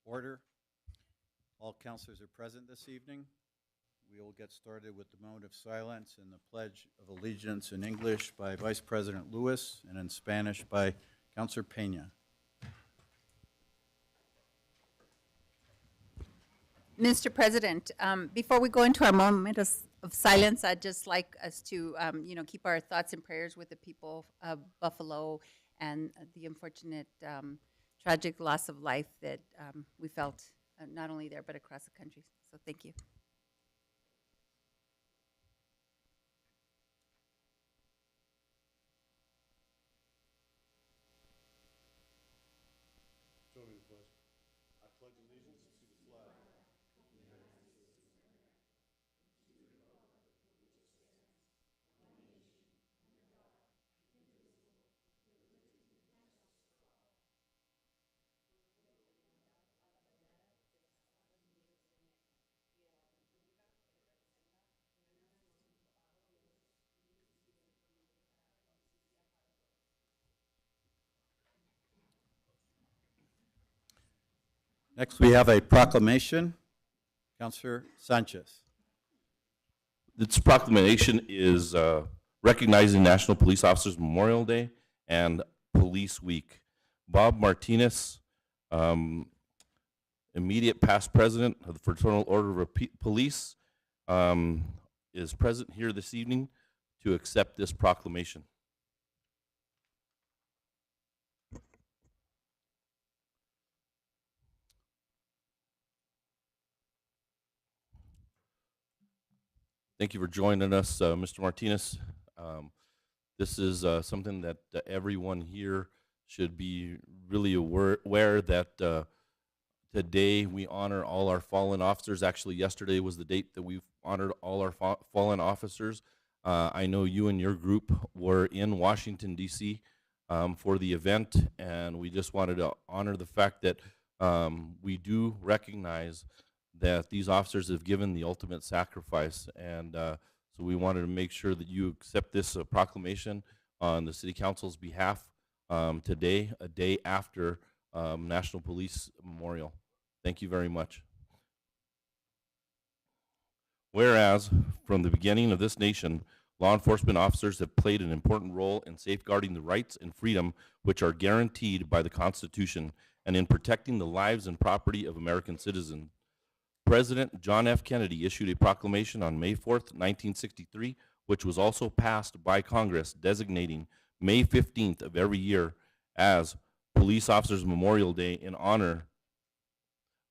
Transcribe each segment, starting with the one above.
Order. All councilors are present this evening. We will get started with the moment of silence and the Pledge of Allegiance in English by Vice President Lewis and in Spanish by Councilor Pena. Mr. President, before we go into our moment of silence, I'd just like us to, keep our thoughts and prayers with the people of Buffalo and the unfortunate tragic loss of life that we felt not only there but across the country. So thank you. Join me in the pledge. I pledge allegiance to the flag of the United States of America, to the republic which stands one nation under God, indivisible, with liberty and justice for all. Next, we have a proclamation. Councilor Sanchez. This proclamation is recognizing National Police Officers Memorial Day and Police Week. Bob Martinez, immediate past president of the Fraternal Order of Police, is present here this evening to accept this proclamation. Thank you for joining us, Mr. Martinez. This is something that everyone here should be really aware that today we honor all our fallen officers. Actually, yesterday was the date that we honored all our fallen officers. I know you and your group were in Washington, D.C. For the event, and we just wanted to honor the fact that we do recognize that these officers have given the ultimate sacrifice, and so we wanted to make sure that you accept this proclamation on the City Council's behalf today, a day after National Police Memorial. Thank you very much. Whereas, from the beginning of this nation, law enforcement officers have played an important role in safeguarding the rights and freedom which are guaranteed by the Constitution and in protecting the lives and property of American citizens. President John F. Kennedy issued a proclamation on May 4th, 1963, which was also passed by Congress, designating May 15th of every year as Police Officers Memorial Day in honor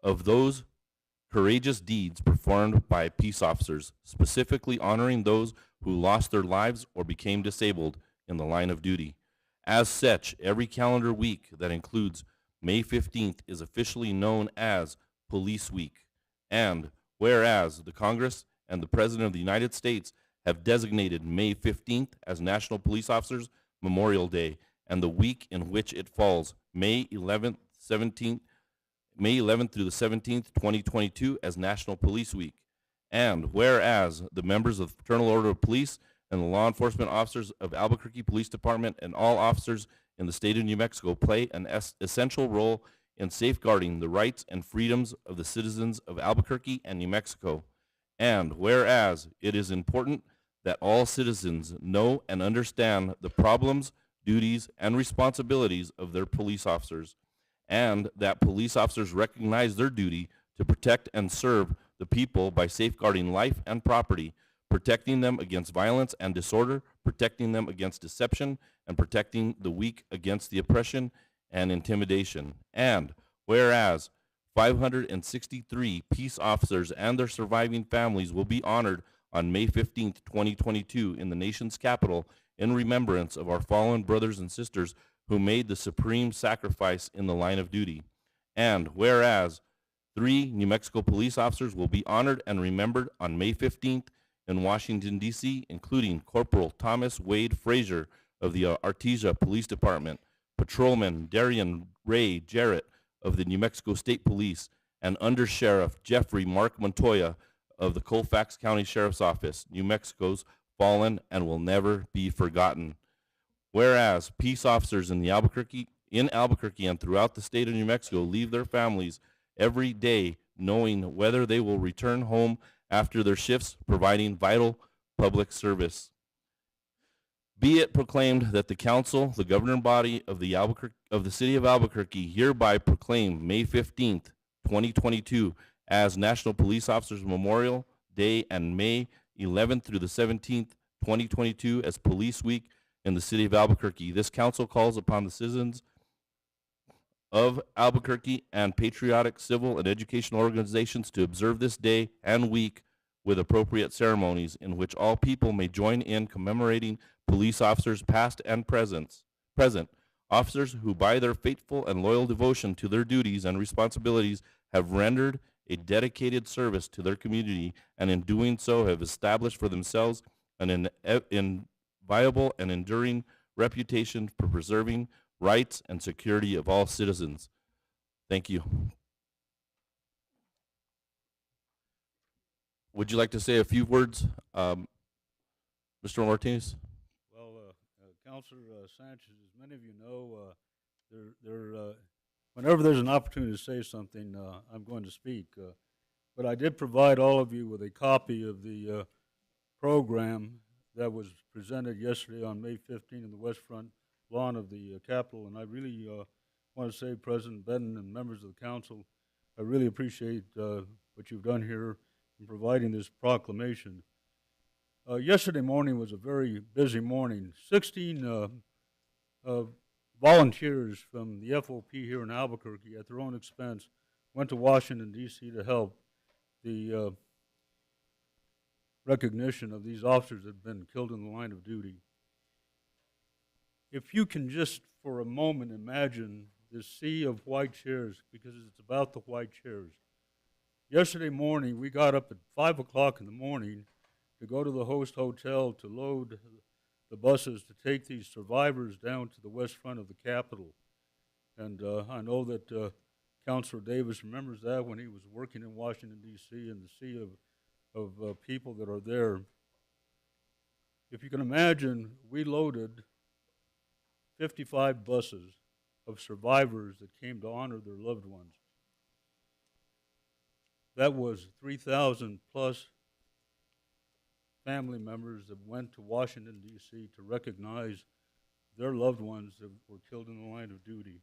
of those courageous deeds performed by peace officers, specifically honoring those who lost their lives or became disabled in the line of duty. As such, every calendar week that includes May 15th is officially known as Police Week. And whereas the Congress and the President of the United States have designated May 15th as National Police Officers Memorial Day and the week in which it falls, May 11th through the 17th, 2022, as National Police Week. And whereas the members of the Fraternal Order of Police and the law enforcement officers of Albuquerque Police Department and all officers in the state of New Mexico play an essential role in safeguarding the rights and freedoms of the citizens of Albuquerque and New Mexico. And whereas it is important that all citizens know and understand the problems, duties, and responsibilities of their police officers, and that police officers recognize their duty to protect and serve the people by safeguarding life and property, protecting them against violence and disorder, protecting them against deception, and protecting the weak against the oppression and intimidation. And whereas 563 peace officers and their surviving families will be honored on May 15th, 2022 in the nation's capital in remembrance of our fallen brothers and sisters who made the supreme sacrifice in the line of duty. And whereas 3 New Mexico police officers will be honored and remembered on May 15th in Washington, D.C., including Corporal Thomas Wade Frazier of the Artesia Police Department, Patrolman Darian Ray Jarrett of the New Mexico State Police, and Under Sheriff Jeffrey Mark Montoya of the Colfax County Sheriff's Office, New Mexico's fallen and will never be forgotten. Whereas peace officers in Albuquerque and throughout the state of New Mexico leave their families every day, knowing whether they will return home after their shifts, providing vital public service. Be it proclaimed that the council, the governing body of the city of Albuquerque, hereby proclaim May 15th, 2022 as National Police Officers Memorial Day and May 11th through the 17th, 2022 as Police Week in the city of Albuquerque. This council calls upon the citizens of Albuquerque and patriotic civil and educational organizations to observe this day and week with appropriate ceremonies in which all people may join in commemorating police officers past and present, officers who by their faithful and loyal devotion to their duties and responsibilities have rendered a dedicated service to their community, and in doing so have established for themselves an inviolable and enduring reputation for preserving rights and security of all citizens. Thank you. Would you like to say a few words, Mr. Martinez? Well, Councilor Sanchez, as many of you know, whenever there's an opportunity to say something, I'm going to speak. But I did provide all of you with a copy of the program that was presented yesterday on May 15 in the West Front lawn of the Capitol, and I really want to say, President Benton and members of the council, I really appreciate what you've done here in providing this proclamation. Yesterday morning was a very busy morning. 16 volunteers from the FOP here in Albuquerque, at their own expense, went to Washington, D.C. to help the recognition of these officers that have been killed in the line of duty. If you can just for a moment imagine this sea of white chairs, because it's about the white chairs. Yesterday morning, we got up at 5 o'clock in the morning to go to the host hotel to load the buses to take these survivors down to the west front of the Capitol. And I know that Councilor Davis remembers that when he was working in Washington, D.C., and the sea of people that are there. If you can imagine, we loaded 55 buses of survivors that came to honor their loved ones. That was 3,000 plus family members that went to Washington, D.C. to recognize their loved ones that were killed in the line of duty.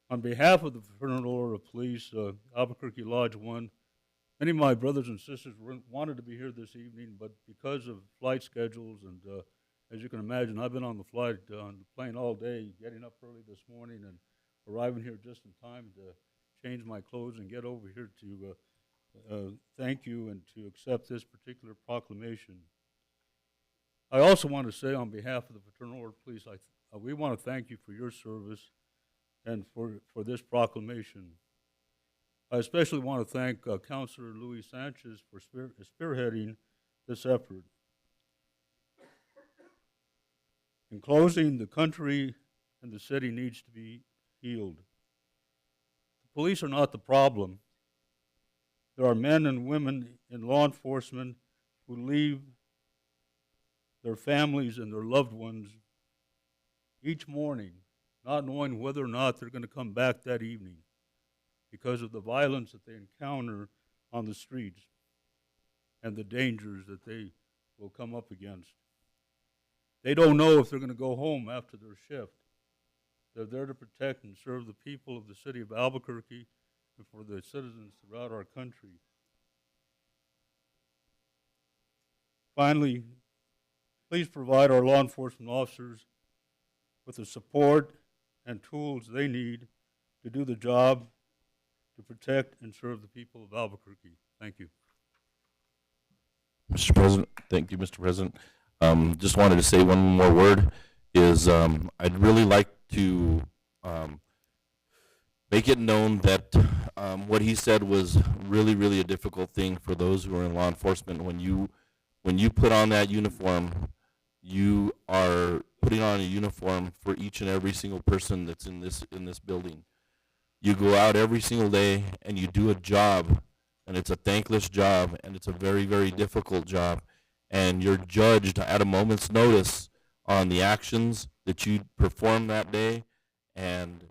On behalf of the Fraternal Order of Police, Albuquerque Lodge 1, many of my brothers and sisters wanted to be here this evening, but because of flight schedules and as you can imagine, I've been on the flight, on the plane all day, getting up early this morning and arriving here just in time to change my clothes and get over here to thank you and to accept this particular proclamation. I also want to say on behalf of the Fraternal Order of Police, we want to thank you for your service and for this proclamation. I especially want to thank Councilor Luis Sanchez for spearheading this effort. In closing, the country and the city needs to be healed. The police are not the problem. There are men and women in law enforcement who leave their families and their loved ones each morning, not knowing whether or not they're going to come back that evening because of the violence that they encounter on the streets and the dangers that they will come up against. They don't know if they're going to go home after their shift. They're there to protect and serve the people of the city of Albuquerque and for the citizens throughout our country. Finally, please provide our law enforcement officers with the support and tools they need to do the job to protect and serve the people of Albuquerque. Thank you. Mr. President, thank you, Mr. President. Just wanted to say one more word is I'd really like to make it known that what he said was really, really a difficult thing for those who are in law enforcement. When you put on that uniform, you are putting on a uniform for each and every single person that's in this building. You go out every single day and you do a job, and it's a thankless job, and it's a very, very difficult job. And you're judged at a moment's notice on the actions that you perform that day. And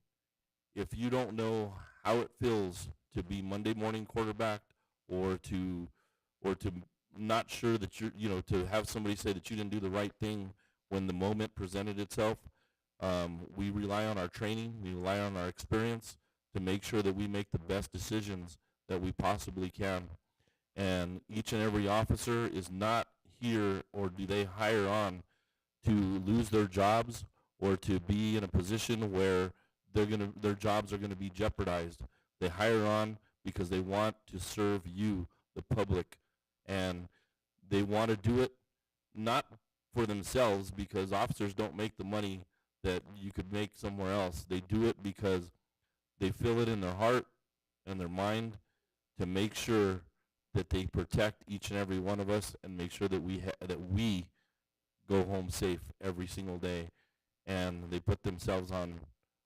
if you don't know how it feels to be Monday morning quarterbacked, or to not sure that to have somebody say that you didn't do the right thing when the moment presented itself. We rely on our training, we rely on our experience to make sure that we make the best decisions that we possibly can. And each and every officer is not here, or do they hire on to lose their jobs or to be in a position where their jobs are gonna be jeopardized. They hire on because they want to serve you, the public, and they want to do it not for themselves, because officers don't make the money that you could make somewhere else. They do it because they feel it in their heart and their mind to make sure that they protect each and every one of us and make sure that we go home safe every single day. And they put themselves on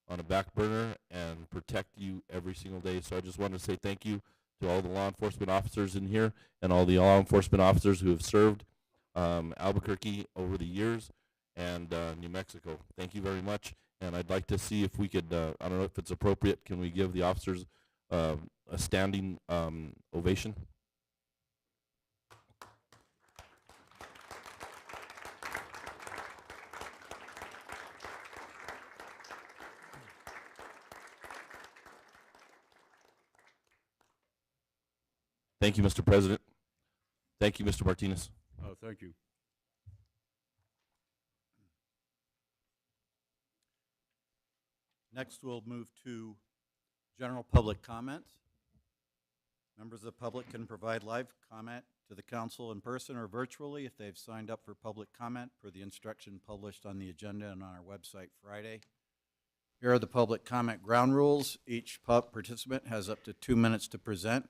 a back burner and protect you every single day. So I just want to say thank you to all the law enforcement officers in here and all the law enforcement officers who have served Albuquerque over the years, and New Mexico. Thank you very much. And I'd like to see if we could, I don't know if it's appropriate, can we give the officers a standing ovation? Thank you, Mr. President. Thank you, Mr. Martinez. Thank you. Next, we'll move to general public comment. Members of the public can provide live comment to the council in person or virtually if they've signed up for public comment per the instruction published on the agenda and on our website Friday. Here are the public comment ground rules. Each participant has up to 2 minutes to present.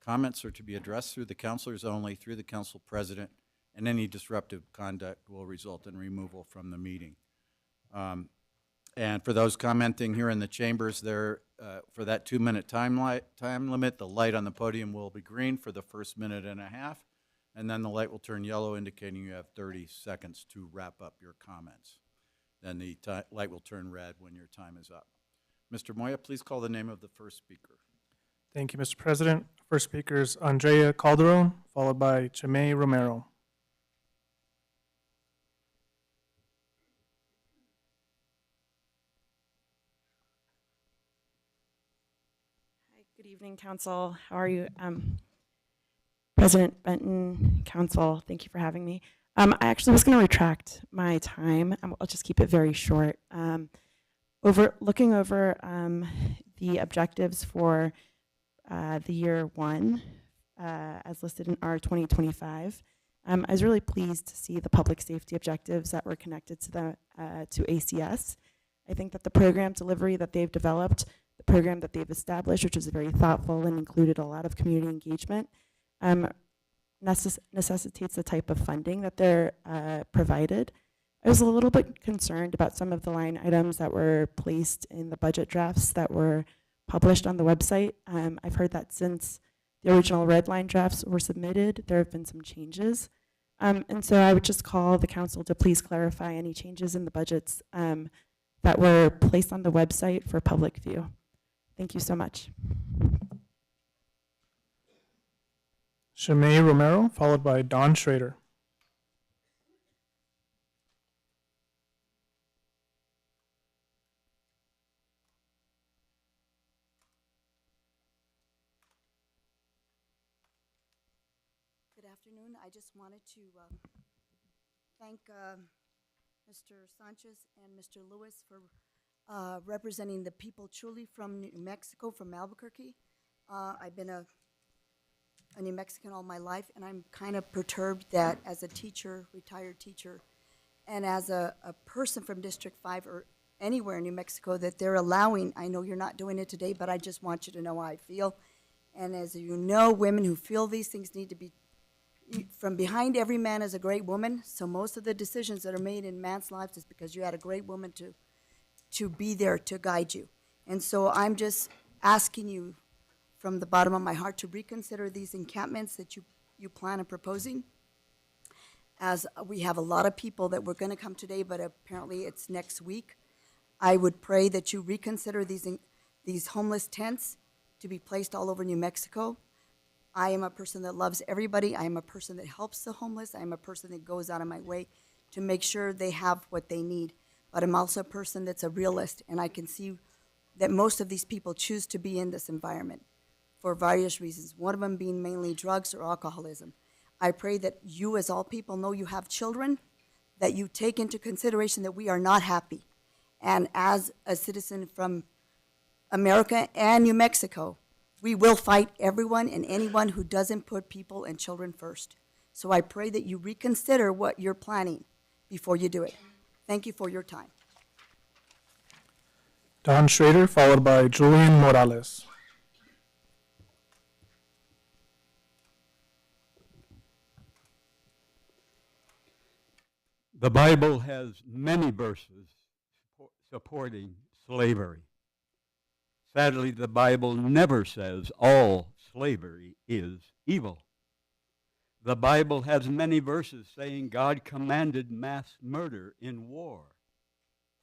Comments are to be addressed through the councilors only, through the council president, and any disruptive conduct will result in removal from the meeting. And for those commenting here in the chambers, there for that 2 minute time limit, the light on the podium will be green for the first minute and a half, and then the light will turn yellow, indicating you have 30 seconds to wrap up your comments. Then the light will turn red when your time is up. Mr. Moya, please call the name of the first speaker. Thank you, Mr. President. First speaker is Andrea Calderon, followed by Chimay Romero. Hi, good evening, Council. How are you? President Benton, Council, thank you for having me. I actually was going to retract my time. I'll just keep it very short. Looking over the objectives for the year one, as listed in our 2025. I was really pleased to see the public safety objectives that were connected to the to ACS. I think that the program delivery that they've developed, the program that they've established, which is very thoughtful and included a lot of community engagement, necessitates the type of funding that they're provided. I was a little bit concerned about some of the line items that were placed in the budget drafts that were published on the website. I've heard that since the original red line drafts were submitted, there have been some changes. And so I would just call the council to please clarify any changes in the budgets that were placed on the website for public view. Thank you so much. Chimay Romero, followed by Don Schrader. Good afternoon. I just wanted to thank Mr. Sanchez and Mr. Lewis for representing the people truly from New Mexico, from Albuquerque. I've been a New Mexican all my life, and I'm kind of perturbed that as a teacher, retired teacher, and as a person from District 5 or anywhere in New Mexico, that they're allowing, I know you're not doing it today, but I just want you to know how I feel. And as you know, women who feel these things need to be, from behind every man is a great woman, so most of the decisions that are made in man's lives is because you had a great woman to be there to guide you. And so I'm just asking you from the bottom of my heart to reconsider these encampments that you plan on proposing. As we have a lot of people that were going to come today, but apparently it's next week. I would pray that you reconsider these these homeless tents to be placed all over New Mexico. I am a person that loves everybody. I am a person that helps the homeless. I am a person that goes out of my way to make sure they have what they need. But I'm also a person that's a realist, and I can see that most of these people choose to be in this environment for various reasons, one of them being mainly drugs or alcoholism. I pray that you, as all people, know you have children, that you take into consideration that we are not happy. And as a citizen from America and New Mexico, we will fight everyone and anyone who doesn't put people and children first. So I pray that you reconsider what you're planning before you do it. Thank you for your time. Don Schrader, followed by Julian Morales. The Bible has many verses supporting slavery. Sadly, the Bible never says all slavery is evil. The Bible has many verses saying God commanded mass murder in war.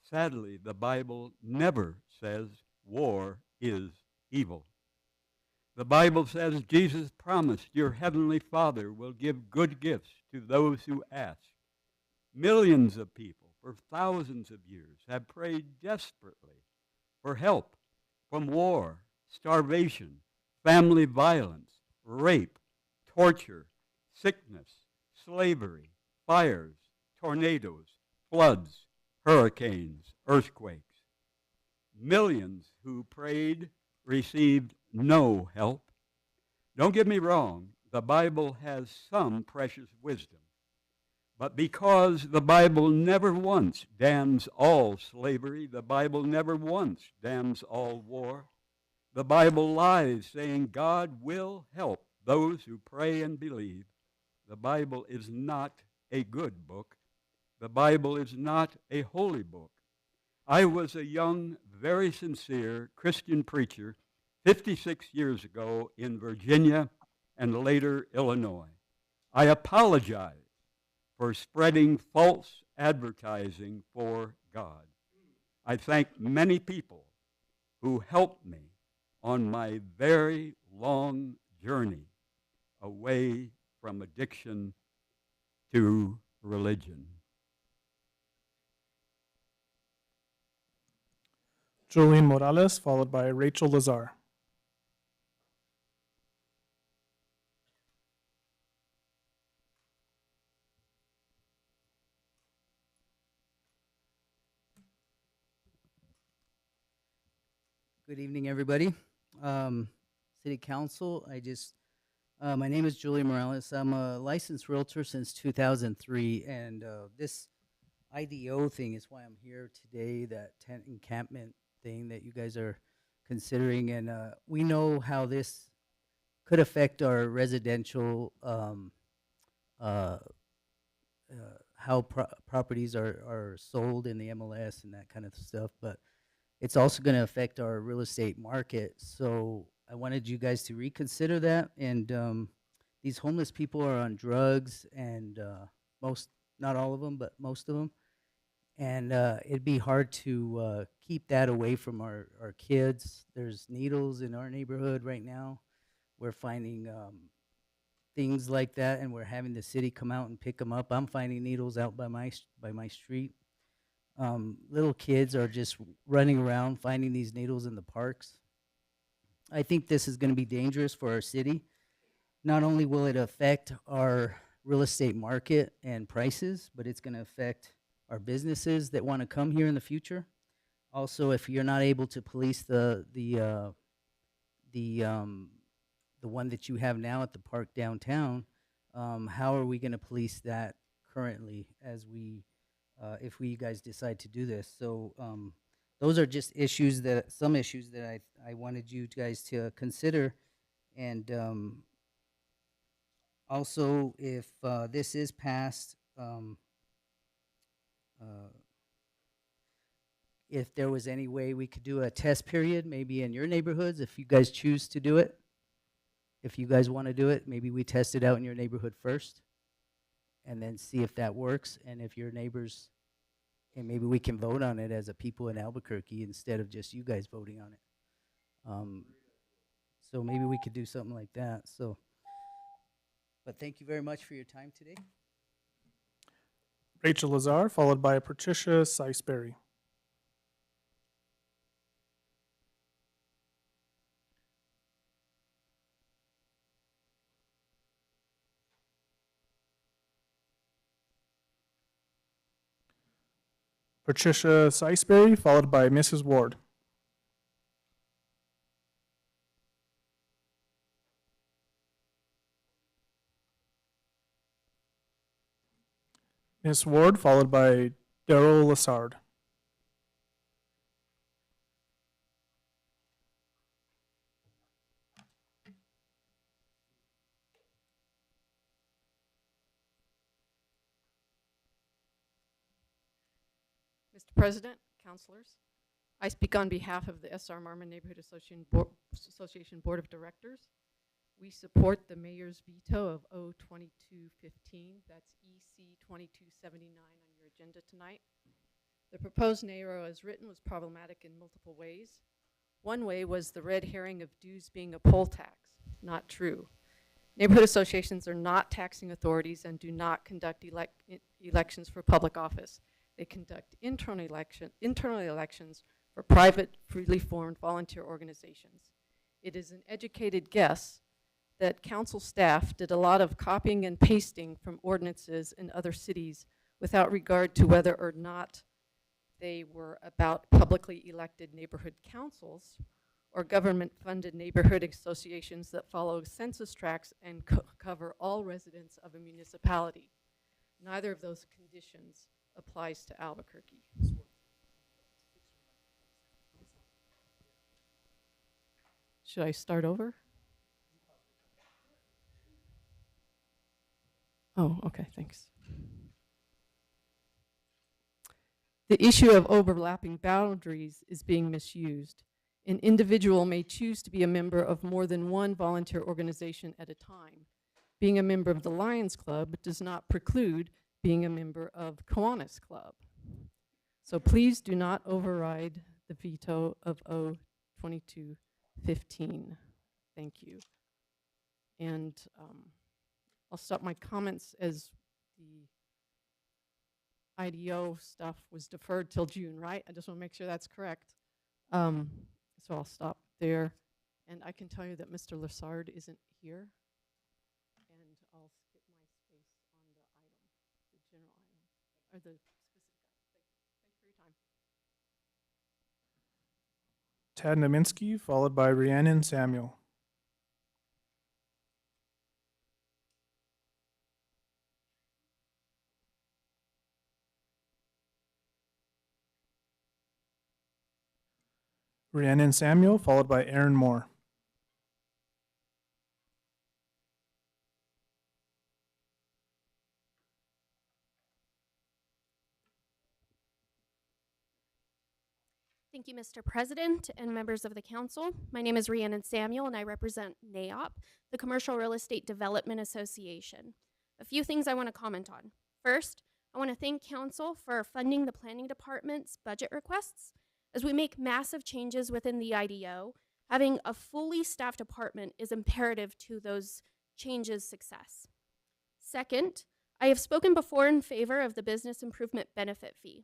Sadly, the Bible never says war is evil. The Bible says Jesus promised your heavenly Father will give good gifts to those who ask. Millions of people for thousands of years have prayed desperately for help from war, starvation, family violence, rape, torture, sickness, slavery, fires, tornadoes, floods, hurricanes, earthquakes. Millions who prayed received no help. Don't get me wrong, the Bible has some precious wisdom. But because the Bible never once damns all slavery, the Bible never once damns all war, the Bible lies saying God will help those who pray and believe. The Bible is not a good book. The Bible is not a holy book. I was a young, very sincere Christian preacher 56 years ago in Virginia and later Illinois. I apologize for spreading false advertising for God. I thank many people who helped me on my very long journey away from addiction to religion. Julian Morales, followed by Rachel Lazar. Good evening, everybody. City Council, my name is Julian Morales. I'm a licensed realtor since 2003, and this IDO thing is why I'm here today, that tent encampment thing that you guys are considering, and we know how this could affect our residential, how properties are sold in the MLS and that kind of stuff, but it's also going to affect our real estate market. So I wanted you guys to reconsider that. And these homeless people are on drugs, and not all of them, but most of them. And it'd be hard to keep that away from our kids. There's needles in our neighborhood right now. We're finding things like that, and we're having the city come out and pick them up. I'm finding needles out by my street. Little kids are just running around finding these needles in the parks. I think this is going to be dangerous for our city. Not only will it affect our real estate market and prices, but it's going to affect our businesses that want to come here in the future. Also, if you're not able to police the one that you have now at the park downtown, how are we going to police that currently as if we guys decide to do this? So those are just some issues that I wanted you guys to consider. And also, if this is passed, if there was any way we could do a test period, maybe in your neighborhoods, if you guys choose to do it. If you guys want to do it, maybe we test it out in your neighborhood first and then see if that works. And if your neighbors, and maybe we can vote on it as a people in Albuquerque instead of just you guys voting on it. Um, so maybe we could do something like that. So, but thank you very much for your time today. Rachel Lazar, followed by Patricia Siceberry. Patricia Siceberry, followed by Mrs. Ward. Ms. Ward, followed by Daryl Lassard. Mr. President, councilors, I speak on behalf of the S.R. Marmon Neighborhood Association Board of Directors. We support the mayor's veto of O-2215, that's EC 2279 on your agenda tonight. The proposed NARO as written was problematic in multiple ways. One way was the red herring of dues being a poll tax. Not true. Neighborhood associations are not taxing authorities and do not conduct elections for public office. They conduct internal elections for private, freely formed volunteer organizations. It is an educated guess that council staff did a lot of copying and pasting from ordinances in other cities without regard to whether or not they were about publicly elected neighborhood councils or government-funded neighborhood associations that follow census tracts and cover all residents of a municipality. Neither of those conditions applies to Albuquerque. Should I start over? Oh, okay, thanks. The issue of overlapping boundaries is being misused. An individual may choose to be a member of more than one volunteer organization at a time. Being a member of the Lions Club does not preclude being a member of Kiwanis Club. So please do not override the veto of O-2215. Thank you. And I'll stop my comments as the IDO stuff was deferred till June, right? I just want to make sure that's correct. So I'll stop there. And I can tell you that Mr. Lassard isn't here. And I'll skip my space on the item, the general item, or the specific item. Thank you for your time. Tad Naminsky, followed by Rhiannon Samuel. Rhiannon Samuel, followed by Aaron Moore. Thank you, Mr. President and members of the council. My name is Rhiannon Samuel, and I represent NAOP, the Commercial Real Estate Development Association. A few things I want to comment on. First, I want to thank council for funding the planning department's budget requests. As we make massive changes within the IDO, having a fully staffed department is imperative to those changes' success. Second, I have spoken before in favor of the business improvement benefit fee.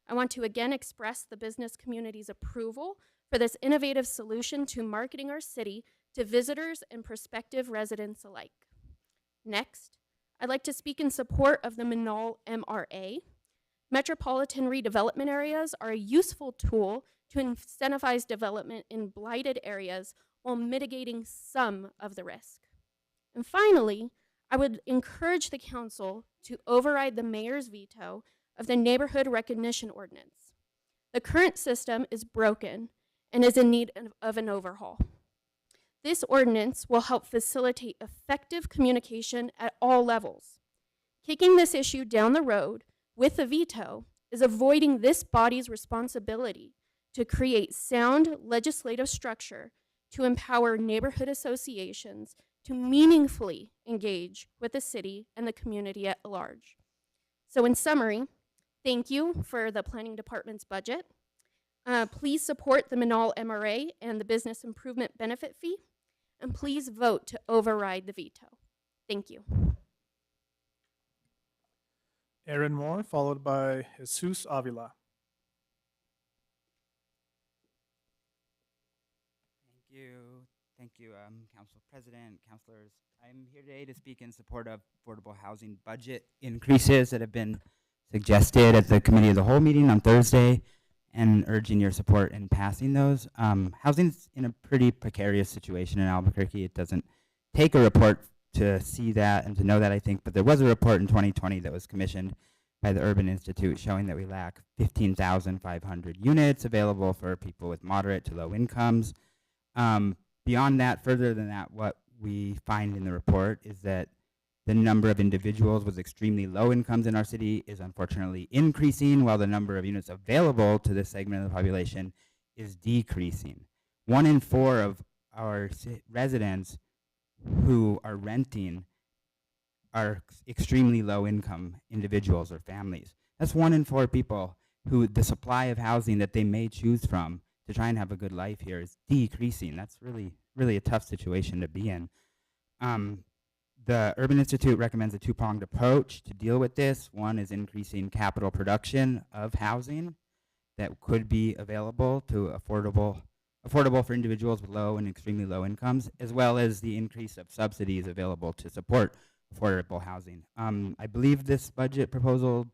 I want to again express the business community's approval for this innovative solution to marketing our city to visitors and prospective residents alike. Next, I'd like to speak in support of the Menaul MRA. Metropolitan redevelopment areas are a useful tool to incentivize development in blighted areas while mitigating some of the risk. And finally, I would encourage the council to override the mayor's veto of the neighborhood recognition ordinance. The current system is broken and is in need of an overhaul. This ordinance will help facilitate effective communication at all levels. Kicking this issue down the road with a veto is avoiding this body's responsibility to create sound legislative structure to empower neighborhood associations to meaningfully engage with the city and the community at large. So in summary, thank you for the planning department's budget. Please support the Menaul MRA and the Business Improvement Benefit Fee. And please vote to override the veto. Thank you. Aaron Moore, followed by Jesus Avila. Thank you, Council President, councilors. I'm here today to speak in support of affordable housing budget increases that have been suggested at the Committee of the Whole meeting on Thursday, and urging your support in passing those. Housing's in a pretty precarious situation in Albuquerque. It doesn't take a report to see that and to know that, I think, but there was a report in 2020 that was commissioned by the Urban Institute showing that we lack 15,500 units available for people with moderate to low incomes. Beyond that, further than that, what we find in the report is that the number of individuals with extremely low incomes in our city is unfortunately increasing, while the number of units available to this segment of the population is decreasing. 1 in 4 of our residents who are renting are extremely low income individuals or families. That's 1 in 4 people who the supply of housing that they may choose from to try and have a good life here is decreasing. That's really, really a tough situation to be in. The Urban Institute recommends a 2-pronged approach to deal with this. One is increasing capital production of housing that could be available to affordable for individuals with low and extremely low incomes, as well as the increase of subsidies available to support affordable housing. I believe this budget proposal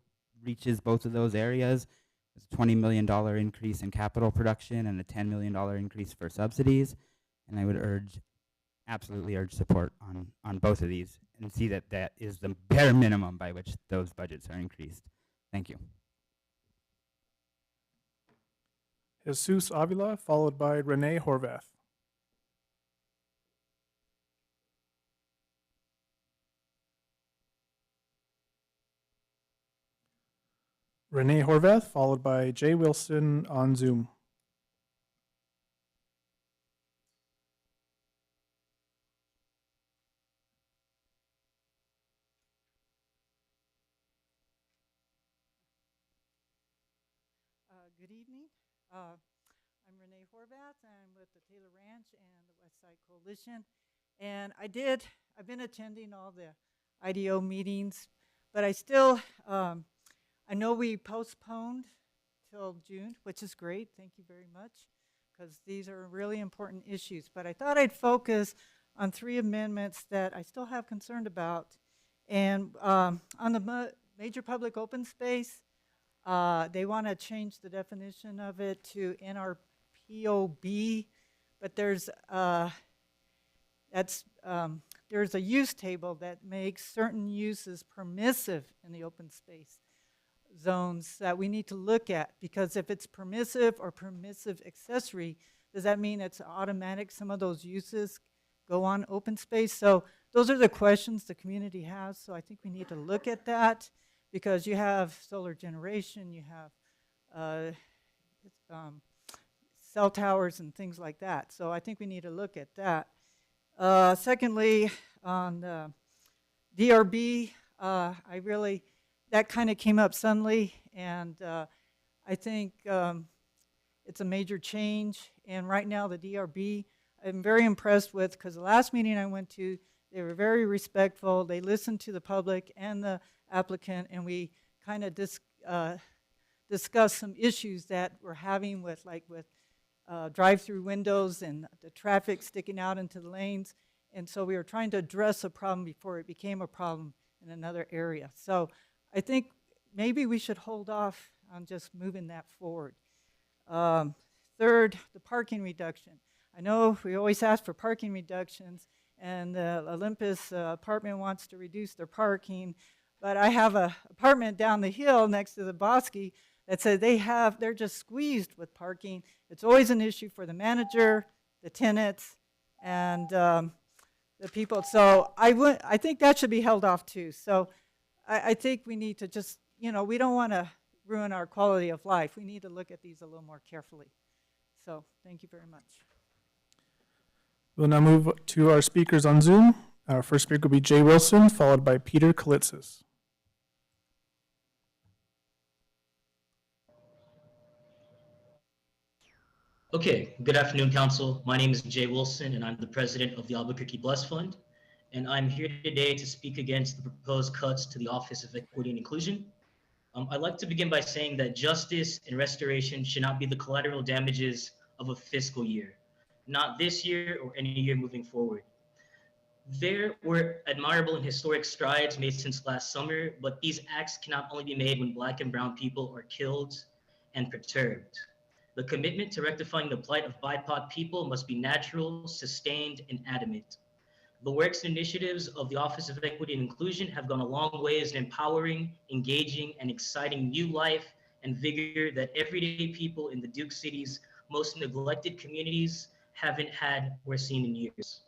reaches both of those areas. There's a $20 million increase in capital production and a $10 million increase for subsidies. And I would absolutely urge support on both of these and see that that is the bare minimum by which those budgets are increased. Thank you. Jesus Avila, followed by Renee Horvath. Renee Horvath, followed by Jay Wilson on Zoom. Good evening. I'm Renee Horvath. I'm with the Taylor Ranch and the West Side Coalition. And I've been attending all the IDO meetings, but I still, I know we postponed till June, which is great. Thank you very much, because these are really important issues. But I thought I'd focus on 3 amendments that I still have concern about. And on the major public open space, they want to change the definition of it to NRPOB, but there's a use table that makes certain uses permissive in the open space zones that we need to look at, because if it's permissive or permissive accessory, does that mean it's automatic? Some of those uses go on open space. So those are the questions the community has. So I think we need to look at that, because you have solar generation, you have cell towers and things like that. So I think we need to look at that. Secondly, on the DRB, that kind of came up suddenly, and I think it's a major change. And right now the DRB, I'm very impressed with, because the last meeting I went to, they were very respectful. They listened to the public and the applicant, and we kind of discussed some issues that we're having with drive-through windows and the traffic sticking out into the lanes. And so we were trying to address a problem before it became a problem in another area. So I think maybe we should hold off on just moving that forward. Third, the parking reduction. I know we always ask for parking reductions, and the Olympus apartment wants to reduce their parking, but I have an apartment down the hill next to the Bosque that said they're just squeezed with parking. It's always an issue for the manager, the tenants, and the people. So I think that should be held off too. So I think we need to just, we don't want to ruin our quality of life. We need to look at these a little more carefully. So thank you very much. We'll now move to our speakers on Zoom. Our first speaker will be Jay Wilson, followed by Peter Kalitzis. Okay, good afternoon, Council. My name is Jay Wilson, and I'm the president of the Albuquerque Bless Fund. And I'm here today to speak against the proposed cuts to the Office of Equity and Inclusion. I'd like to begin by saying that justice and restoration should not be the collateral damages of a fiscal year, not this year or any year moving forward. There were admirable and historic strides made since last summer, but these acts cannot only be made when Black and brown people are killed and perturbed. The commitment to rectifying the plight of BIPOC people must be natural, sustained, and adamant. The works and initiatives of the Office of Equity and Inclusion have gone a long ways in empowering, engaging, and exciting new life and vigor that everyday people in the Duke City's most neglected communities haven't had or seen in years.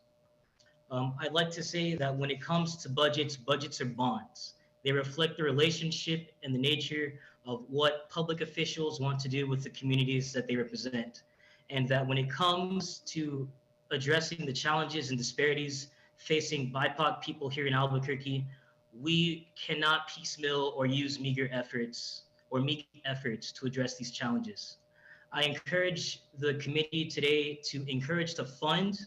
I'd like to say that when it comes to budgets, budgets are bonds. They reflect the relationship and the nature of what public officials want to do with the communities that they represent. And that when it comes to addressing the challenges and disparities facing BIPOC people here in Albuquerque, we cannot piecemeal or use meager efforts or meek efforts to address these challenges. I encourage the committee today to encourage to fund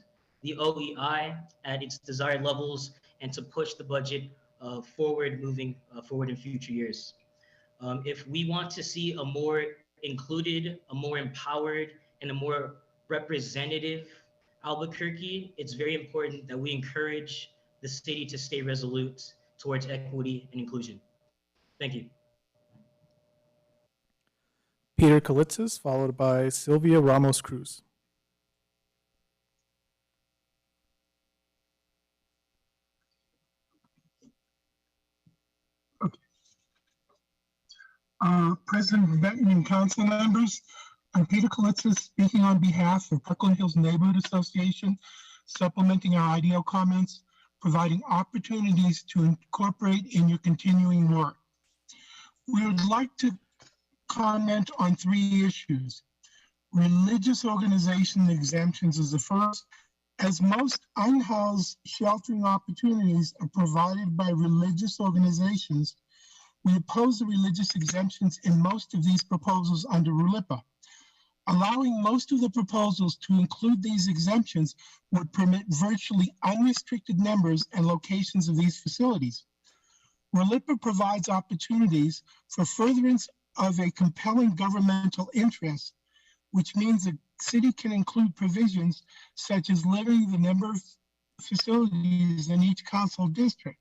the OEI at its desired levels and to push the budget moving forward in future years. If we want to see a more included, a more empowered, and a more representative Albuquerque, it's very important that we encourage the city to stay resolute towards equity and inclusion. Thank you. Peter Kalitzis, followed by Sylvia Ramos Cruz. President Benton and council members, I'm Peter Kalitzis speaking on behalf of Brooklyn Hills Neighborhood Association, supplementing our IDO comments, providing opportunities to incorporate in your continuing work. We would like to comment on 3 issues. Religious organization exemptions is the first, as most unhoused sheltering opportunities are provided by religious organizations. We oppose the religious exemptions in most of these proposals under RLIPA. Allowing most of the proposals to include these exemptions would permit virtually unrestricted numbers and locations of these facilities. RLIPA provides opportunities for furtherance of a compelling governmental interest, which means the city can include provisions such as limiting the number of facilities in each council district.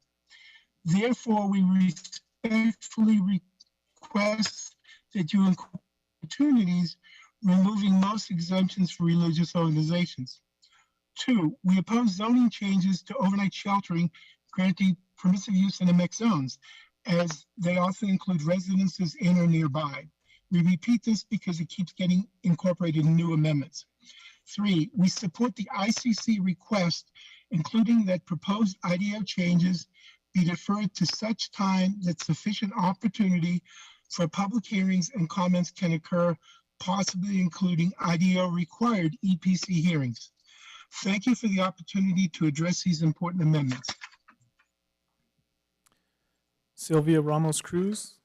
Therefore, we respectfully request that you include opportunities, removing most exemptions for religious organizations. 2, we oppose zoning changes to overnight sheltering, granting permissive use in MX zones, as they often include residences in or nearby. We repeat this because it keeps getting incorporated in new amendments. 3, we support the ICC request, including that proposed IDO changes be deferred to such time that sufficient opportunity for public hearings and comments can occur, possibly including IDO required EPC hearings. Thank you for the opportunity to address these important amendments. Sylvia Ramos Cruz,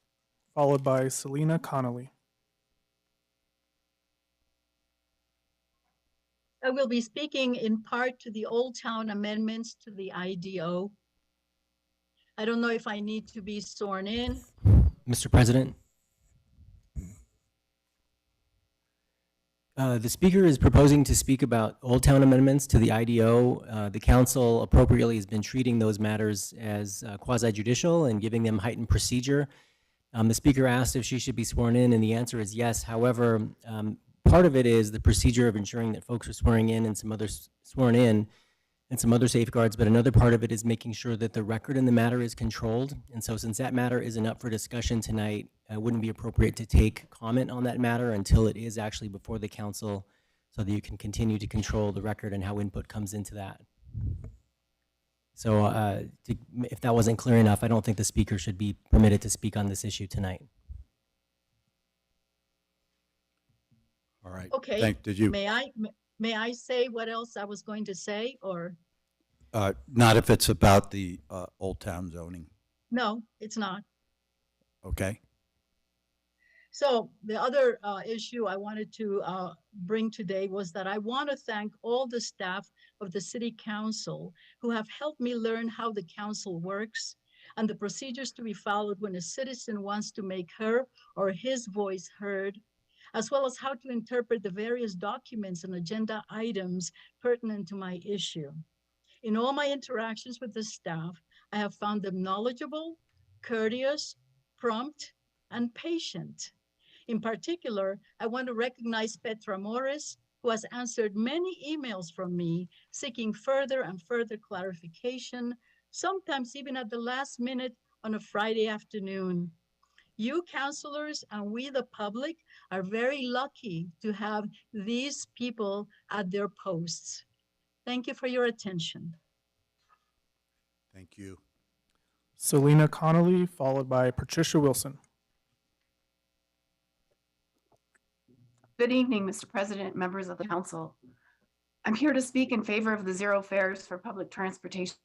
followed by Selena Connolly. I will be speaking in part to the Old Town amendments to the IDO. I don't know if I need to be sworn in. Mr. President, the speaker is proposing to speak about Old Town amendments to the IDO. The council appropriately has been treating those matters as quasi-judicial and giving them heightened procedure. The speaker asked if she should be sworn in, and the answer is yes. However, part of it is the procedure of ensuring that folks are swearing in and some others sworn in, and some other safeguards, but another part of it is making sure that the record in the matter is controlled. And so since that matter isn't up for discussion tonight, it wouldn't be appropriate to take comment on that matter until it is actually before the council, so that you can continue to control the record and how input comes into that. So if that wasn't clear enough, I don't think the speaker should be permitted to speak on this issue tonight. All right. Okay. Did you? May I say what else I was going to say, or? Not if it's about the Old Town zoning. No, it's not. Okay. So the other issue I wanted to bring today was that I want to thank all the staff of the City Council who have helped me learn how the council works and the procedures to be followed when a citizen wants to make her or his voice heard, as well as how to interpret the various documents and agenda items pertinent to my issue. In all my interactions with the staff, I have found them knowledgeable, courteous, prompt, and patient. In particular, I want to recognize Petra Morris, who has answered many emails from me seeking further and further clarification, sometimes even at the last minute on a Friday afternoon. You counselors and we, the public, are very lucky to have these people at their posts. Thank you for your attention. Thank you. Selena Connolly, followed by Patricia Wilson. Good evening, Mr. President, members of the council. I'm here to speak in favor of the zero fares for public transportation.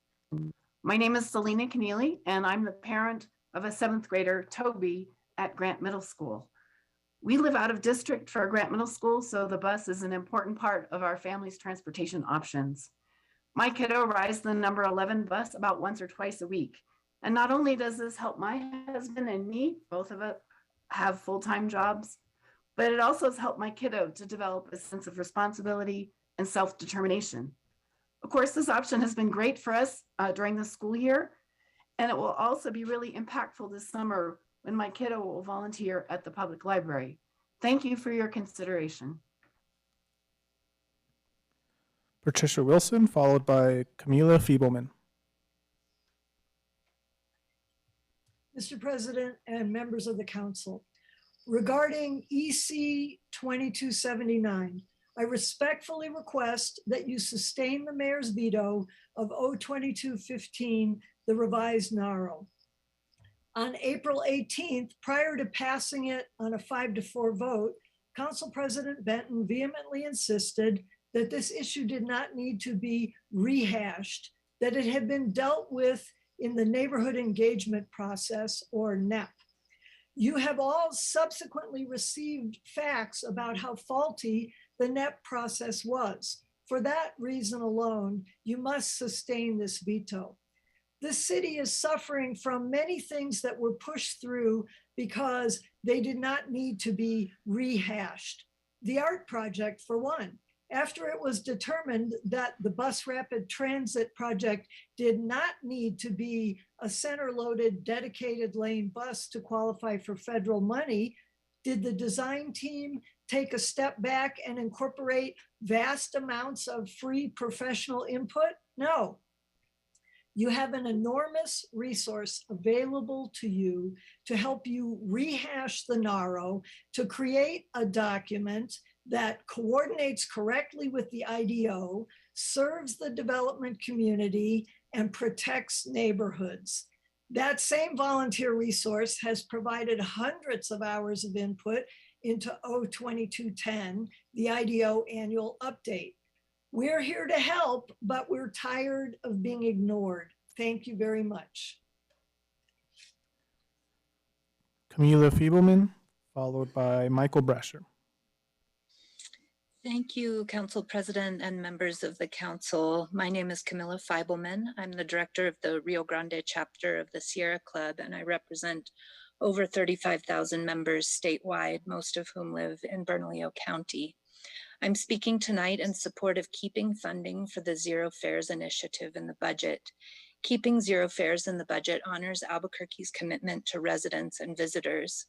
My name is Selena Keneally, and I'm the parent of a 7th grader, Toby, at Grant Middle School. We live out of district for Grant Middle School, so the bus is an important part of our family's transportation options. My kiddo rides the number 11 bus about once or twice a week. And not only does this help my husband and me, both of us have full-time jobs, but it also has helped my kiddo to develop a sense of responsibility and self-determination. Of course, this option has been great for us during the school year, and it will also be really impactful this summer when my kiddo will volunteer at the public library. Thank you for your consideration. Patricia Wilson, followed by Camila Fiebelman. Mr. President and members of the council, regarding EC 2279, I respectfully request that you sustain the mayor's veto of O2215, the revised NARO. On April 18th, prior to passing it on a 5-4 vote, Council President Benton vehemently insisted that this issue did not need to be rehashed, that it had been dealt with in the neighborhood engagement process, or NEP. You have all subsequently received facts about how faulty the NEP process was. For that reason alone, you must sustain this veto. This city is suffering from many things that were pushed through because they did not need to be rehashed. The art project, for one. After it was determined that the bus rapid transit project did not need to be a center-loaded dedicated lane bus to qualify for federal money, did the design team take a step back and incorporate vast amounts of free professional input? No. You have an enormous resource available to you to help you rehash the NARO, to create a document that coordinates correctly with the IDO, serves the development community, and protects neighborhoods. That same volunteer resource has provided hundreds of hours of input into O2210, the IDO annual update. We're here to help, but we're tired of being ignored. Thank you very much. Camila Fiebelman, followed by Michael Brasher. Thank you, Council President and members of the Council. My name is Camila Fiebelman. I'm the director of the Rio Grande chapter of the Sierra Club, and I represent over 35,000 members statewide, most of whom live in Bernalillo County. I'm speaking tonight in support of keeping funding for the Zero Fares initiative in the budget. Keeping zero fares in the budget honors Albuquerque's commitment to residents and visitors.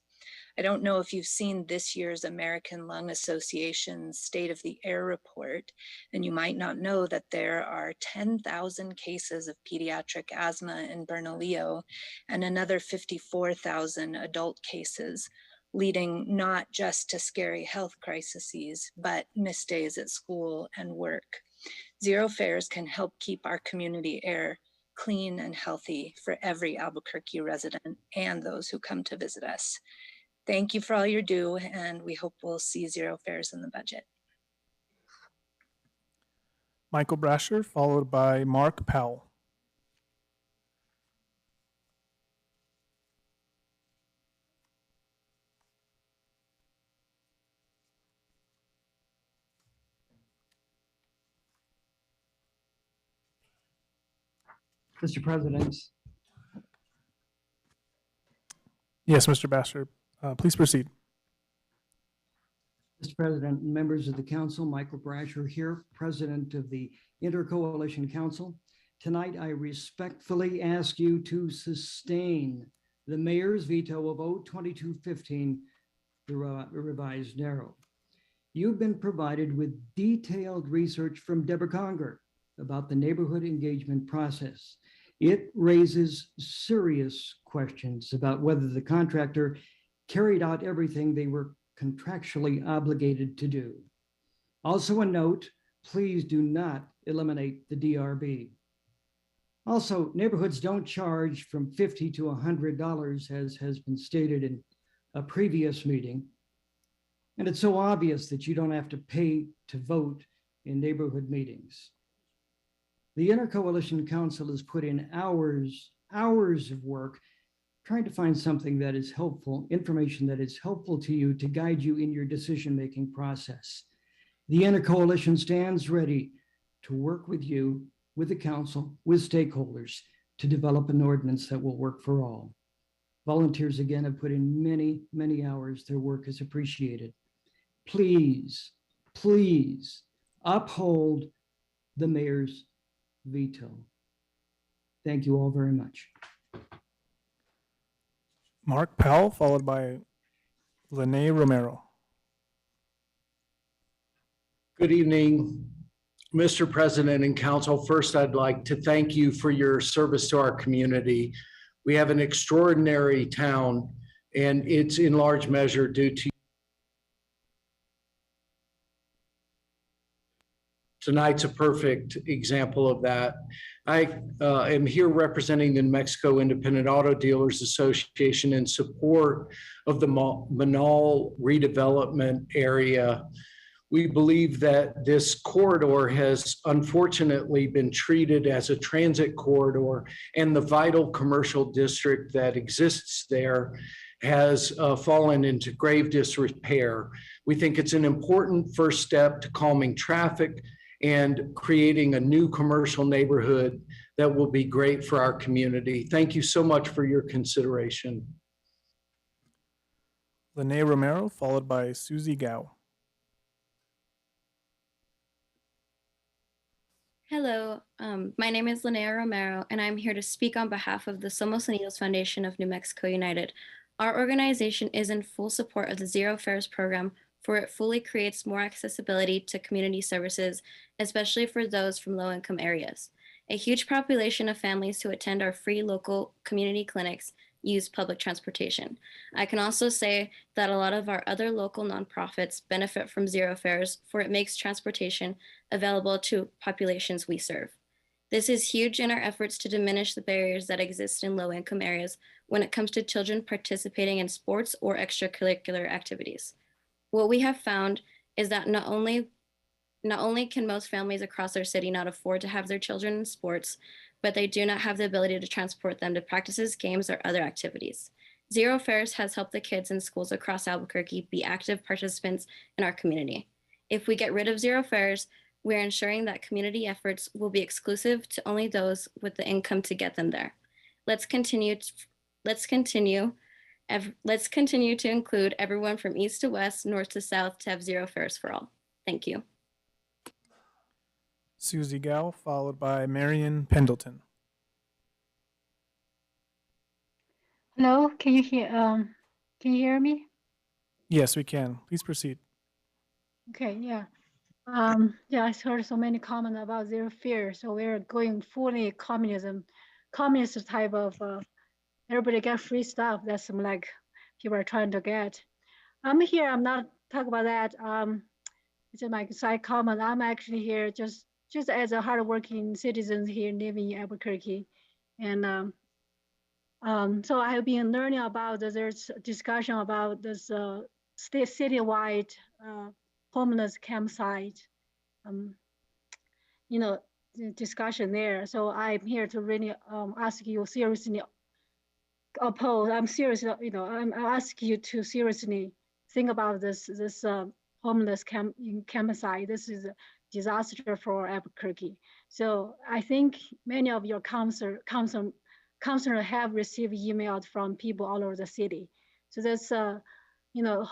I don't know if you've seen this year's American Lung Association's State of the Air report, and you might not know that there are 10,000 cases of pediatric asthma in Bernalillo and another 54,000 adult cases, leading not just to scary health crises, but missed days at school and work. Zero fares can help keep our community air clean and healthy for every Albuquerque resident and those who come to visit us. Thank you for all you do, and we hope we'll see zero fares in the budget. Michael Brasher, followed by Mark Powell. Mr. President. Yes, Mr. Basser, please proceed. Mr. President, and members of the council, Michael Brasher here, President of the Intercoalition Council. Tonight, I respectfully ask you to sustain the mayor's veto of O-2215, the revised narrow. You've been provided with detailed research from Deborah Conger about the neighborhood engagement process. It raises serious questions about whether the contractor carried out everything they were contractually obligated to do. Also a note, please do not eliminate the DRB. Also, neighborhoods don't charge from $50 to $100, as has been stated in a previous meeting. And it's so obvious that you don't have to pay to vote in neighborhood meetings. The Intercoalition Council has put in hours of work trying to find something that is helpful, information that is helpful to you to guide you in your decision-making process. The Intercoalition stands ready to work with you, with the council, with stakeholders to develop an ordinance that will work for all. Volunteers again have put in many, many hours. Their work is appreciated. Please, please uphold the mayor's veto. Thank you all very much. Mark Powell, followed by Lene Romero. Good evening, Mr. President and Council. First, I'd like to thank you for your service to our community. We have an extraordinary town, and it's in large measure due to tonight's a perfect example of that. I am here representing the New Mexico Independent Auto Dealers Association in support of the Menaul redevelopment area. We believe that this corridor has unfortunately been treated as a transit corridor, and the vital commercial district that exists there has fallen into grave disrepair. We think it's an important first step to calming traffic and creating a new commercial neighborhood that will be great for our community. Thank you so much for your consideration. Lene Romero, followed by Susie Gao. Hello, my name is Linnea Romero, and I'm here to speak on behalf of the Somos Unidos Foundation of New Mexico United. Our organization is in full support of the Zero Fares program, for it fully creates more accessibility to community services, especially for those from low-income areas. A huge population of families who attend our free local community clinics use public transportation. I can also say that a lot of our other local nonprofits benefit from Zero Fares, for it makes transportation available to populations we serve. This is huge in our efforts to diminish the barriers that exist in low-income areas when it comes to children participating in sports or extracurricular activities. What we have found is that not only can most families across our city not afford to have their children in sports, but they do not have the ability to transport them to practices, games, or other activities. Zero Fares has helped the kids in schools across Albuquerque be active participants in our community. If we get rid of Zero Fares, we're ensuring that community efforts will be exclusive to only those with the income to get them there. Let's continue to include everyone from east to west, north to south to have Zero Fares for all. Thank you. Susie Gao, followed by Marion Pendleton. Hello, can you hear me? Yes, we can. Please proceed. Okay, yeah. Yeah, I heard so many comments about Zero Fear. So we're going fully communist type of everybody get free stuff. That's some like people are trying to get. I'm here, I'm not talking about that. It's my side comment. I'm actually here just as a hardworking citizen here living in Albuquerque. And so I have been learning about there's discussion about this citywide homeless campsite, the discussion there. So I'm here to really ask you seriously oppose. I'm serious, I'm asking you to seriously think about this homeless campsite. This is disaster for Albuquerque. So I think many of your counselors have received emails from people all over the city. So that's, you know,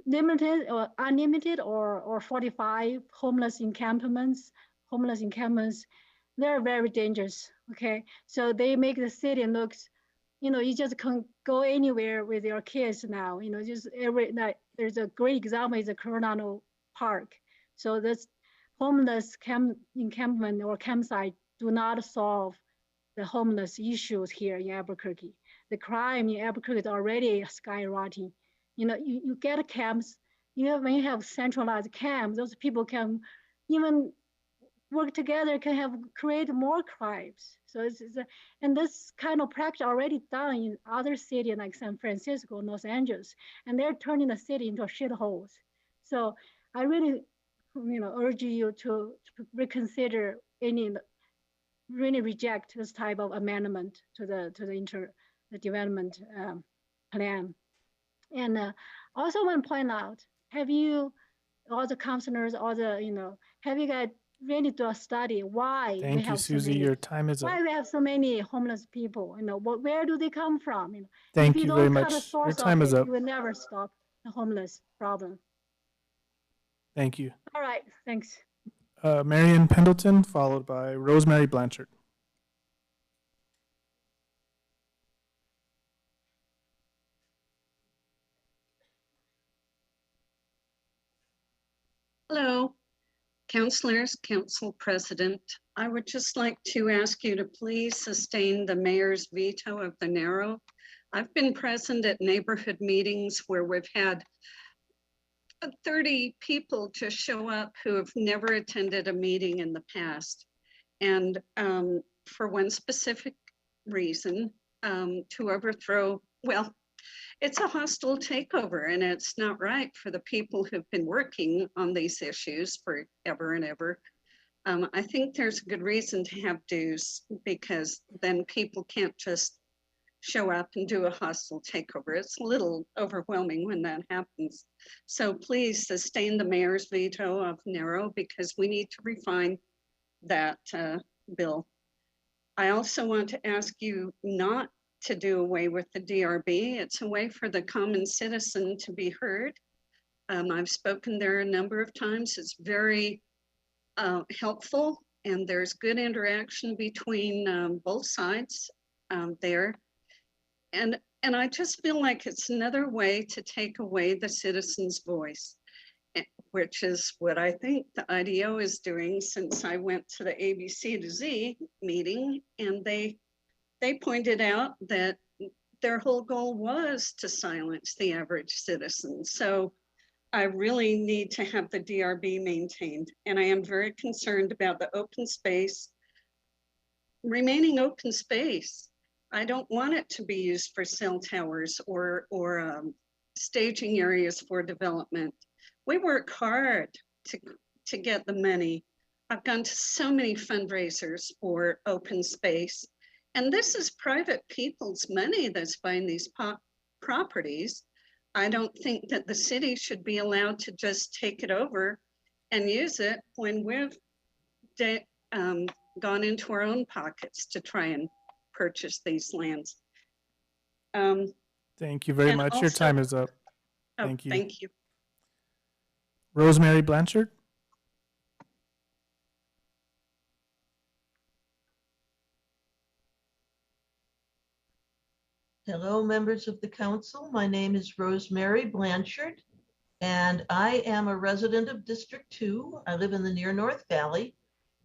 limited or unlimited or 45 homeless encampments. They're very dangerous, okay? So they make the city looks, you know, you just can't go anywhere with your kids now, you know, just every night. There's a great example is the Coronado Park. So this homeless encampment or campsite do not solve the homeless issues here in Albuquerque. The crime in Albuquerque is already skyrocketing. You know, you get camps, you know, when you have centralized camps, those people can even work together, can have create more crimes. So and this kind of practice already done in other cities like San Francisco, Los Angeles, and they're turning the city into shitholes. So I really, you know, urge you to reconsider any, really reject this type of amendment to the development plan. And also want to point out, have you, all the counselors, all the, you know, have you guys really do a study why we Thank you, have so Susie. many, Your time is up. why we have so many homeless people? You know, where do they come from? You know, Thank if you you very don't cut the much. Your source time of is it, up. you will never stop the homeless problem. Thank you. All right, thanks. Marion Pendleton, followed by Rosemary Blanchard. Hello, councilors, council president. I would just like to ask you to please sustain the mayor's veto of the narrow. I've been present at neighborhood meetings where we've had 30 people to show up who have never attended a meeting in the past. And for one specific reason, to overthrow, well, it's a hostile takeover, and it's not right for the people who've been working on these issues forever and ever. I think there's a good reason to have dues, because then people can't just show up and do a hostile takeover. It's a little overwhelming when that happens. So please sustain the mayor's veto of narrow, because we need to refine that bill. I also want to ask you not to do away with the DRB. It's a way for the common citizen to be heard. I've spoken there a number of times. It's very helpful, and there's good interaction between both sides there. And I just feel like it's another way to take away the citizen's voice, which is what I think the IDO is doing, since I went to the ABC to Z meeting, and they pointed out that their whole goal was to silence the average citizen. So I really need to have the DRB maintained. And I am very concerned about the open space, remaining open space. I don't want it to be used for cell towers or staging areas for development. We work hard to get the money. I've gone to so many fundraisers for open space. And this is private people's money that's buying these properties. I don't think that the city should be allowed to just take it over and use it when we've gone into our own pockets to try and purchase these lands. Thank you very much. Your time is up. Thank you. Thank you. Rosemary Blanchard. Hello, members of the council. My name is Rosemary Blanchard, and I am a resident of District 2. I live in the near North Valley,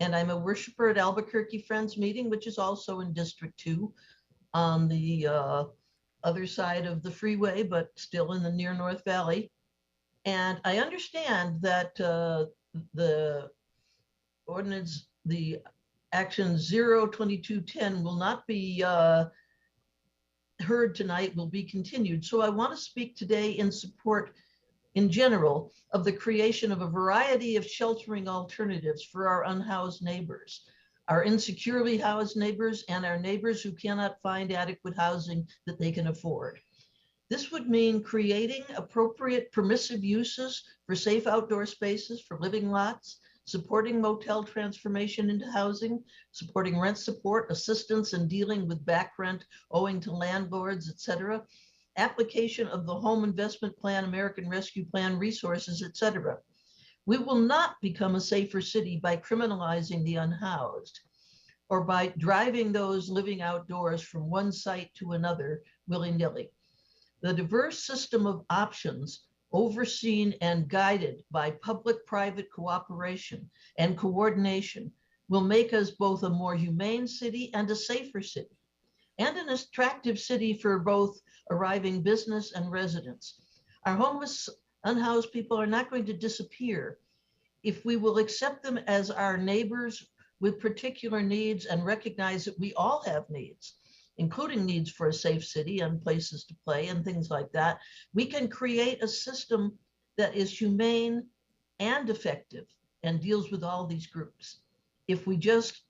and I'm a worshiper at Albuquerque Friends Meeting, which is also in District 2 on the other side of the freeway, but still in the near North Valley. And I understand that the ordinance, the action 02210 will not be heard tonight, will be continued. So I want to speak today in support in general of the creation of a variety of sheltering alternatives for our unhoused neighbors, our insecurely housed neighbors, and our neighbors who cannot find adequate housing that they can afford. This would mean creating appropriate permissive uses for safe outdoor spaces, for living lots, supporting motel transformation into housing, supporting rent support, assistance in dealing with back rent owing to landlords, etc., application of the Home Investment Plan, American Rescue Plan resources, etc. We will not become a safer city by criminalizing the unhoused or by driving those living outdoors from one site to another willy-nilly. The diverse system of options overseen and guided by public-private cooperation and coordination will make us both a more humane city and a safer city, and an attractive city for both arriving business and residents. Our homeless, unhoused people are not going to disappear if we will accept them as our neighbors with particular needs and recognize that we all have needs, including needs for a safe city and places to play and things like that. We can create a system that is humane and effective and deals with all these groups. If we just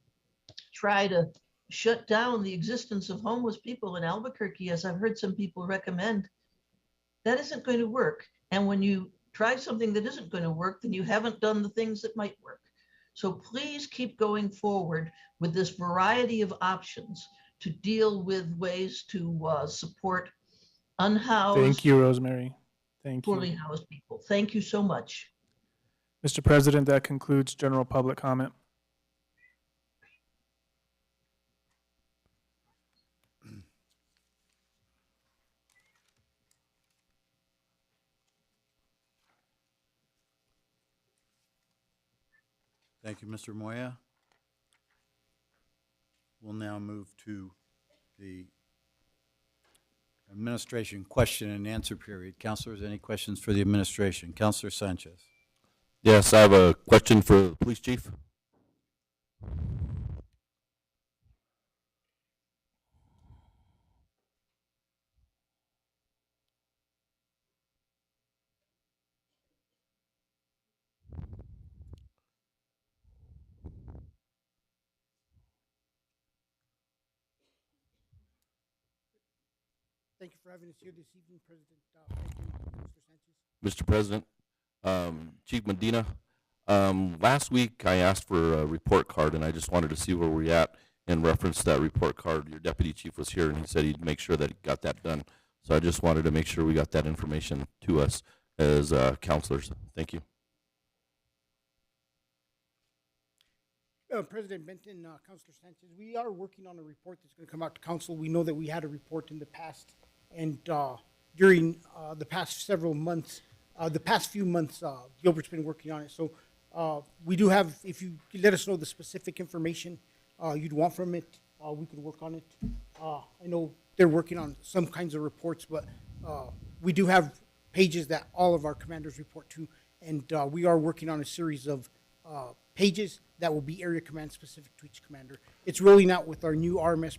try to shut down the existence of homeless people in Albuquerque, as I've heard some people recommend, that isn't going to work. And when you try something that isn't going to work, then you haven't done the things that might work. So please keep going forward with this variety of options to deal with ways to support unhoused, Thank you, Rosemary. Thank poorly you. housed people. Thank you so much. Mr. President, that concludes general public comment. Thank you, Mr. Moya. We'll now move to the administration question and answer period. Councilors, any questions for the administration? Councilor Sanchez. Yes, I have a question for the police chief. Thank you for having us here this evening, President. Thank you, Mr. Sanchez. Mr. President, Chief Medina, last week I asked for a report card, and I just wanted to see where we're at in reference to that report card. Your deputy chief was here, and he said he'd make sure that he got that done. So I just wanted to make sure we got that information to us as counselors. Thank you. President Benton, Councilor Sanchez, we are working on a report that's going to come out to council. We know that we had a report in the past, and during the past several months, the past few months, Gilbert's been working on it. So we do have, if you let us know the specific information you'd want from it, we could work on it. I know they're working on some kinds of reports, but we do have pages that all of our commanders report to, and we are working on a series of pages that will be area command specific to each commander. It's rolling out with our new RMS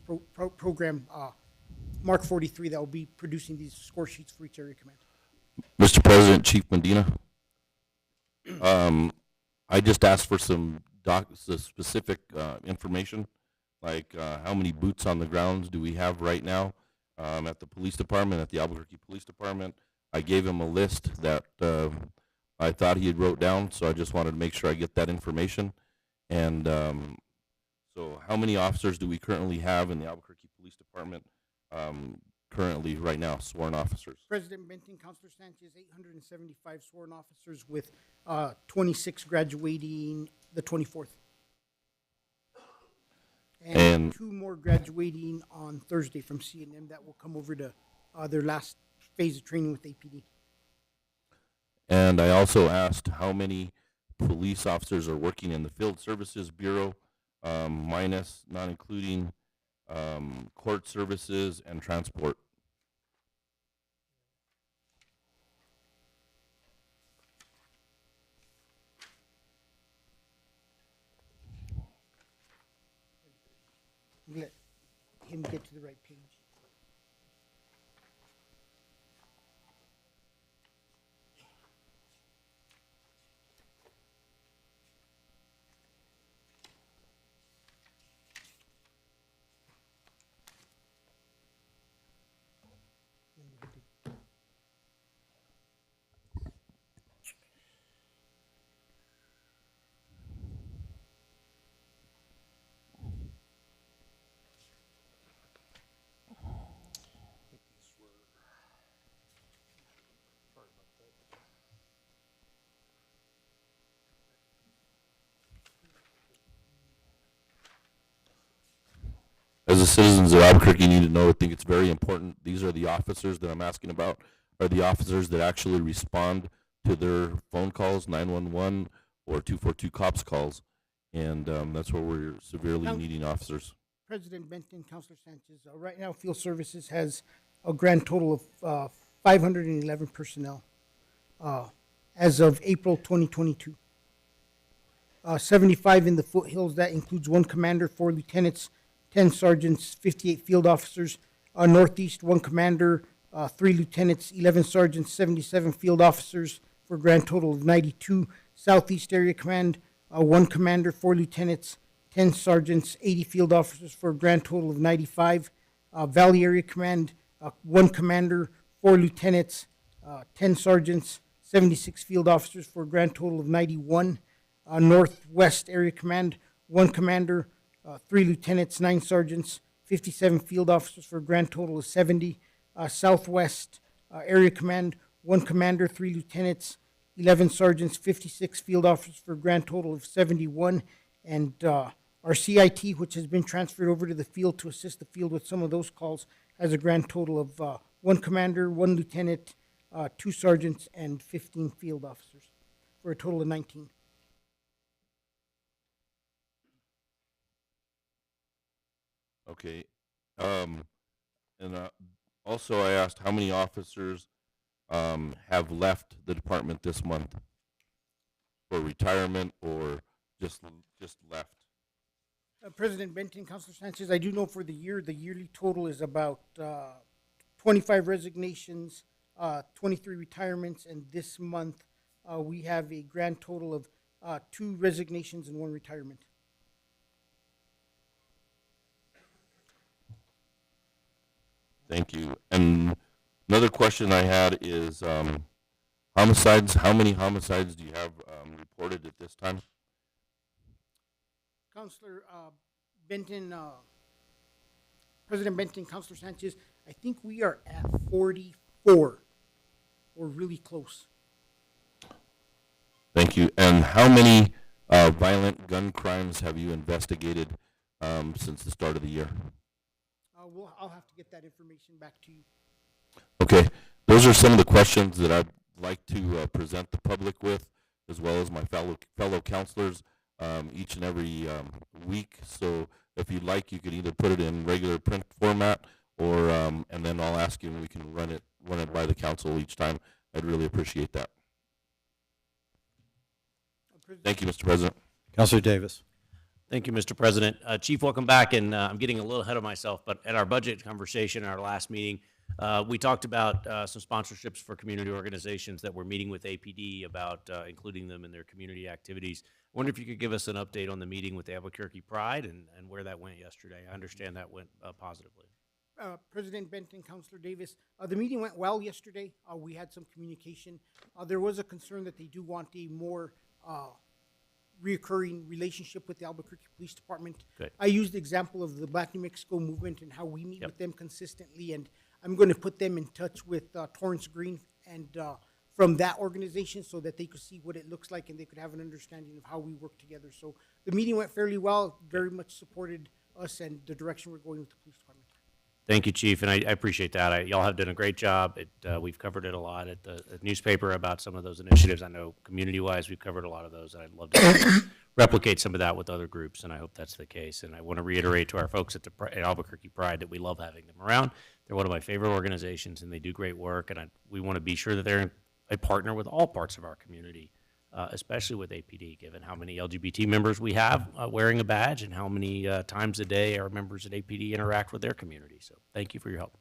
program, Mark 43, that will be producing these score sheets for each area command. Mr. President, Chief Medina, I just asked for some specific information, like how many boots on the grounds do we have right now at the police department, at the Albuquerque Police Department. I gave him a list that I thought he had wrote down, so I just wanted to make sure I get that information. And so how many officers do we currently have in the Albuquerque Police Department currently right now, sworn officers? President Benton, Councilor Sanchez, 875 sworn officers with 26 graduating the 24th. And 2 more graduating on Thursday from C&M that will come over to their last phase of training with APD. And I also asked how many police officers are working in the Field Services Bureau, minus, not including court services and transport. Let him get to the right page. as the citizens of Albuquerque need to know, I think it's very important. These are the officers that I'm asking about, are the officers that actually respond to their phone calls, 911 or 242 cops calls. And that's where we're severely needing officers. President Benton, Councilor Sanchez, right now Field Services has a grand total of 511 personnel as of April 2022. 75 in the foothills. That includes 1 commander, 4 lieutenants, 10 sergeants, 58 field officers. Northeast, 1 commander, 3 lieutenants, 11 sergeants, 77 field officers for a grand total of 92. Southeast Area Command, 1 commander, 4 lieutenants, 10 sergeants, 80 field officers for a grand total of 95. Valley Area Command, 1 commander, 4 lieutenants, 10 sergeants, 76 field officers for a grand total of 91. Northwest Area Command, 1 commander, 3 lieutenants, 9 sergeants, 57 field officers for a grand total of 70. Southwest Area Command, 1 commander, 3 lieutenants, 11 sergeants, 56 field officers for a grand total of 71. And our CIT, which has been transferred over to the field to assist the field with some of those calls, has a grand total of 1 commander, 1 lieutenant, 2 sergeants, and 15 field officers for a total of 19. Okay. And also I asked how many officers have left the department this month for retirement or just left. President Benton, Councilor Sanchez, I do know for the yearly total is about 25 resignations, 23 retirements, and this month we have a grand total of 2 resignations and 1 retirement. Thank you. And another question I had is homicides. How many homicides do you have reported at this time? Councilor Benton, President Benton, Councilor Sanchez, I think we are at 44. We're really close. Thank you. And how many violent gun crimes have you investigated since the start of the year? I'll have to get that information back to you. Okay. Those are some of the questions that I'd like to present the public with, as well as my fellow counselors each and every week. So if you'd like, you could either put it in regular print format, or and then I'll ask you and we can run it by the council each time. I'd really appreciate that. Thank you, Mr. President. Councilor Davis. Thank you, Mr. President. Chief, welcome back, and I'm getting a little ahead of myself, but at our budget conversation in our last meeting, we talked about some sponsorships for community organizations that we're meeting with APD about including them in their community activities. I wonder if you could give us an update on the meeting with the Albuquerque Pride and where that went yesterday. I understand that went positively. President Benton, Councilor Davis, the meeting went well yesterday. We had some communication. There was a concern that they do want a more reoccurring relationship with the Albuquerque Police Department. Good. I used the example of the Black New Mexico movement and how we meet with them consistently, and I'm going to put them in touch with Torrance Green and from that organization so that they could see what it looks like and they could have an understanding of how we work together. So the meeting went fairly well, very much supported us and the direction we're going with the police department. Thank you, Chief, and I appreciate that. Y'all have done a great job. We've covered it a lot at the newspaper about some of those initiatives. I know community-wise, we've covered a lot of those, and I'd love to replicate some of that with other groups, and I hope that's the case. And I want to reiterate to our folks at Albuquerque Pride that we love having them around. They're one of my favorite organizations, and they do great work, and we want to be sure that they're a partner with all parts of our community, especially with APD, given how many LGBT members we have wearing a badge and how many times a day our members at APD interact with their community. So thank you for your help.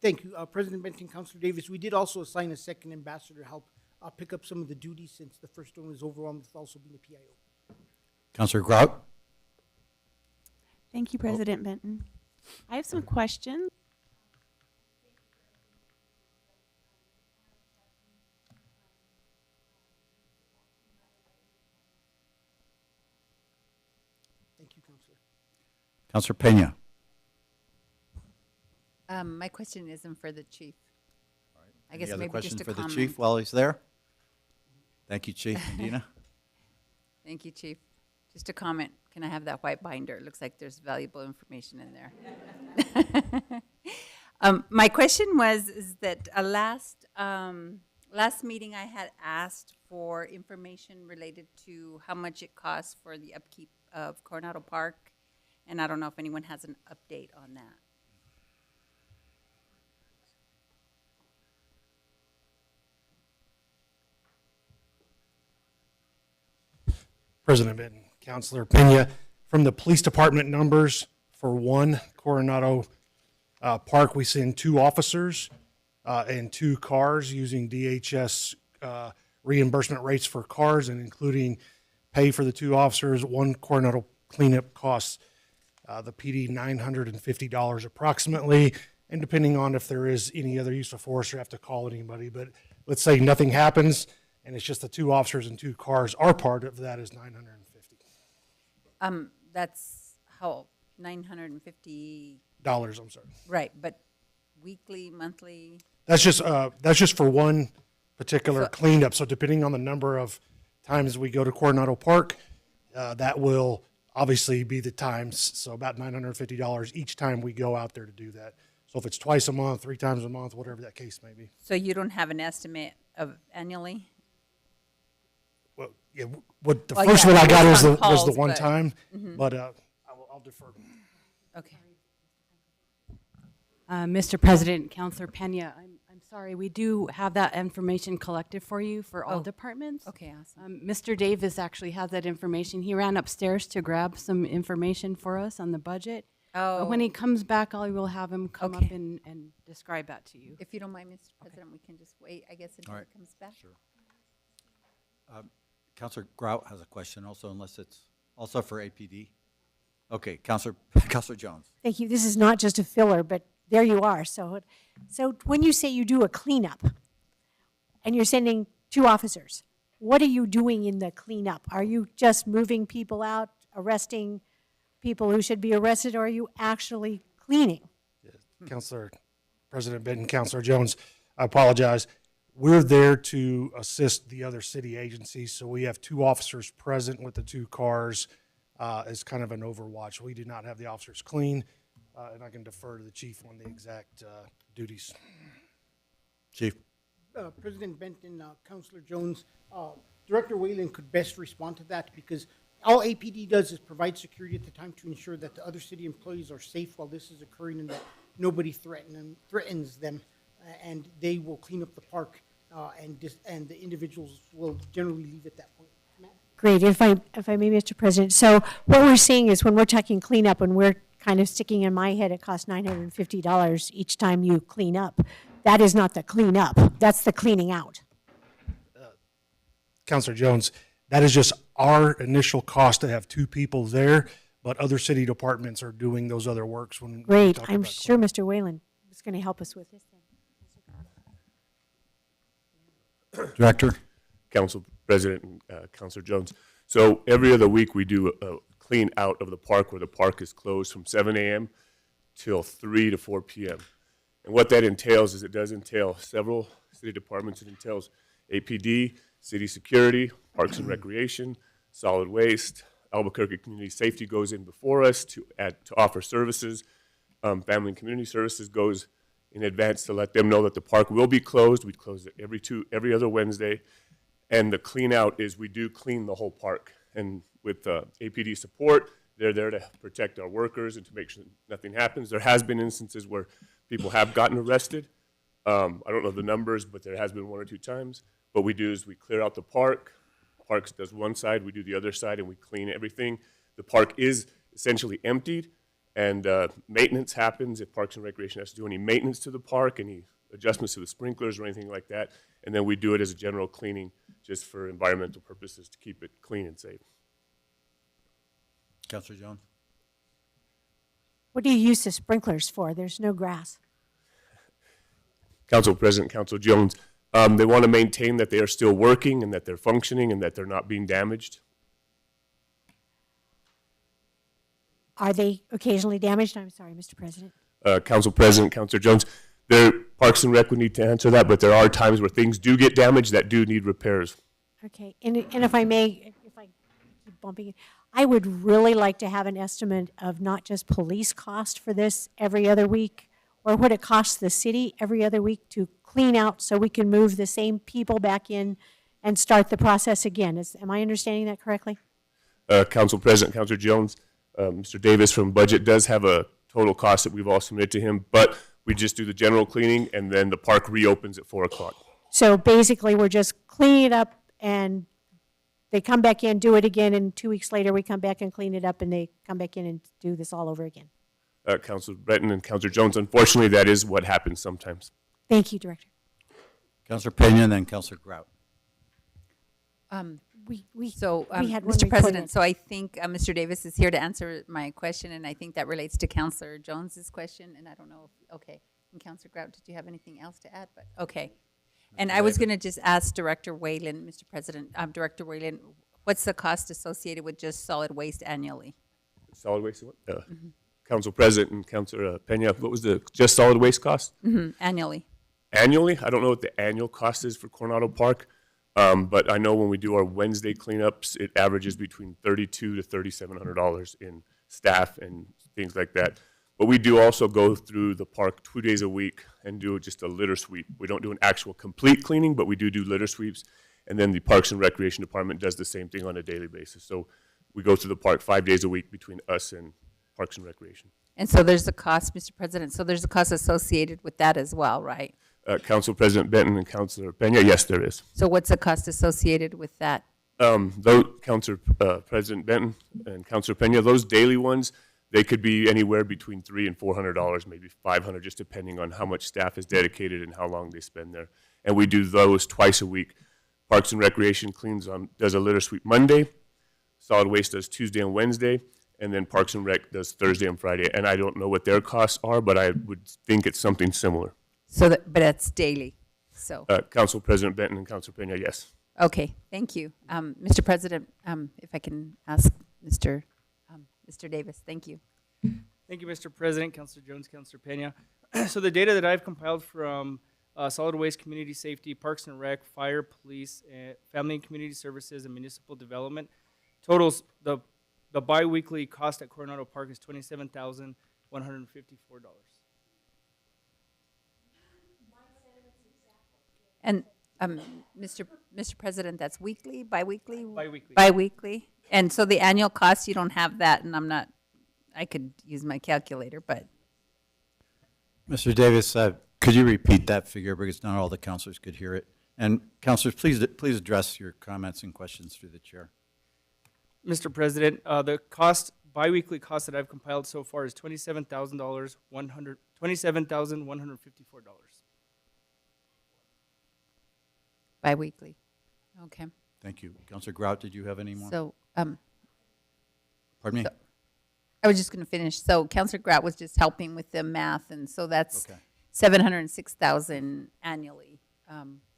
Thank you. President Benton, Councilor Davis, we did also assign a second ambassador to help pick up some of the duties since the first one was overwhelmed with also being a PIO. Councilor Grout. Thank you, President Benton. I have some questions. Councilor Pena. My question isn't for the chief. I guess Any other maybe question just a for comment. the chief while he's there? Thank you, Chief. Dina? Thank you, Chief. Just a comment, can I have that white binder? It looks like there's valuable information in there. My question is that last meeting I had asked for information related to how much it costs for the upkeep of Coronado Park, and I don't know if anyone has an update on that. President Benton, Councilor Pena, from the police department numbers for one Coronado Park, we send 2 officers and 2 cars using DHS reimbursement rates for cars and including pay for the 2 officers. One Coronado cleanup costs the PD $950 approximately, and depending on if there is any other use of force or have to call anybody, but let's say nothing happens and it's just the 2 officers and 2 cars. Our part of that is $950. That's how, $950? I'm sorry. Right, but weekly, monthly? That's just for one particular cleanup. So depending on the number of times we go to Coronado Park, that will obviously be the times. So about $950 each time we go out there to do that. So if it's twice a month, 3 times a month, whatever that case may be. So you don't have an estimate of annually? Well, yeah, what the first one I got was the one time, but I'll defer. Okay. Mr. President, Councilor Pena, I'm sorry, we do have that information collected for you for all departments. Okay, awesome. Mr. Davis actually has that information. He ran upstairs to grab some information for us on the budget. When he comes back, I will have him come up and describe that to you. If you don't mind, Mr. President, we can just wait, I guess, until he comes back. Sure. Councilor Grout has a question also, unless it's also for APD. Okay, Councilor Jones. Thank you. This is not just a filler, but there you are. So when you say you do a cleanup and you're sending 2 officers, what are you doing in the cleanup? Are you just moving people out, arresting people who should be arrested, or are you actually cleaning? Yes. Councilor President Benton, Councilor Jones, I apologize. We're there to assist the other city agencies. So we have 2 officers present with the 2 cars as kind of an overwatch. We do not have the officers clean, and I can defer to the chief on the exact duties. Chief. President Benton, Councilor Jones, Director Whalen could best respond to that because all APD does is provide security at the time to ensure that the other city employees are safe while this is occurring and that nobody threatens them, and they will clean up the park, and the individuals will generally leave at that point. Great. If I may, Mr. President. So what we're seeing is when we're talking cleanup, and we're kind of sticking in my head, it costs $950 each time you clean up. That is not the cleanup. That's the cleaning out. Councilor Jones, that is just our initial cost to have 2 people there, but other city departments are doing those other works. Great. I'm sure Mr. Whalen is going to help us with this then. Director. Council President, Councilor Jones. So every other week we do a clean out of the park where the park is closed from 7 a.m. till 3 to 4 p.m. And what that entails is it does entail several city departments. It entails APD, City Security, Parks and Recreation, Solid Waste, Albuquerque Community Safety goes in before us to offer services. Family and Community Services goes in advance to let them know that the park will be closed. We close it every other Wednesday. And the clean out is we do clean the whole park. And with APD support, they're there to protect our workers and to make sure nothing happens. There has been instances where people have gotten arrested. I don't know the numbers, but there has been 1 or 2 times. What we do is we clear out the park. Parks does one side, we do the other side, and we clean everything. The park is essentially emptied, and maintenance happens if Parks and Recreation has to do any maintenance to the park, any adjustments to the sprinklers or anything like that. And then we do it as a general cleaning just for environmental purposes to keep it clean and safe. Councilor Jones. What do you use the sprinklers for? There's no grass. Council President, Councilor Jones, they want to maintain that they are still working and that they're functioning and that they're not being damaged. Are they occasionally damaged? I'm sorry, Mr. President. Council President, Councilor Jones, Parks and Rec would need to answer that, but there are times where things do get damaged that do need repairs. Okay, and if I may, if I keep bumping it, I would really like to have an estimate of not just police cost for this every other week, or what it costs the city every other week to clean out so we can move the same people back in and start the process again. Am I understanding that correctly? Council President, Councilor Jones, Mr. Davis from Budget does have a total cost that we've all submitted to him, but we just do the general cleaning and then the park reopens at 4 o'clock. So basically, we're just cleaning it up and they come back in, do it again, and 2 weeks later, we come back and clean it up and they come back in and do this all over again. Councilor Breton and Councilor Jones, unfortunately, that is what happens sometimes. Thank you, Director. Councilor Pena and then Councilor Grout. We had one Mr. report President, in. so I think Mr. Davis is here to answer my question, and I think that relates to Councilor Jones's question, and I don't know if, okay. And Councilor Grout, did you have anything else to add? But okay. And I was going to just ask Director Whalen, Mr. President, Director Whalen, what's the cost associated with just solid waste annually? Solid waste, Council President and Councilor Pena, what was the just solid waste cost? Annually. Annually, I don't know what the annual cost is for Coronado Park, but I know when we do our Wednesday cleanups, it averages between $3,200 to $3,700 in staff and things like that. But we do also go through the park 2 days a week and do just a litter sweep. We don't do an actual complete cleaning, but we do litter sweeps. And then the Parks and Recreation Department does the same thing on a daily basis. So we go through the park 5 days a week between us and Parks and Recreation. And so there's a cost, Mr. President, so there's a cost associated with that as well, right? Council President Benton and Councilor Pena, yes, there is. So what's the cost associated with that? Those Councilor President Benton and Councilor Pena, those daily ones, they could be anywhere between $300 and $400, maybe $500, just depending on how much staff is dedicated and how long they spend there. And we do those twice a week. Parks and Recreation does a litter sweep Monday, Solid Waste does Tuesday and Wednesday, and then Parks and Rec does Thursday and Friday. And I don't know what their costs are, but I would think it's something similar. So that, but it's daily, so. Council President Benton and Councilor Pena, yes. Okay, thank you. Mr. President, if I can ask Mr. Davis, thank you. Thank you, Mr. President, Councilor Jones, Councilor Pena. So the data that I've compiled from Solid Waste, Community Safety, Parks and Rec, Fire, Police, Family and Community Services, and Municipal Development totals the biweekly cost at Coronado Park is $27,154. And Mr. President, that's weekly, biweekly? Biweekly. Biweekly. And so the annual cost, you don't have that, and I could use my calculator, but. Mr. Davis, could you repeat that figure because not all the councilors could hear it? And councilors, please address your comments and questions through the chair. Mr. President, the biweekly cost that I've compiled so far is $27,154. Biweekly, okay. Thank you. Councilor Grout, did you have any more? So, Pardon me? So, I was just going to finish. So Councilor Grout was just helping with the math, and so that's Okay. $706,000 annually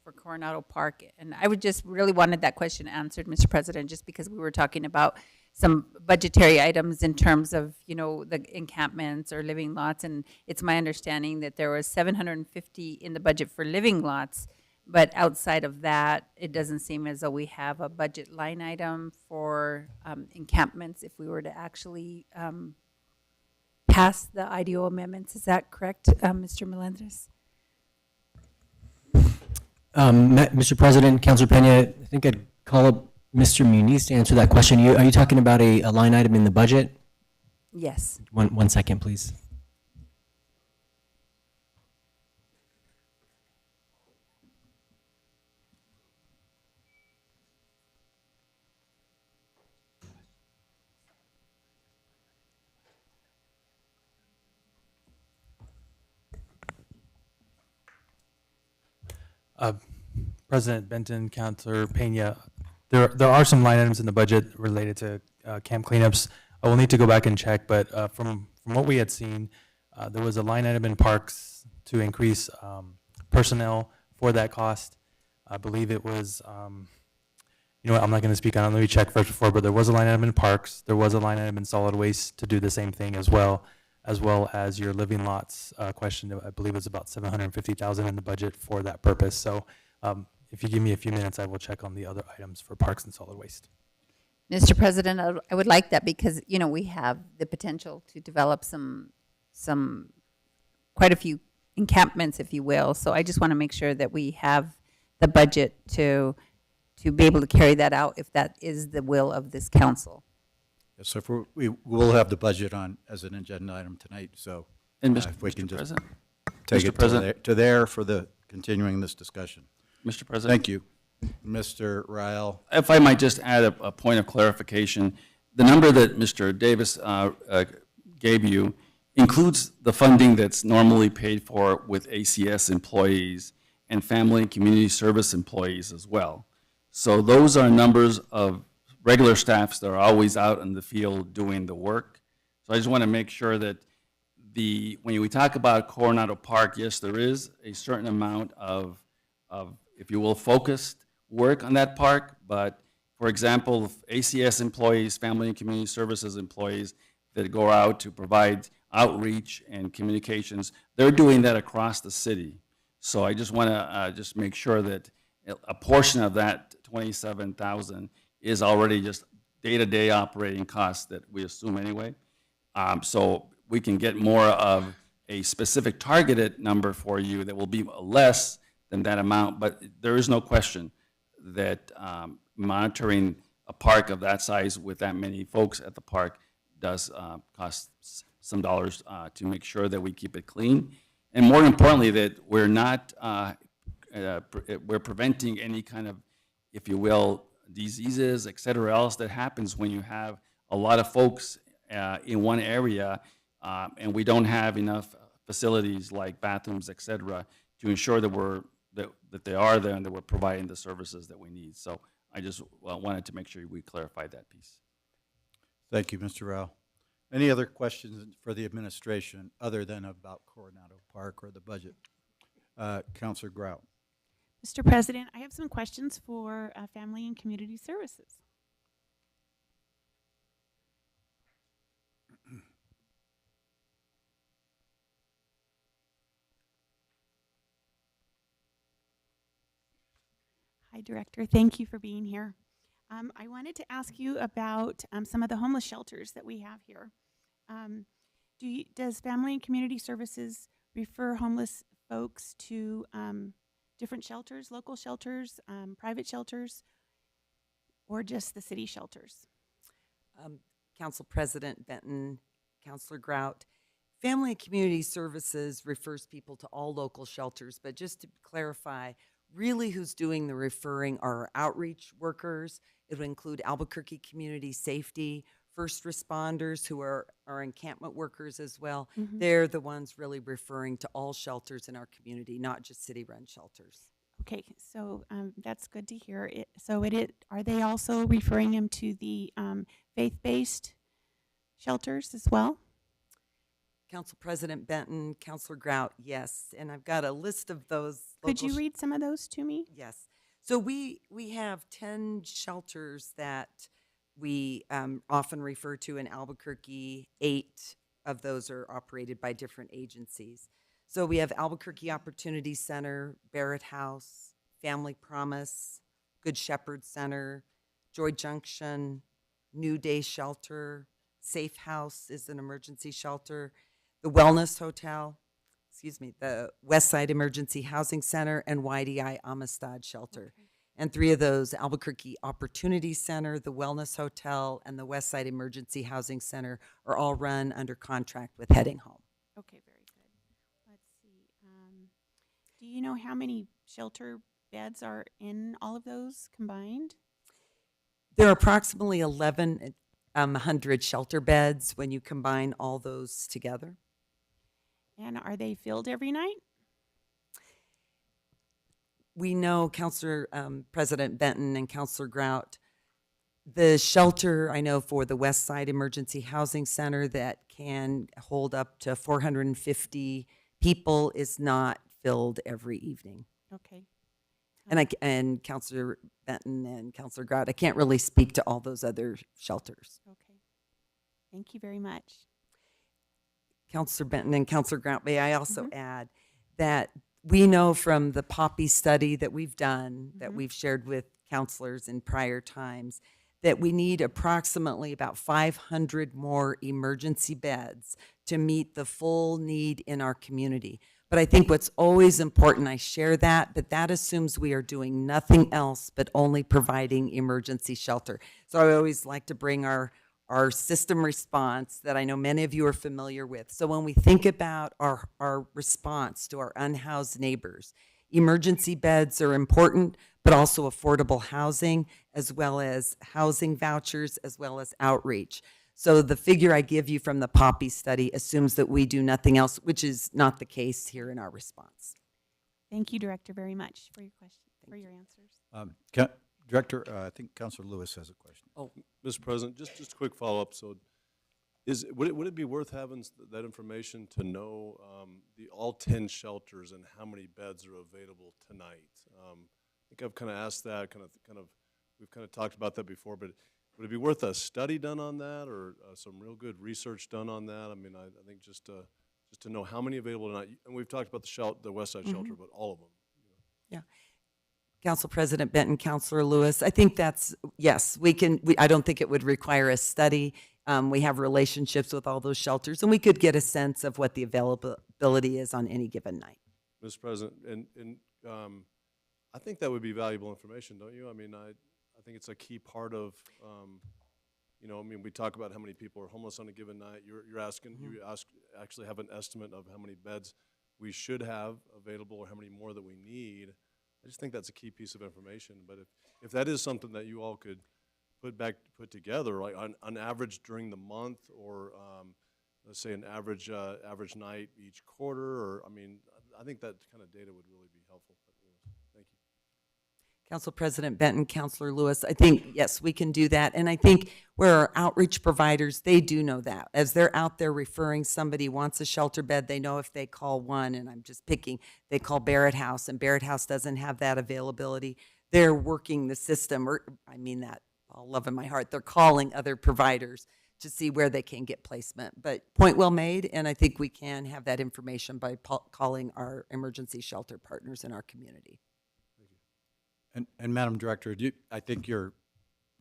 for Coronado Park. And I would just really wanted that question answered, Mr. President, just because we were talking about some budgetary items in terms of, the encampments or living lots. And it's my understanding that there was $750 in the budget for living lots. But outside of that, it doesn't seem as though we have a budget line item for encampments if we were to actually pass the IDO amendments. Is that correct, Mr. Melendez? Mr. President, Councilor Pena, I think I'd call up Mr. Muniz to answer that question. Are you talking about a line item in the budget? Yes. One second, please. President Benton, Councilor Pena, there are some line items in the budget related to camp cleanups. I will need to go back and check, but from what we had seen, there was a line item in parks to increase personnel for that cost. I believe it was, I'm not going to speak on it. Let me check first before, but there was a line item in parks. There was a line item in solid waste to do the same thing as well as your living lots question. I believe it's about $750,000 in the budget for that purpose. So if you give me a few minutes, I will check on the other items for parks and solid waste. Mr. President, I would like that because, you know, we have the potential to develop quite a few encampments, if you will. So I just want to make sure that we have the budget to be able to carry that out if that is the will of this council. Yes, so if we will have the budget on as an agenda item tonight, so And if we Mr. can just President? take Mr. it President? to there for the continuing this discussion. Mr. President? Thank you. Mr. Ryle. If I might just add a point of clarification, the number that Mr. Davis gave you includes the funding that's normally paid for with ACS employees and family and community service employees as well. So those are numbers of regular staffs that are always out in the field doing the work. So I just want to make sure that when we talk about Coronado Park, yes, there is a certain amount of, if you will, focused work on that park, but for example, ACS employees, family and community services employees that go out to provide outreach and communications, they're doing that across the city. So I just want to just make sure that a portion of that 27,000 is already just day-to-day operating costs that we assume anyway. So we can get more of a specific targeted number for you that will be less than that amount, but there is no question that monitoring a park of that size with that many folks at the park does cost some dollars to make sure that we keep it clean. And more importantly, that we're not, we're preventing any kind of, if you will, diseases, et cetera, else that happens when you have a lot of folks in one area and we don't have enough facilities like bathrooms, et cetera, to ensure that that they are there and that we're providing the services that we need. So I just wanted to make sure we clarified that piece. Thank you, Mr. Rao. Any other questions for the administration other than about Coronado Park or the budget? Councilor Grout. Mr. President, I have some questions for Family and Community Services. Hi, Director. Thank you for being here. I wanted to ask you about some of the homeless shelters that we have here. Does Family and Community Services refer homeless folks to different shelters, local shelters, private shelters, or just the city shelters? Council President Benton, Councilor Grout, Family and Community Services refers people to all local shelters, but just to clarify, really who's doing the referring are outreach workers. It would include Albuquerque Community Safety, first responders who are encampment workers as well. Mm-hmm. They're the ones really referring to all shelters in our community, not just city-run shelters. Okay, so that's good to hear. Are they also referring them to the faith-based shelters as well? Council President Benton, Councilor Grout, yes. And I've got a list of those. Could you read some of those to me? Yes. So we have 10 shelters that we often refer to in Albuquerque. 8 of those are operated by different agencies. So we have Albuquerque Opportunity Center, Barrett House, Family Promise, Good Shepherd Center, Joy Junction, New Day Shelter, Safe House is an emergency shelter, the Wellness Hotel, the Westside Emergency Housing Center, and YDI Amistad Shelter. Okay. And 3 of those, Albuquerque Opportunity Center, the Wellness Hotel, and the Westside Emergency Housing Center, are all run under contract with Heading Home. Okay, very good. Let's see. Do you know how many shelter beds are in all of those combined? There are approximately 1,100 shelter beds when you combine all those together. And are they filled every night? We know, Councilor President Benton and Councilor Grout, the shelter, I know for the West Side Emergency Housing Center that can hold up to 450 people is not filled every evening. Okay. And Councilor Benton and Councilor Grout, I can't really speak to all those other shelters. Okay. Thank you very much. Councilor Benton and Councilor Grout, may I also add that we know from the POPI study that we've done, that we've shared with councilors in prior times, that we need approximately about 500 more emergency beds to meet the full need in our community. But I think what's always important, I share that, but that assumes we are doing nothing else but only providing emergency shelter. So I always like to bring our system response that I know many of you are familiar with. So when we think about our response to our unhoused neighbors, emergency beds are important, but also affordable housing, as well as housing vouchers, as well as outreach. So the figure I give you from the Poppy study assumes that we do nothing else, which is not the case here in our response. Thank you, Director, very much for your question, for your answers. Director, I think Councilor Lewis has a question. Oh, Mr. President, just a quick follow-up. So would it be worth having that information to know all 10 shelters and how many beds are available tonight? I think I've kind of asked that, we've kind of talked about that before, but would it be worth a study done on that, or some real good research done on that? I mean, I think just to know how many available tonight, and we've talked about the West Side shelter, but all of them. Yeah. Council President Benton, Councilor Lewis, I think that's, yes, I don't think it would require a study. We have relationships with all those shelters, and we could get a sense of what the availability is on any given night. Mr. President, and I think that would be valuable information, don't you? I mean, I think it's a key part of, I mean, we talk about how many people are homeless on a given night. You're asking, you actually have an estimate of how many beds we should have available or how many more that we need. I just think that's a key piece of information. But if that is something that you all could put together, like on average during the month, or let's say an average night each quarter, or I mean, I think that kind of data would really be helpful. Thank you. Council President Benton, Councilor Lewis, I think, yes, we can do that. And I think where our outreach providers, they do know that. As they're out there referring, somebody wants a shelter bed, they know if they call one, and I'm just picking, they call Barrett House, and Barrett House doesn't have that availability. They're working the system, or I mean that all love in my heart. They're calling other providers to see where they can get placement. But point well made, and I think we can have that information by calling our emergency shelter partners in our community. And Madam Director, I think your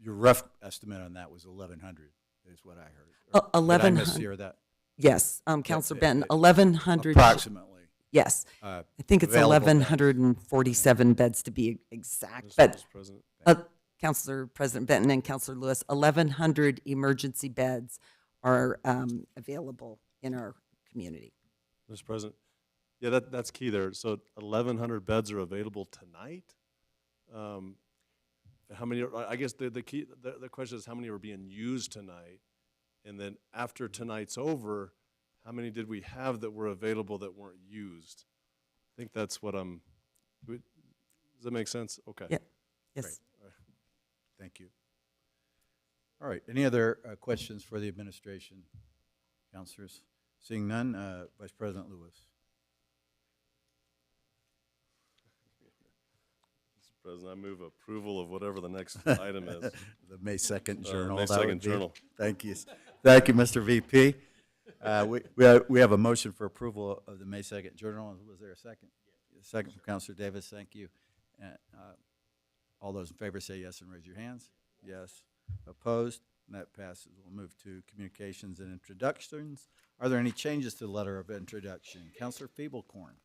rough estimate on that was 1,100 is what I heard. 1,100. Did I mishear that? Yes, Councilor Benton, 1,100. Approximately. Yes, I think it's 1,147 beds to be exact. But Councilor President Benton and Councilor Lewis, 1,100 emergency beds are available in our community. Mr. President, yeah, that's key there. So 1,100 beds are available tonight. How many? I guess the key, the question is how many are being used tonight, and then after tonight's over, how many did we have that were available that weren't used? I think that's what I'm. Does that make sense? Okay. Yeah. Yes. All right. Thank you. All right. Any other questions for the administration, councilors? Seeing none, Vice President Lewis. President, I move approval of whatever the next item is. The May 2nd Journal. May 2nd Journal. Thank you. Thank you, Mr. VP. We have a motion for approval of the May 2nd Journal. Was there a second? A second from Councilor Davis. Thank you. All those in favor say yes and raise your hands. Yes. Opposed? And that passes. We'll move to communications and introductions. Are there any changes to the letter of introduction? Councilor Feeblecorn.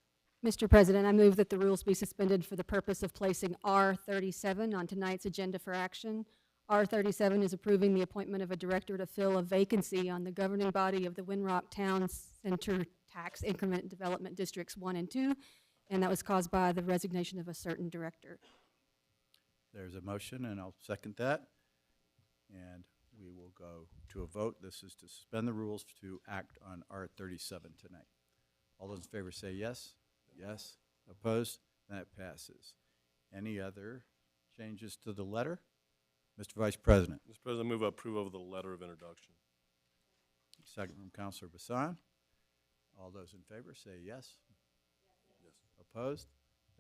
Mr. President, I move that the rules be suspended for the purpose of placing R37 on tonight's agenda for action. R37 is approving the appointment of a director to fill a vacancy on the governing body of the Winrock Town Center Tax Increment Development Districts 1 and 2, and that was caused by the resignation of a certain director. There's a motion, and I'll second that. And we will go to a vote. This is to suspend the rules to act on R37 tonight. All those in favor say yes. Yes. Opposed? That passes. Any other changes to the letter? Mr. Vice President. Mr. President, I move approval of the letter of introduction. Second from Councilor Bassan. All those in favor say yes. Yes. Opposed?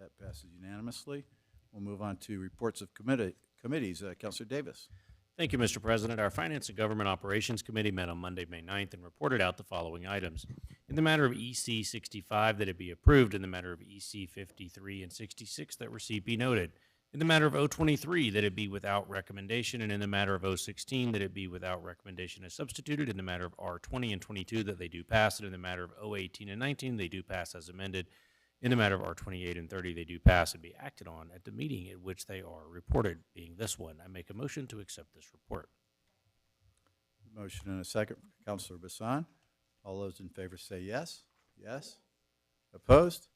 That passes unanimously. We'll move on to reports of committees. Councilor Davis. Thank you, Mr. President. Our Finance and Government Operations Committee met on Monday, May 9th, and reported out the following items. In the matter of EC 65, that it be approved. In the matter of EC 53 and 66, that receipt be noted. In the matter of O23, that it be without recommendation, and in the matter of O16, that it be without recommendation as substituted. In the matter of R20 and 22, that they do pass, and in the matter of O18 and 19, they do pass as amended. In the matter of R28 and 30, they do pass and be acted on at the meeting at which they are reported, being this one. I make a motion to accept this report. Motion and a second from Councilor Bassan. All those in favor say yes. Yes. Opposed?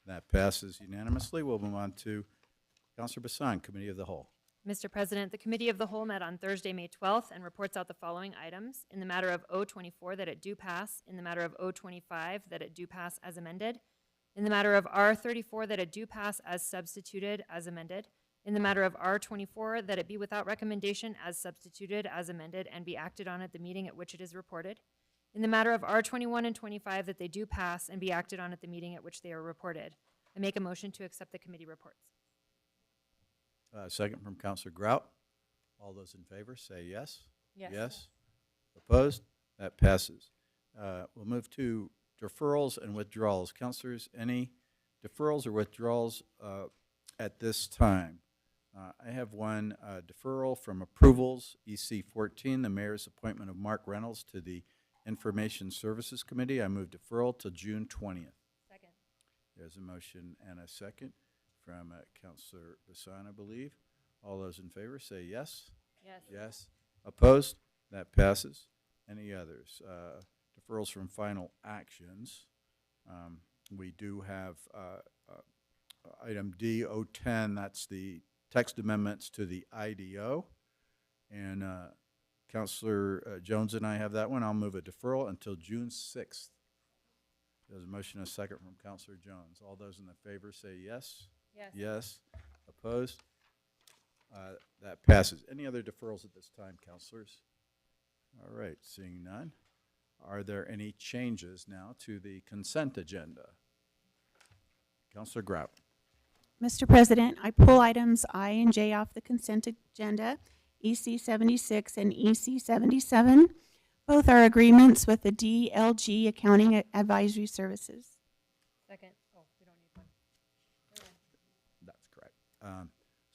That passes unanimously. We'll move on to Councilor Bassan, Committee of the Whole. Mr. President, the Committee of the Whole met on Thursday, May 12th, and reports out the following items. In the matter of O24, that it do pass. In the matter of O25, that it do pass as amended. In the matter of R34, that it do pass as substituted as amended. In the matter of R24, that it be without recommendation as substituted as amended and be acted on at the meeting at which it is reported. In the matter of R21 and 25, that they do pass and be acted on at the meeting at which they are reported. I make a motion to accept the committee reports. Second from Councilor Grout. All those in favor say yes. Yes. Yes. Opposed? That passes. We'll move to deferrals and withdrawals. Councilors, any deferrals or withdrawals at this time? I have one deferral from approvals, EC 14, the mayor's appointment of Mark Reynolds to the Information Services Committee. I move deferral till June 20th. Second. There's a motion and a second from Councilor Bassan, I believe. All those in favor say yes. Yes. Yes. Opposed? That passes. Any others? Deferrals from final actions. We do have item D, O10, that's the text amendments to the IDO. And Councilor Jones and I have that one. I'll move a deferral until June 6th. There's a motion and a second from Councilor Jones. All those in the favor say yes. Yes. Yes. Opposed? That passes. Any other deferrals at this time, councilors? All right, seeing none. Are there any changes now to the consent agenda? Councilor Grout. Mr. President, I pull items I and J off the consent agenda, EC 76 and EC 77. Both are agreements with the DLG Accounting Advisory Services. Second. Oh, we don't need one. That's correct.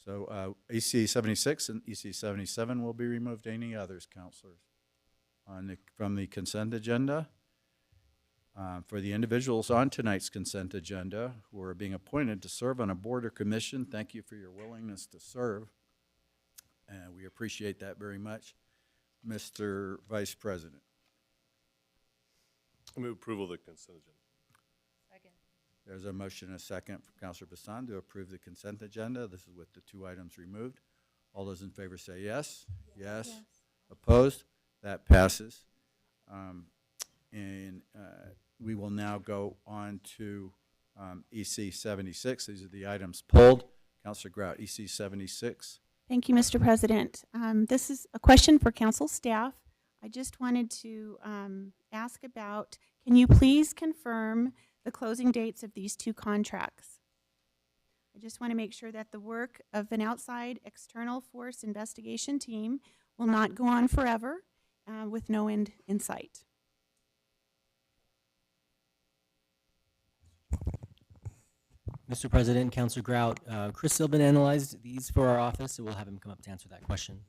So EC 76 and EC 77 will be removed. Any others, councilors? From the consent agenda? For the individuals on tonight's consent agenda who are being appointed to serve on a board or commission, thank you for your willingness to serve. We appreciate that very much. Mr. Vice President. I move approval of the consent agenda. Second. There's a motion and a second from Councilor Bassan to approve the consent agenda. This is with the two items removed. All those in favor say yes. Yes. Yes. Opposed? That passes. We will now go on to EC 76. These are the items pulled. Councilor Grout, EC 76. Thank you, Mr. President. This is a question for council staff. I just wanted to ask about, can you please confirm the closing dates of these two contracts? I just want to make sure that the work of an outside external force investigation team will not go on forever with no end in sight. Mr. President, Councilor Grout, Chris Silbin analyzed these for our office, so we'll have him come up to answer that question.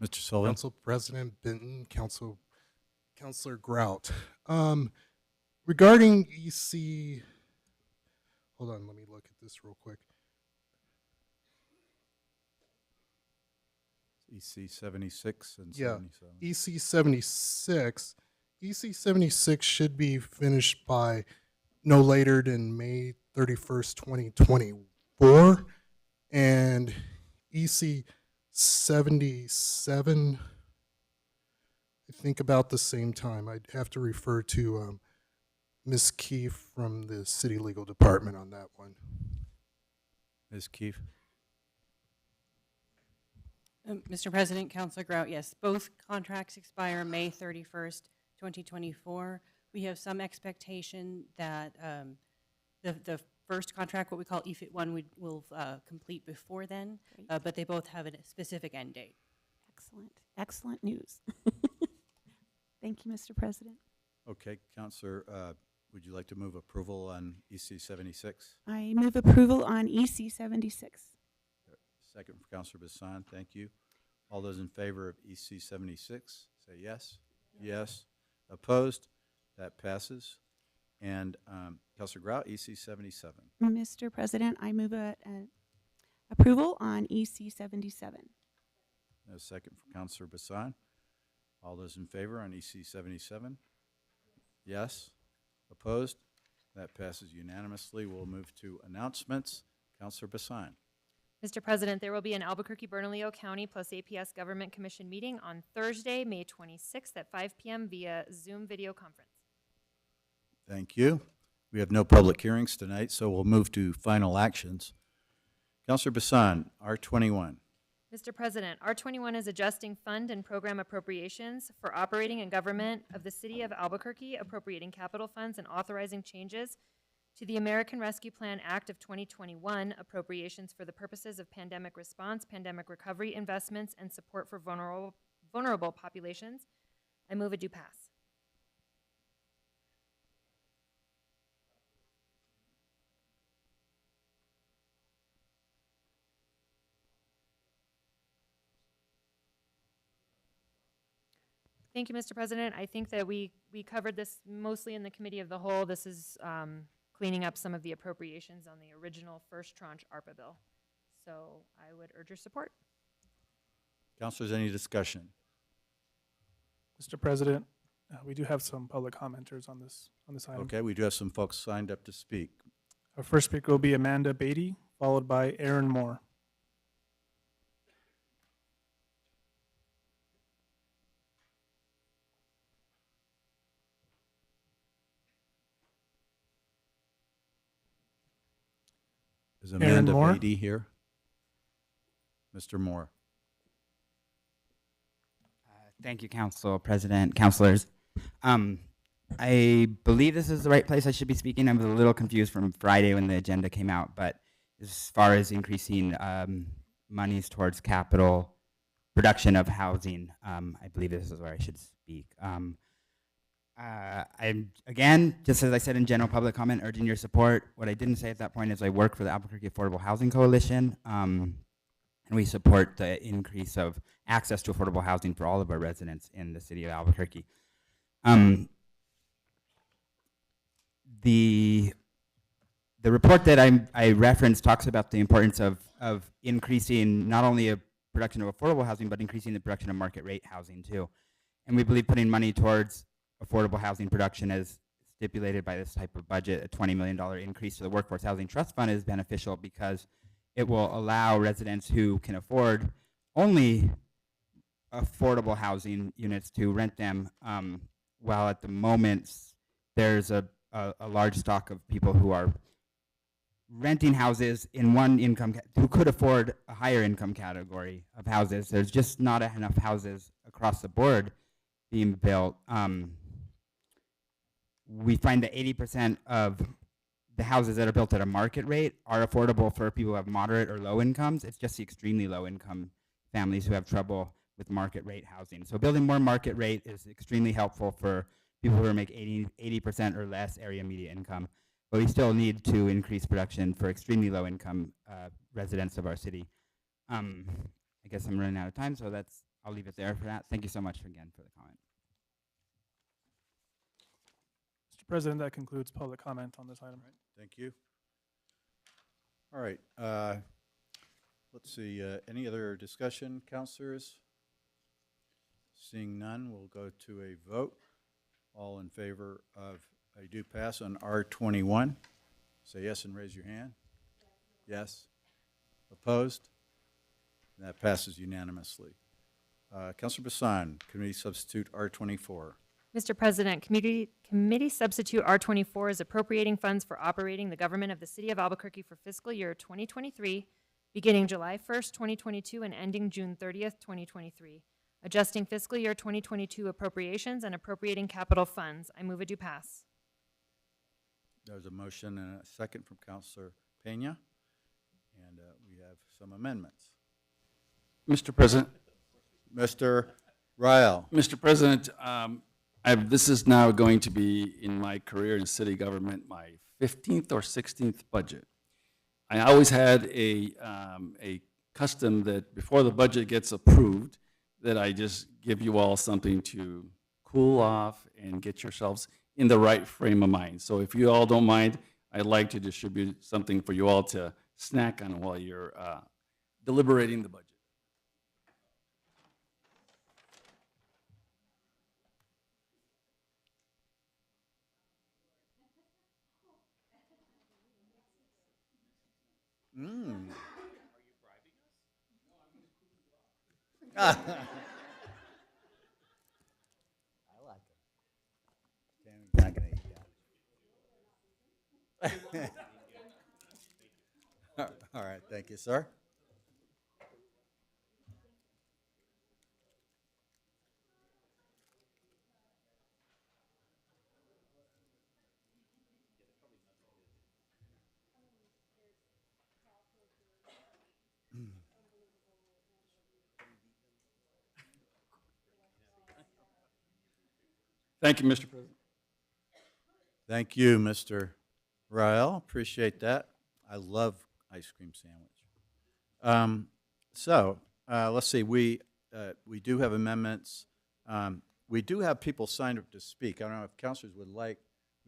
Mr. Sullivan. Council President Benton, Councilor Grout. Regarding EC, hold on, let me look at this real quick. EC 76 and Yeah, 77. EC 76. EC 76 should be finished by no later than May 31st, 2024. And EC 77, I think about the same time. I'd have to refer to Ms. Keefe from the City Legal Department on that one. Ms. Keefe. Mr. President, Councilor Grout, yes, both contracts expire May 31st, 2024. We have some expectation that the first contract, what we call EFIT 1, will complete before then, but they both have a specific end date. Excellent. Excellent news. Thank you, Mr. President. Okay, Councilor Would you like to move approval on EC 76? I move approval on EC 76. Second from Counselor Bassan, thank you. All those in favor of EC 76, say yes. Yes. Opposed? That passes. And Counselor Grout, EC 77. Mr. President, I move approval on EC 77. A second from Counselor Bassan. All those in favor on EC 77? Yes. Opposed? That passes unanimously. We'll move to announcements. Counselor Bassan. Mr. President, there will be an Albuquerque-Bernalillo County plus APS Government Commission meeting on Thursday, May 26th at 5 p.m. via Zoom video conference. Thank you. We have no public hearings tonight, so we'll move to final actions. Counselor Bassan, R21. Mr. President, R21 is adjusting fund and program appropriations for operating and government of the City of Albuquerque, appropriating capital funds and authorizing changes to the American Rescue Plan Act of 2021 appropriations for the purposes of pandemic response, pandemic recovery investments, and support for vulnerable populations. I move it do pass. Thank you, Mr. President. I think that we covered this mostly in the Committee of the Whole. This is cleaning up some of the appropriations on the original first tranche ARPA bill. So I would urge your support. Counselors, any discussion? Mr. President, we do have some public commenters on this item. Okay, we do have some folks signed up to speak. Our first speaker will be Amanda Beatty, followed by Aaron Moore. Is Aaron Amanda Moore? Beatty here? Mr. Moore. Thank you, Council President, councilors. I believe this is the right place I should be speaking. I was a little confused from Friday when the agenda came out, but as far as increasing monies towards capital production of housing, I believe this is where I should speak. I'm, again, just as I said in general public comment, urging your support. What I didn't say at that point is I work for the Albuquerque Affordable Housing Coalition, and we support the increase of access to affordable housing for all of our residents in the city of Albuquerque. The report that I referenced talks about the importance of increasing not only a production of affordable housing, but increasing the production of market rate housing too. And we believe putting money towards affordable housing production as stipulated by this type of budget, a $20 million increase to the Workforce Housing Trust Fund is beneficial because it will allow residents who can afford only affordable housing units to rent them, while at the moment there's a large stock of people who are renting houses in one income, who could afford a higher income category of houses. There's just not enough houses across the board being built. We find that 80% of the houses that are built at a market rate are affordable for people who have moderate or low incomes. It's just the extremely low income families who have trouble with market rate housing. So building more market rate is extremely helpful for people who make 80% or less area median income. But we still need to increase production for extremely low income residents of our city. I guess I'm running out of time, so I'll leave it there for that. Thank you so much again for the comment. Mr. President, that concludes public comment on this item. Thank you. All right. Let's see. Any other discussion, councilors? Seeing none, we'll go to a vote. All in favor of a do pass on R21, say yes and raise your hand. Yes. Opposed? That passes unanimously. Councilor Bassan, committee substitute R24. Mr. President, Committee Substitute R24 is appropriating funds for operating the government of the City of Albuquerque for fiscal year 2023, beginning July 1st, 2022 and ending June 30th, 2023. Adjusting fiscal year 2022 appropriations and appropriating capital funds. I move it do pass. There's a motion and a second from Councilor Pena, and we have some amendments. Mr. President. Mr. Ryle. Mr. President, This is now going to be, in my career in city government, my 15th or 16th budget. I always had a custom that before the budget gets approved, that I just give you all something to cool off and get yourselves in the right frame of mind. So if you all don't mind, I'd like to distribute something for you all to snack on while you're deliberating the budget. Mm. I like it. Tammy's not gonna eat that. All right, thank you, sir. Thank you, Mr. President. Thank you, Mr. Rael. Appreciate that. I love ice cream sandwich. Let's see. We do have amendments. We do have people signed up to speak. I don't know if councilors would like.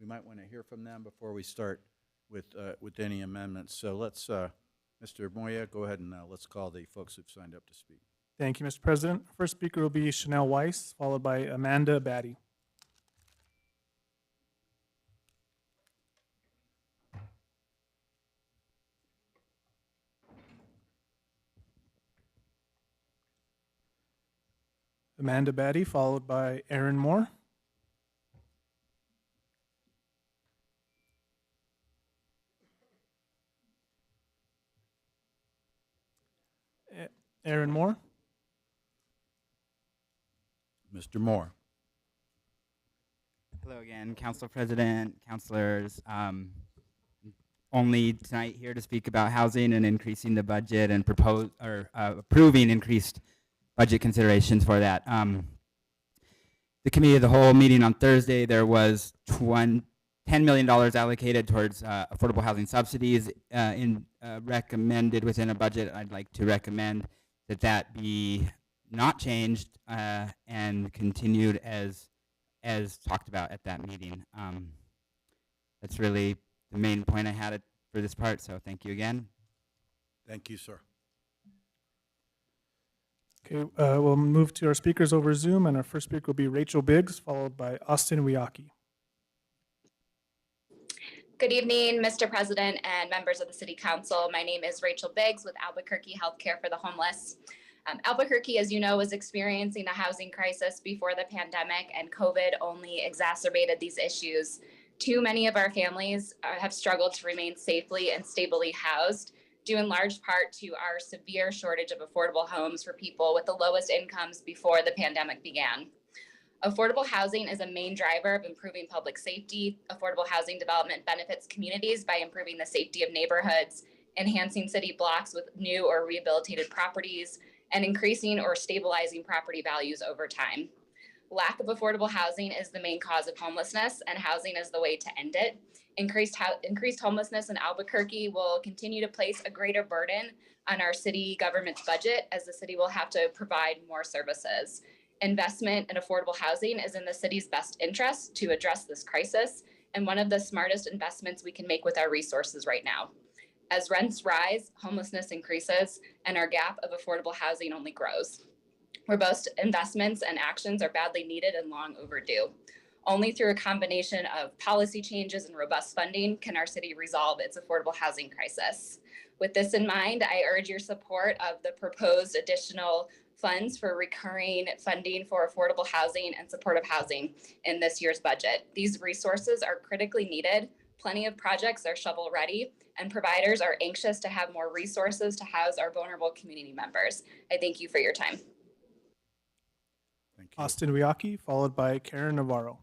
We might want to hear from them before we start with any amendments. So let's, Mr. Moya, go ahead and let's call the folks who've signed up to speak. Thank you, Mr. President. First speaker will be Chanel Weiss, followed by Amanda Batty. Amanda Batty, followed by Aaron Moore. Aaron Moore. Mr. Moore. Hello again, Council President, councilors. Only tonight here to speak about housing and increasing the budget and approving increased budget considerations for that. The committee of the whole meeting on Thursday, there was $10 million allocated towards affordable housing subsidies recommended within a budget. I'd like to recommend that be not changed and continued as talked about at that meeting. That's really the main point I had for this part, so thank you again. Thank you, sir. Okay, we'll move to our speakers over Zoom, and our first speaker will be Rachel Biggs, followed by Austin Wiaki. Good evening, Mr. President and members of the City Council. My name is Rachel Biggs with Albuquerque Healthcare for the Homeless. Albuquerque, as you know, was experiencing a housing crisis before the pandemic, and COVID only exacerbated these issues. Too many of our families have struggled to remain safely and stably housed, due in large part to our severe shortage of affordable homes for people with the lowest incomes before the pandemic began. Affordable housing is a main driver of improving public safety. Affordable housing development benefits communities by improving the safety of neighborhoods, enhancing city blocks with new or rehabilitated properties, and increasing or stabilizing property values over time. Lack of affordable housing is the main cause of homelessness, and housing is the way to end it. Increased homelessness in Albuquerque will continue to place a greater burden on our city government's budget, as the city will have to provide more services. Investment in affordable housing is in the city's best interest to address this crisis, and one of the smartest investments we can make with our resources right now. As rents rise, homelessness increases, and our gap of affordable housing only grows. Where both investments and actions are badly needed and long overdue. Only through a combination of policy changes and robust funding can our city resolve its affordable housing crisis. With this in mind, I urge your support of the proposed additional funds for recurring funding for affordable housing and supportive housing in this year's budget. These resources are critically needed. Plenty of projects are shovel ready, and providers are anxious to have more resources to house our vulnerable community members. I thank you for your time. Thank you. Austin Wiaki, followed by Karen Navarro.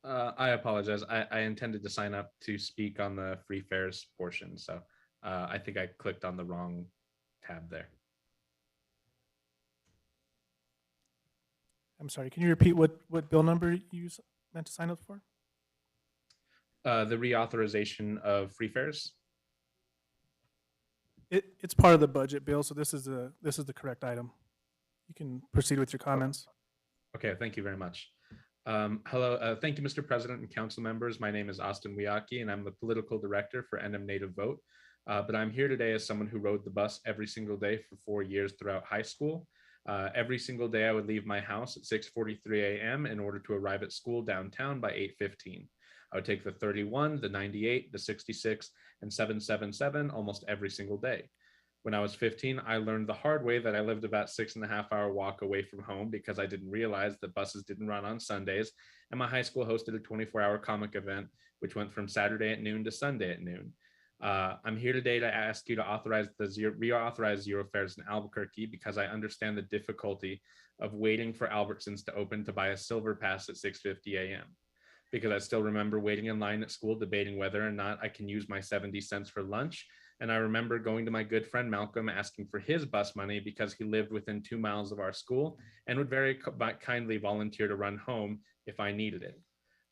I apologize. I intended to sign up to speak on the free fares portion, so I think I clicked on the wrong tab there. I'm sorry, can you repeat what bill number you meant to sign up for? The reauthorization of free fares. It's part of the budget bill, so this is the correct item. You can proceed with your comments. Okay, thank you very much. Hello, thank you, Mr. President and council members. My name is Austin Wiaki, and I'm the political director for NM Native Vote. But I'm here today as someone who rode the bus every single day for 4 years throughout high school. Every single day I would leave my house at 6:43 a.m. in order to arrive at school downtown by 8:15. I would take the 31, the 98, the 66, and 777 almost every single day. When I was 15, I learned the hard way that I lived about 6.5 hour walk away from home because I didn't realize that buses didn't run on Sundays, and my high school hosted a 24-hour comic event, which went from Saturday at noon to Sunday at noon. I'm here today to ask you to reauthorize zero fares in Albuquerque because I understand the difficulty of waiting for Albertsons to open to buy a silver pass at 6:50 a.m. Because I still remember waiting in line at school debating whether or not I can use my 70 cents for lunch. And I remember going to my good friend Malcolm asking for his bus money because he lived within 2 miles of our school and would very kindly volunteer to run home if I needed it.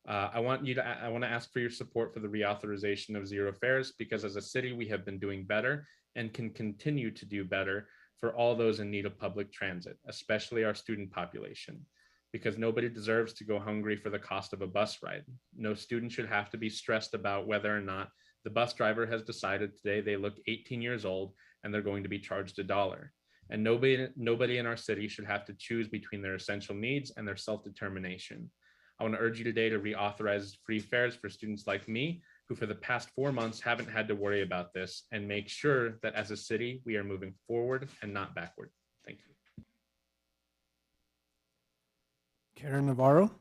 I want to ask for your support for the reauthorization of zero fares because as a city, we have been doing better and can continue to do better for all those in need of public transit, especially our student population, because nobody deserves to go hungry for the cost of a bus ride. No student should have to be stressed about whether or not the bus driver has decided today they look 18 years old and they're going to be charged $1. And nobody in our city should have to choose between their essential needs and their self-determination. I want to urge you today to reauthorize free fares for students like me, who for the past 4 months haven't had to worry about this, and make sure that as a city, we are moving forward and not backward. Thank you. Karen Navarro.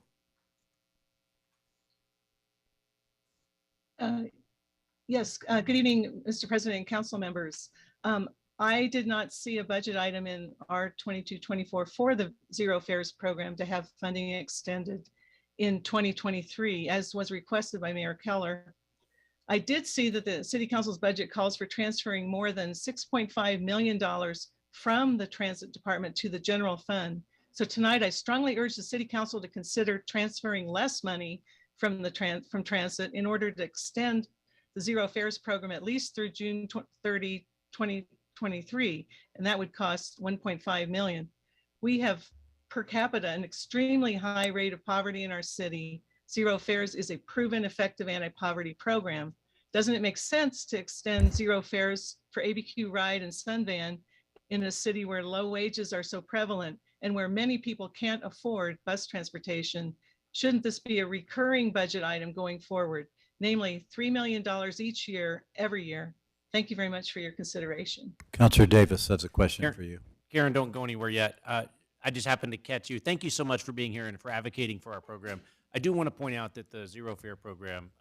Yes, good evening, Mr. President and council members. I did not see a budget item in our 22-24 for the zero fares program to have funding extended in 2023, as was requested by Mayor Keller. I did see that the City Council's budget calls for transferring more than $6.5 million from the Transit Department to the general fund. So tonight, I strongly urge the City Council to consider transferring less money from transit in order to extend the zero fares program at least through June 30, 2023, and that would cost $1.5 million. We have per capita an extremely high rate of poverty in our city. Zero fares is a proven effective anti-poverty program. Doesn't it make sense to extend zero fares for ABQ Ride and Sunvan in a city where low wages are so prevalent and where many people can't afford bus transportation? Shouldn't this be a recurring budget item going forward, namely $3 million each year, every year? Thank you very much for your consideration. Councilor Davis has a question for you. Karen, don't go anywhere yet. I just happened to catch you. Thank you so much for being here and for advocating for our program. I do want to point out that the zero fare program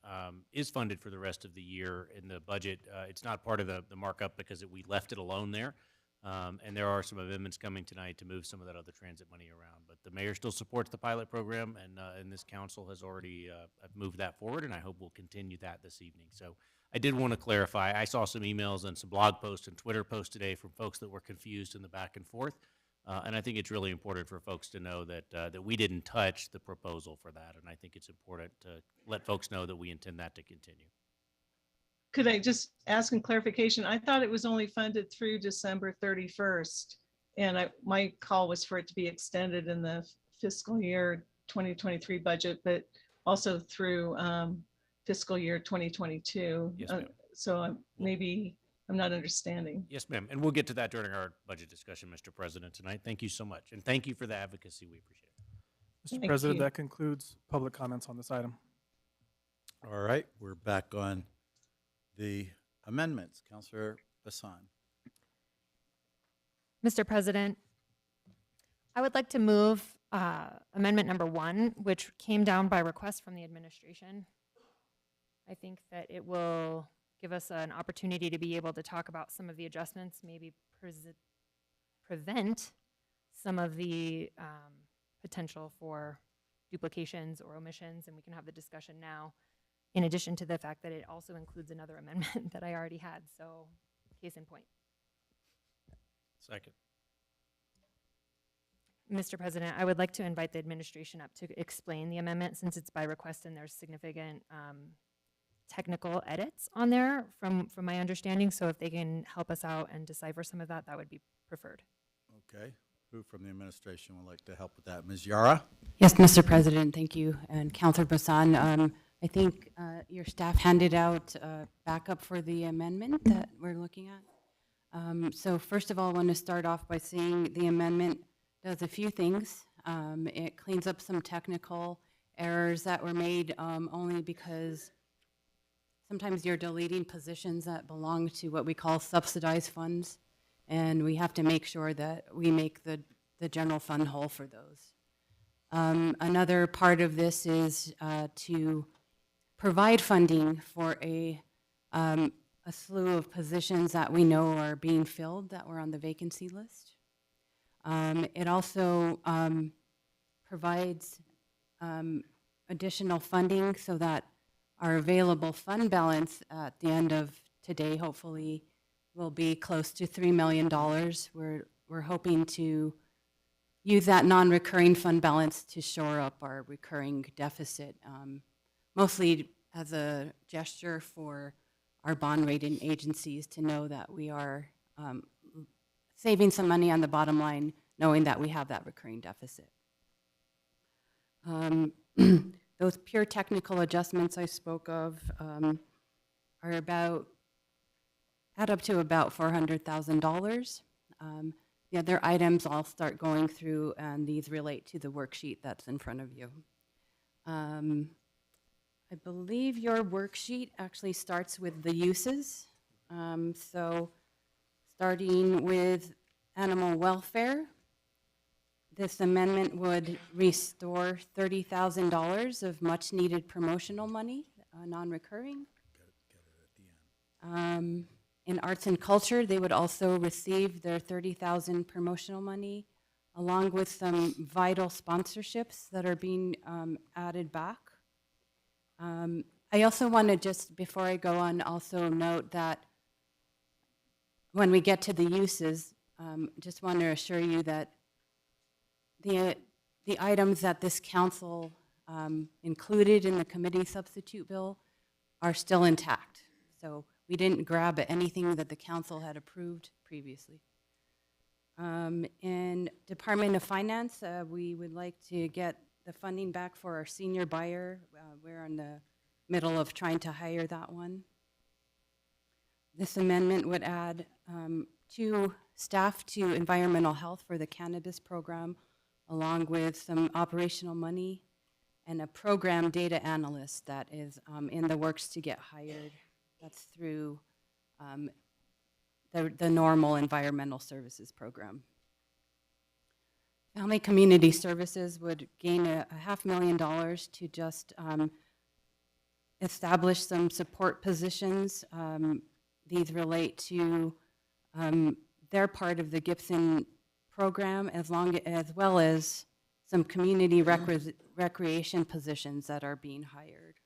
is funded for the rest of the year in the budget. It's not part of the markup because we left it alone there. And there are some amendments coming tonight to move some of that other transit money around. But the mayor still supports the pilot program, and this council has already moved that forward, and I hope we'll continue that this evening. So I did want to clarify. I saw some emails and some blog posts and Twitter posts today from folks that were confused in the back and forth. And I think it's really important for folks to know that that we didn't touch the proposal for that. And I think it's important to let folks know that we intend that to continue. Could I just ask in clarification? I thought it was only funded through December 31st. And my call was for it to be extended in the fiscal year 2023 budget, but also through fiscal year 2022. Yes, ma'am. So maybe I'm not understanding. Yes, ma'am. And we'll get to that during our budget discussion, Mr. President, tonight. Thank you so much. And thank you for the advocacy. We appreciate it. Mr. President, that concludes public comments on this item. All right, we're back on the amendments. Councilor Bassan. Mr. President, I would like to move amendment number 1, which came down by request from the administration. I think that it will give us an opportunity to be able to talk about some of the adjustments, maybe prevent some of the potential for duplications or omissions, and we can have the discussion now, in addition to the fact that it also includes another amendment that I already had, so case in point. Second. Mr. President, I would like to invite the administration up to explain the amendment since it's by request and there's significant technical edits on there from my understanding. So if they can help us out and decipher some of that, that would be preferred. Okay. Who from the administration would like to help with that? Ms. Yara? Yes, Mr. President, thank you. And Councilor Basan, I think your staff handed out backup for the amendment that we're looking at. So first of all, I want to start off by saying the amendment does a few things. It cleans up some technical errors that were made only because sometimes you're deleting positions that belong to what we call subsidized funds, and we have to make sure that we make the general fund whole for those. Another part of this is to provide funding for a slew of positions that we know are being filled that were on the vacancy list. It also provides additional funding so that our available fund balance at the end of today hopefully will be close to $3 million. We're hoping to use that non-recurring fund balance to shore up our recurring deficit, mostly as a gesture for our bond rating agencies to know that we are saving some money on the bottom line, knowing that we have that recurring deficit. Those pure technical adjustments I spoke of are add up to about $400,000. The other items I'll start going through, and these relate to the worksheet that's in front of you. I believe your worksheet actually starts with the uses. So starting with animal welfare, this amendment would restore $30,000 of much needed promotional money, non-recurring. In arts and culture, they would also receive their $30,000 promotional money, along with some vital sponsorships that are being added back. I also want to just, before I go on, also note that when we get to the uses, just want to assure you that the items that this council included in the committee substitute bill are still intact. So we didn't grab at anything that the council had approved previously. In Department of Finance, we would like to get the funding back for our senior buyer. We're in the middle of trying to hire that one. This amendment would add 2 staff to environmental health for the cannabis program, along with some operational money and a program data analyst that is in the works to get hired. That's through the normal environmental services program. Family Community Services would gain a $500,000 to just establish some support positions. These relate to their part of the Gibson program, as well as some community recreation positions that are being hired.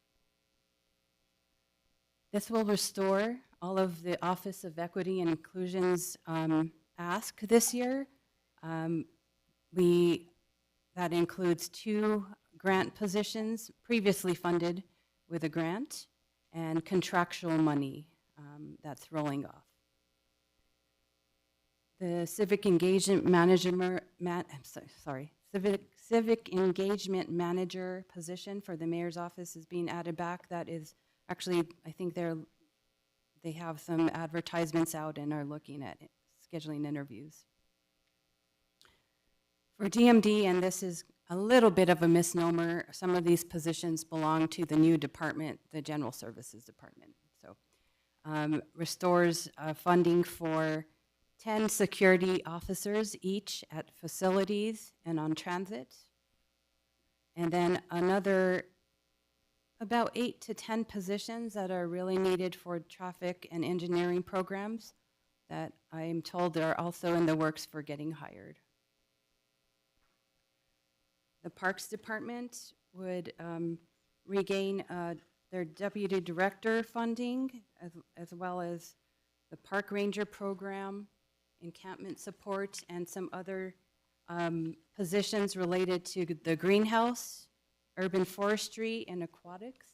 This will restore all of the Office of Equity and Inclusion's ask this year. That includes 2 grant positions previously funded with a grant and contractual money that's rolling off. The Civic Engagement Manager, Civic Engagement Manager position for the mayor's office is being added back. That is actually, I think they have some advertisements out and are looking at scheduling interviews. For DMD, and this is a little bit of a misnomer, some of these positions belong to the new department, the General Services Department. So restores funding for 10 security officers each at facilities and on transit. And then another about 8 to 10 positions that are really needed for traffic and engineering programs that I'm told are also in the works for getting hired. The Parks Department would regain their deputy director funding, as well as the park ranger program, encampment support, and some other positions related to the greenhouse, urban forestry, and aquatics,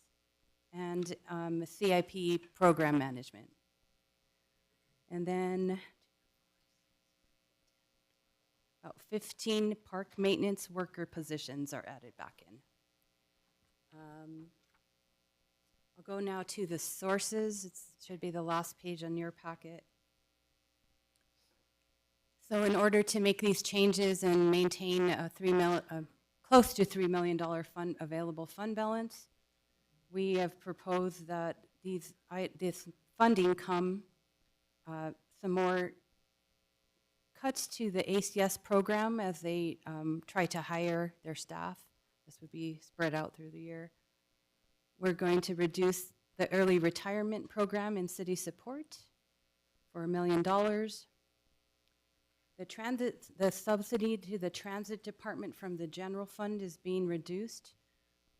and CIP program management. And then 15 park maintenance worker positions are added back in. I'll go now to the sources. It should be the last page on your packet. So in order to make these changes and maintain a close to $3 million available fund balance, we have proposed that this funding come some more cuts to the ACS program as they try to hire their staff. This would be spread out through the year. We're going to reduce the early retirement program in city support for $1 million. The subsidy to the transit department from the general fund is being reduced.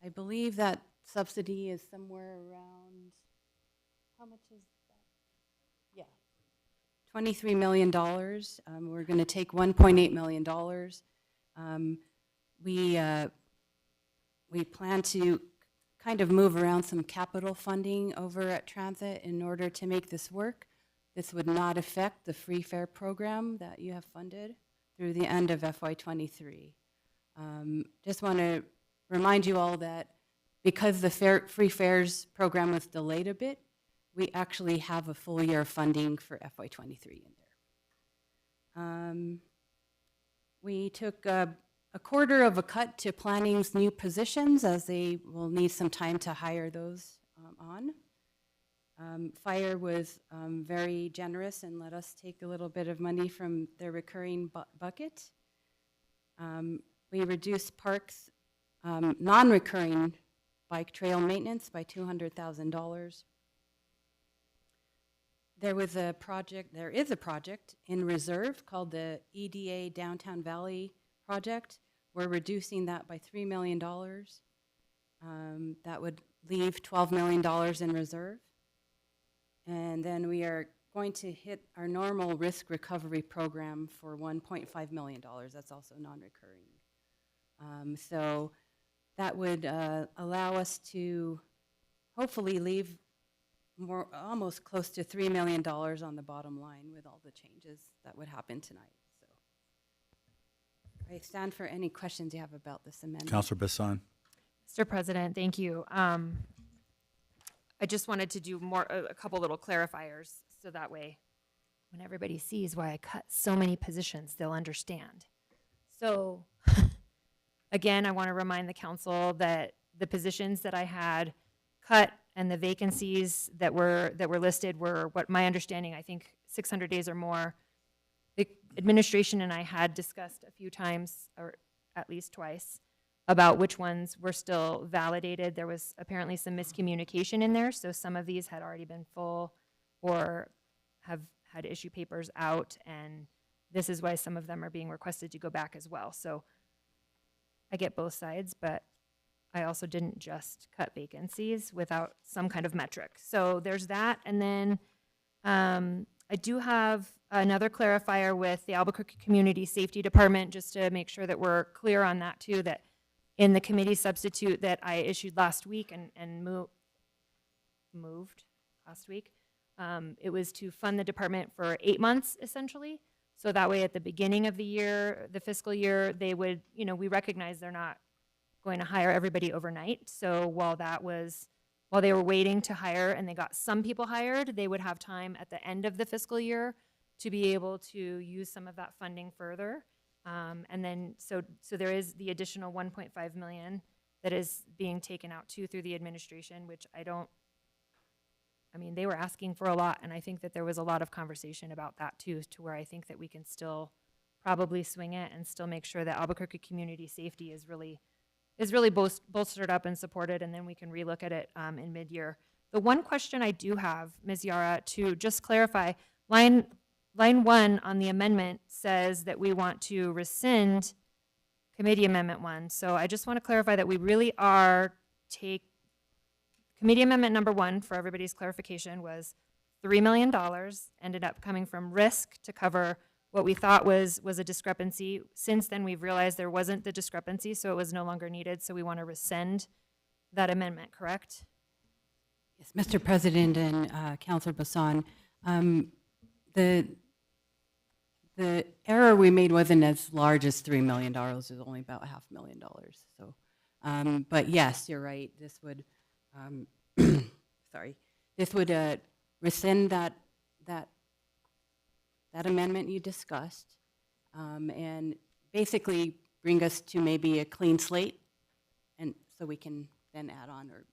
I believe that subsidy is somewhere around, how much is that? Yeah, $23 million. We're going to take $1.8 million. We plan to kind of move around some capital funding over at transit in order to make this work. This would not affect the free fare program that you have funded through the end of FY23. Just want to remind you all that because the free fares program was delayed a bit, we actually have a full year of funding for FY23 in there. We took a quarter of a cut to planning's new positions as they will need some time to hire those on. Fire was very generous and let us take a little bit of money from their recurring bucket. We reduced parks non-recurring bike trail maintenance by $200,000. There is a project in reserve called the EDA Downtown Valley project. We're reducing that by $3 million. That would leave $12 million in reserve. And then we are going to hit our normal risk recovery program for $1.5 million. That's also non-recurring. So that would allow us to hopefully leave almost close to $3 million on the bottom line with all the changes that would happen tonight. So I stand for any questions you have about this amendment. Councilor Bassan. Mr. President, thank you. I just wanted to do a couple little clarifiers so that way when everybody sees why I cut so many positions, they'll understand. So again, I want to remind the council that the positions that I had cut and the vacancies that were listed were, what my understanding, I think 600 days or more. The administration and I had discussed a few times, or at least twice, about which ones were still validated. There was apparently some miscommunication in there, so some of these had already been full or have had issue papers out, and this is why some of them are being requested to go back as well. So I get both sides, but I also didn't just cut vacancies without some kind of metric. So there's that, and then I do have another clarifier with the Albuquerque Community Safety Department, just to make sure that we're clear on that too, that in the committee substitute that I issued last week and moved last week, it was to fund the department for 8 months, essentially. So that way at the beginning of the year, the fiscal year, they would, we recognize they're not going to hire everybody overnight. So while they were waiting to hire and they got some people hired, they would have time at the end of the fiscal year to be able to use some of that funding further. And then, so there is the additional 1.5 million that is being taken out too through the administration, which they were asking for a lot, and I think that there was a lot of conversation about that too, to where I think that we can still probably swing it and still make sure that Albuquerque community safety is really bolstered up and supported, and then we can relook at it in mid-year. The one question I do have, Ms. Yara, to just clarify, line 1 on the amendment says that we want to rescind committee amendment 1. So I just want to clarify that we really are committee amendment number 1, for everybody's clarification, was $3 million, ended up coming from risk to cover what we thought was a discrepancy. Since then, we've realized there wasn't the discrepancy, so it was no longer needed. So we want to rescind that amendment, correct? Yes, Mr. President and Councilor Bassan, the error we made wasn't as large as $3 million. It was only about $500,000. So, but yes, you're right. This would, sorry, this would rescind that amendment you discussed, and basically bring us to maybe a clean slate, and so we can then add on or.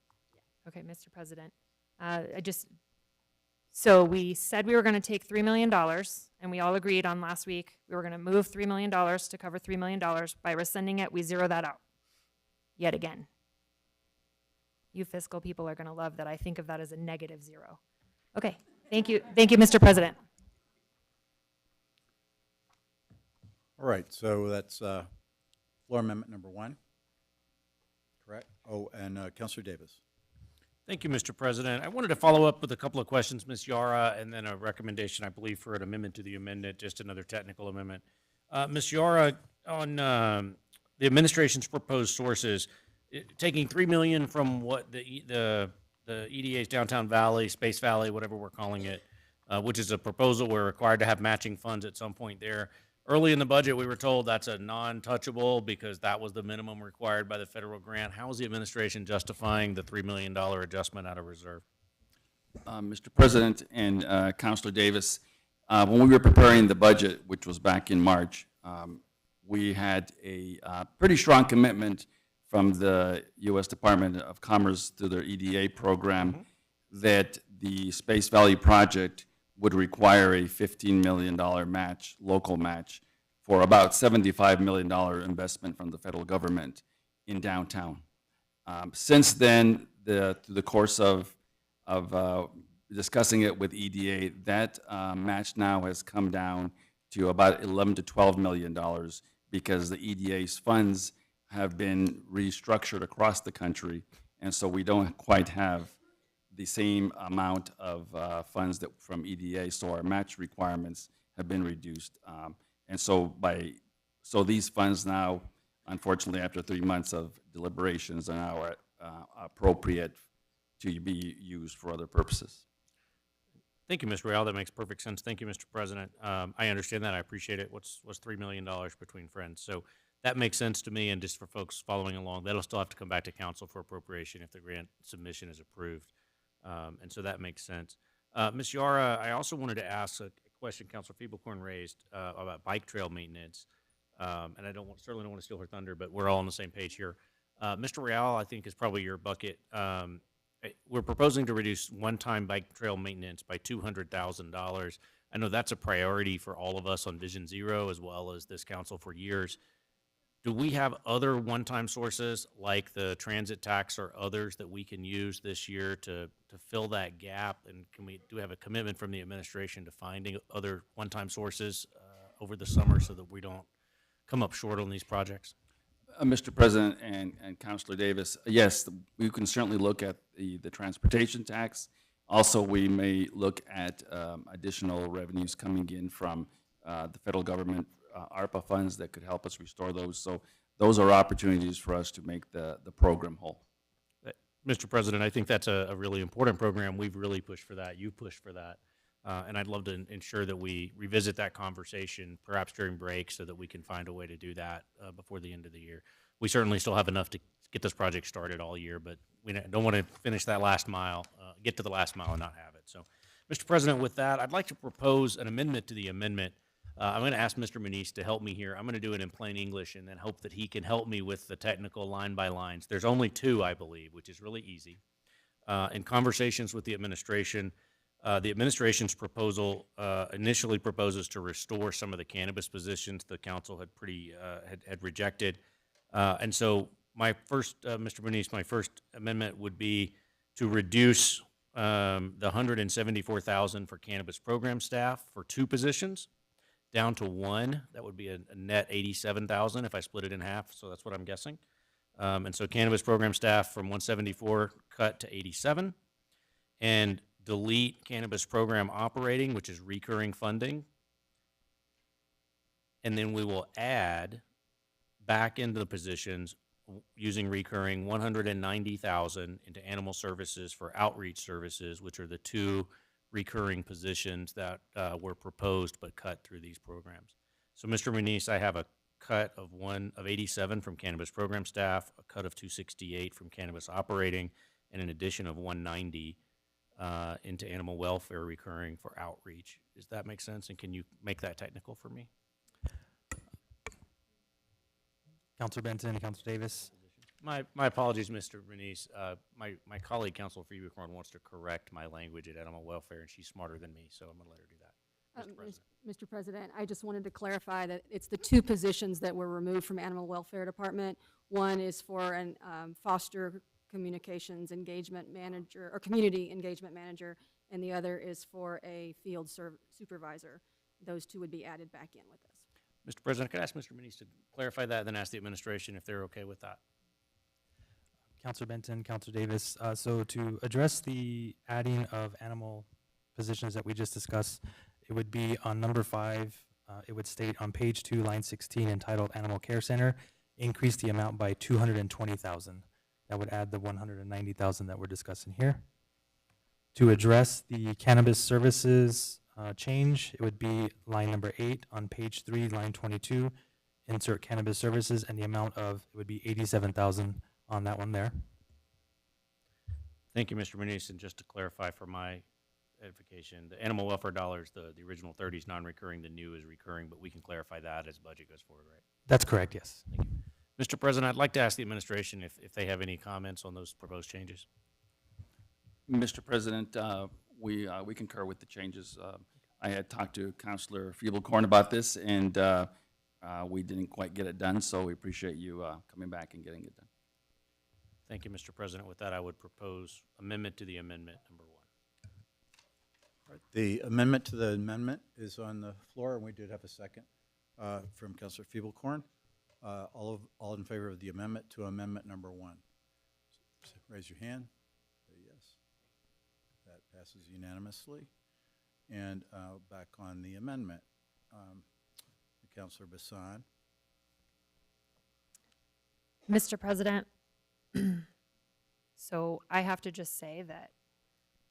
Okay, Mr. President. So we said we were going to take $3 million, and we all agreed on last week we were going to move $3 million to cover $3 million. By rescinding it, we zero that out yet again. You fiscal people are going to love that I think of that as a negative zero. Okay, thank you. Thank you, Mr. President. All right, so that's floor amendment number 1, correct? Oh, and Councilor Davis. Thank you, Mr. President. I wanted to follow up with a couple of questions, Ms. Yara, and then a recommendation, I believe, for an amendment to the amendment, just another technical amendment. Ms. Yara, on the administration's proposed sources, taking $3 million from what the EDA's Downtown Valley, Space Valley, whatever we're calling it, which is a proposal, we're required to have matching funds at some point there. Early in the budget, we were told that's a non-touchable because that was the minimum required by the federal grant. How is the administration justifying the $3 million adjustment out of reserve? Mr. President and Councilor Davis, when we were preparing the budget, which was back in March, we had a pretty strong commitment from the U.S. Department of Commerce through their EDA program that the Space Valley project would require a $15 million match, local match, for about $75 million investment from the federal government in downtown. Since then, through the course of discussing it with EDA, that match now has come down to about $11 to $12 million because the EDA's funds have been restructured across the country, and so we don't quite have the same amount of funds that from EDA, so our match requirements have been reduced. And so these funds now, unfortunately, after 3 months of deliberations, are now appropriate to be used for other purposes. Thank you, Ms. Real. That makes perfect sense. Thank you, Mr. President. I understand that. I appreciate it. What's $3 million between friends? So that makes sense to me, and just for folks following along, that'll still have to come back to council for appropriation if the grant submission is approved. And so that makes sense. Ms. Yara, I also wanted to ask a question Councilor Feeblecorn raised about bike trail maintenance. And I certainly don't want to steal her thunder, but we're all on the same page here. Mr. Real, I think, is probably your bucket. We're proposing to reduce one-time bike trail maintenance by $200,000. I know that's a priority for all of us on Vision Zero, as well as this council for years. Do we have other one-time sources like the transit tax or others that we can use this year to fill that gap? And do we have a commitment from the administration to finding other one-time sources over the summer so that we don't come up short on these projects? Mr. President and Councilor Davis, yes, we can certainly look at the transportation tax. Also, we may look at additional revenues coming in from the federal government ARPA funds that could help us restore those. So those are opportunities for us to make the program whole. Mr. President, I think that's a really important program. We've really pushed for that. You pushed for that. And I'd love to ensure that we revisit that conversation, perhaps during break, so that we can find a way to do that before the end of the year. We certainly still have enough to get this project started all year, but we don't want to finish that last mile, get to the last mile and not have it. So, Mr. President, with that, I'd like to propose an amendment to the amendment. I'm going to ask Mr. Muniz to help me here. I'm going to do it in plain English and then hope that he can help me with the technical line by lines. There's only 2, I believe, which is really easy. In conversations with the administration's proposal initially proposes to restore some of the cannabis positions the council had had rejected. And so my first, Mr. Muniz, my first amendment would be to reduce the $174,000 for cannabis program staff for 2 positions down to 1. That would be a net $87,000 if I split it in half. So that's what I'm guessing. And so cannabis program staff from 174 cut to 87, and delete cannabis program operating, which is recurring funding, and then we will add back into the positions using recurring 190,000 into animal services for outreach services, which are the two recurring positions that were proposed but cut through these programs. So, Mr. Muniz, I have a cut of 87 from cannabis program staff, a cut of 268 from cannabis operating, and an addition of 190 into animal welfare recurring for outreach. Does that make sense? And can you make that technical for me? Councilor Benton, Councilor Davis. My apologies, Mr. Muniz. My colleague, Councilor Phoebe Corn, wants to correct my language at animal welfare, and she's smarter than me, so I'm going to let her do that. Mr. President. Mr. President, I just wanted to clarify that it's the two positions that were removed from Animal Welfare Department. One is for an foster communications engagement manager or community engagement manager, and the other is for a field supervisor. Those two would be added back in with us. Mr. President, could I ask Mr. Muniz to clarify that, then ask the administration if they're okay with that? Councilor Benton, Councilor Davis. So to address the adding of animal positions that we just discussed, it would be on number 5. It would state on page 2, line 16, entitled Animal Care Center, increase the amount by 220,000. That would add the 190,000 that we're discussing here. To address the cannabis services change, it would be line number 8 on page 3, line 22, insert cannabis services, and the amount of, it would be 87,000 on that one there. Thank you, Mr. Muniz. And just to clarify for my edification, the animal welfare dollars, the original 30 is non-recurring, the new is recurring, but we can clarify that as budget goes forward, right? That's correct, yes. Thank you. Mr. President, I'd like to ask the administration if they have any comments on those proposed changes. Mr. President, we concur with the changes. I had talked to Councilor Feeblecorn about this, and we didn't quite get it done, so we appreciate you coming back and getting it done. Thank you, Mr. President. With that, I would propose amendment to the amendment number 1. All right, the amendment to the amendment is on the floor, and we did have a second from Councilor Feeblecorn. All in favor of the amendment to amendment number 1? Raise your hand. Say yes. That passes unanimously. And back on the amendment, Councilor Bassan. Mr. President, so I have to just say that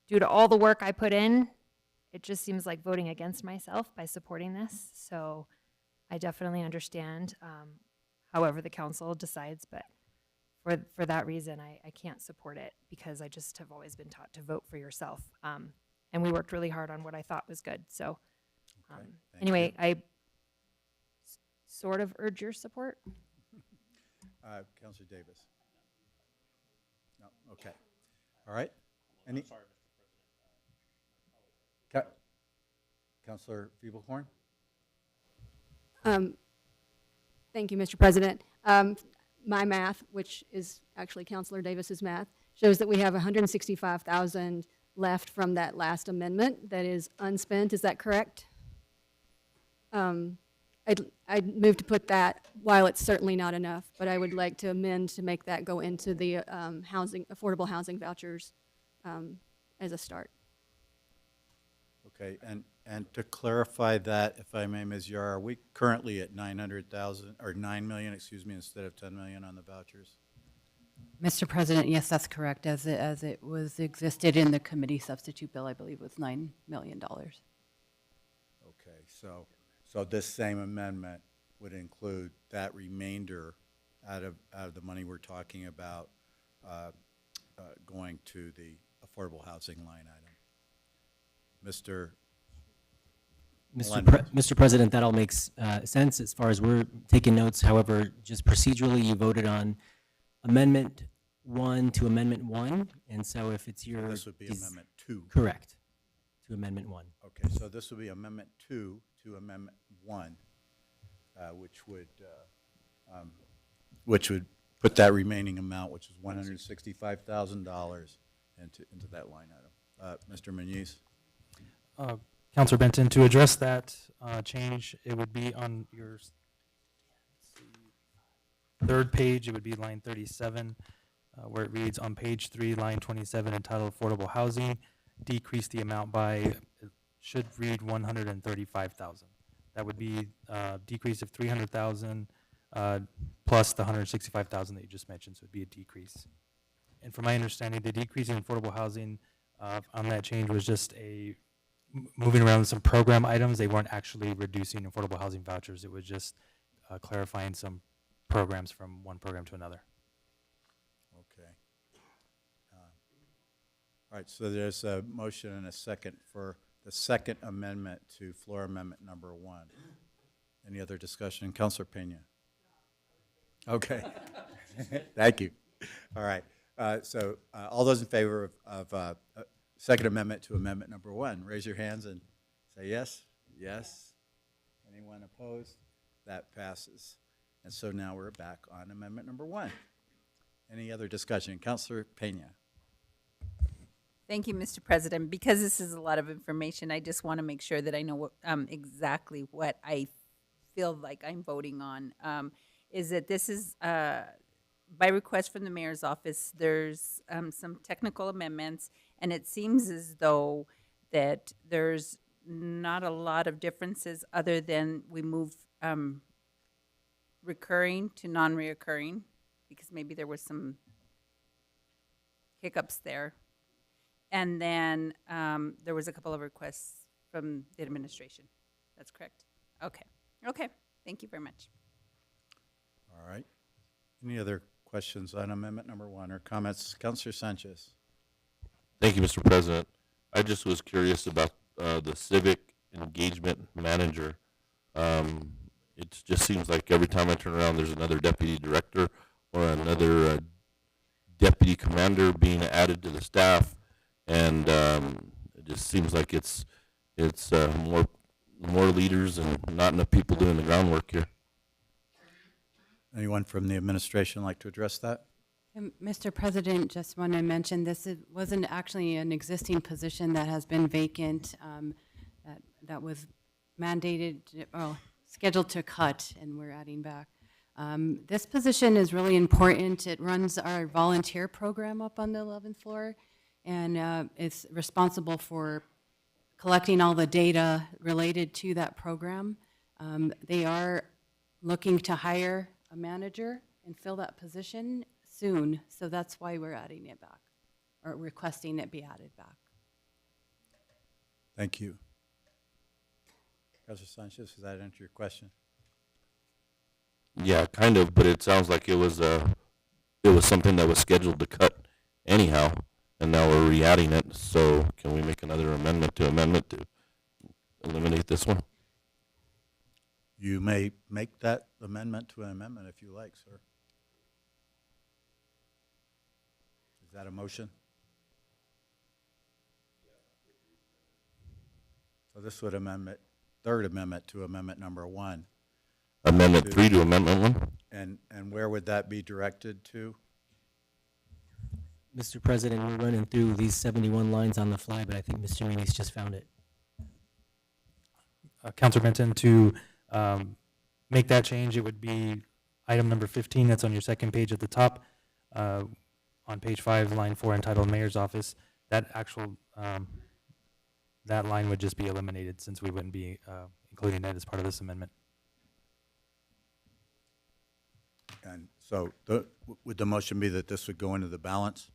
due to all the work I put in, it just seems like voting against myself by supporting this. So I definitely understand however the council decides, but for that reason, I can't support it because I just have always been taught to vote for yourself. And we worked really hard on what I thought was good. So anyway, I sort of urge your support. Councilor Davis. No, okay. All right. Any? Sorry, Mr. President. Councilor Feeblecorn. Thank you, Mr. President. My math, which is actually Councilor Davis's math, shows that we have 165,000 left from that last amendment that is unspent. Is that correct? I'd move to put that, while it's certainly not enough, but I would like to amend to make that go into the affordable housing vouchers as a start. Okay, and to clarify that, if I may, Ms. Yar, are we currently at 900,000 or 9 million, excuse me, instead of 10 million on the vouchers? Mr. President, yes, that's correct. As it was existed in the committee substitute bill, I believe was $9 million. Okay, so this same amendment would include that remainder out of the money we're talking about going to the affordable housing line item. Mr. President, that all makes sense as far as we're taking notes. However, just procedurally, you voted on Amendment 1 to Amendment 1, and so if it's your... This would be Amendment 2. Correct, to Amendment 1. Okay, so this would be Amendment 2 to Amendment 1, which would put that remaining amount, which is $165,000, into that line item. Mr. Muniz. Councilor Benton, to address that change, it would be on your third page. It would be line 37, where it reads on page 3, line 27, entitled Affordable Housing, decrease the amount by, it should read 135,000. that would be a decrease of 300,000 plus the 165,000 that you just mentioned, so it'd be a decrease. And from my understanding, the decrease in affordable housing on that change was just moving around some program items. They weren't actually reducing affordable housing vouchers. It was just clarifying some programs from one program to another. Okay. All right, so there's a motion and a second for the second amendment to floor amendment number 1. Any other discussion? Councilor Pena? Okay. Thank you. All right. So all those in favor of second amendment to amendment number 1, raise your hands and say yes. Yes. Anyone opposed? That passes. And so now we're back on amendment number 1. Any other discussion? Councilor Pena? Thank you, Mr. President. Because this is a lot of information, I just want to make sure that I know what, exactly what I feel like I'm voting on. Is that this is, by request from the mayor's office, there's some technical amendments, and it seems as though that there's not a lot of differences other than we move recurring to non-reoccurring, because maybe there was some hiccups there. And then there was a couple of requests from the administration. That's correct? Okay. Okay. Thank you very much. All right. Any other questions on amendment number 1 or comments? Councilor Sanchez? Thank you, Mr. President. I just was curious about the civic engagement manager. It just seems like every time I turn around, there's another deputy director or another deputy commander being added to the staff, and it just seems like it's more leaders and not enough people doing the groundwork here. Anyone from the administration like to address that? Mr. President, just want to mention wasn't actually an existing position that has been vacant, that was mandated, scheduled to cut, and we're adding back. This position is really important. It runs our volunteer program up on the 11th floor, and it's responsible for collecting all the data related to that program. They are looking to hire a manager and fill that position soon, so that's why we're adding it back, or requesting it be added back. Thank you. Councilor Sanchez, does that answer your question? Yeah, kind of, but it sounds like it was something that was scheduled to cut anyhow, and now we're re-adding it. So can we make another amendment to eliminate this one? You may make that amendment to an amendment if you like, sir. Is that a motion? So this would amendment, third amendment to amendment number 1. Amendment 3 to amendment 1. And where would that be directed to? Mr. President, we're running through these 71 lines on the fly, but I think Mr. Muniz just found it. Councilor Benton, to make that change, it would be item number 15 that's on your second page at the top, on page 5, line 4, entitled Mayor's Office. That actual, that line would just be eliminated since we wouldn't be including that as part of this amendment. And so would the motion be that this would go into the balance?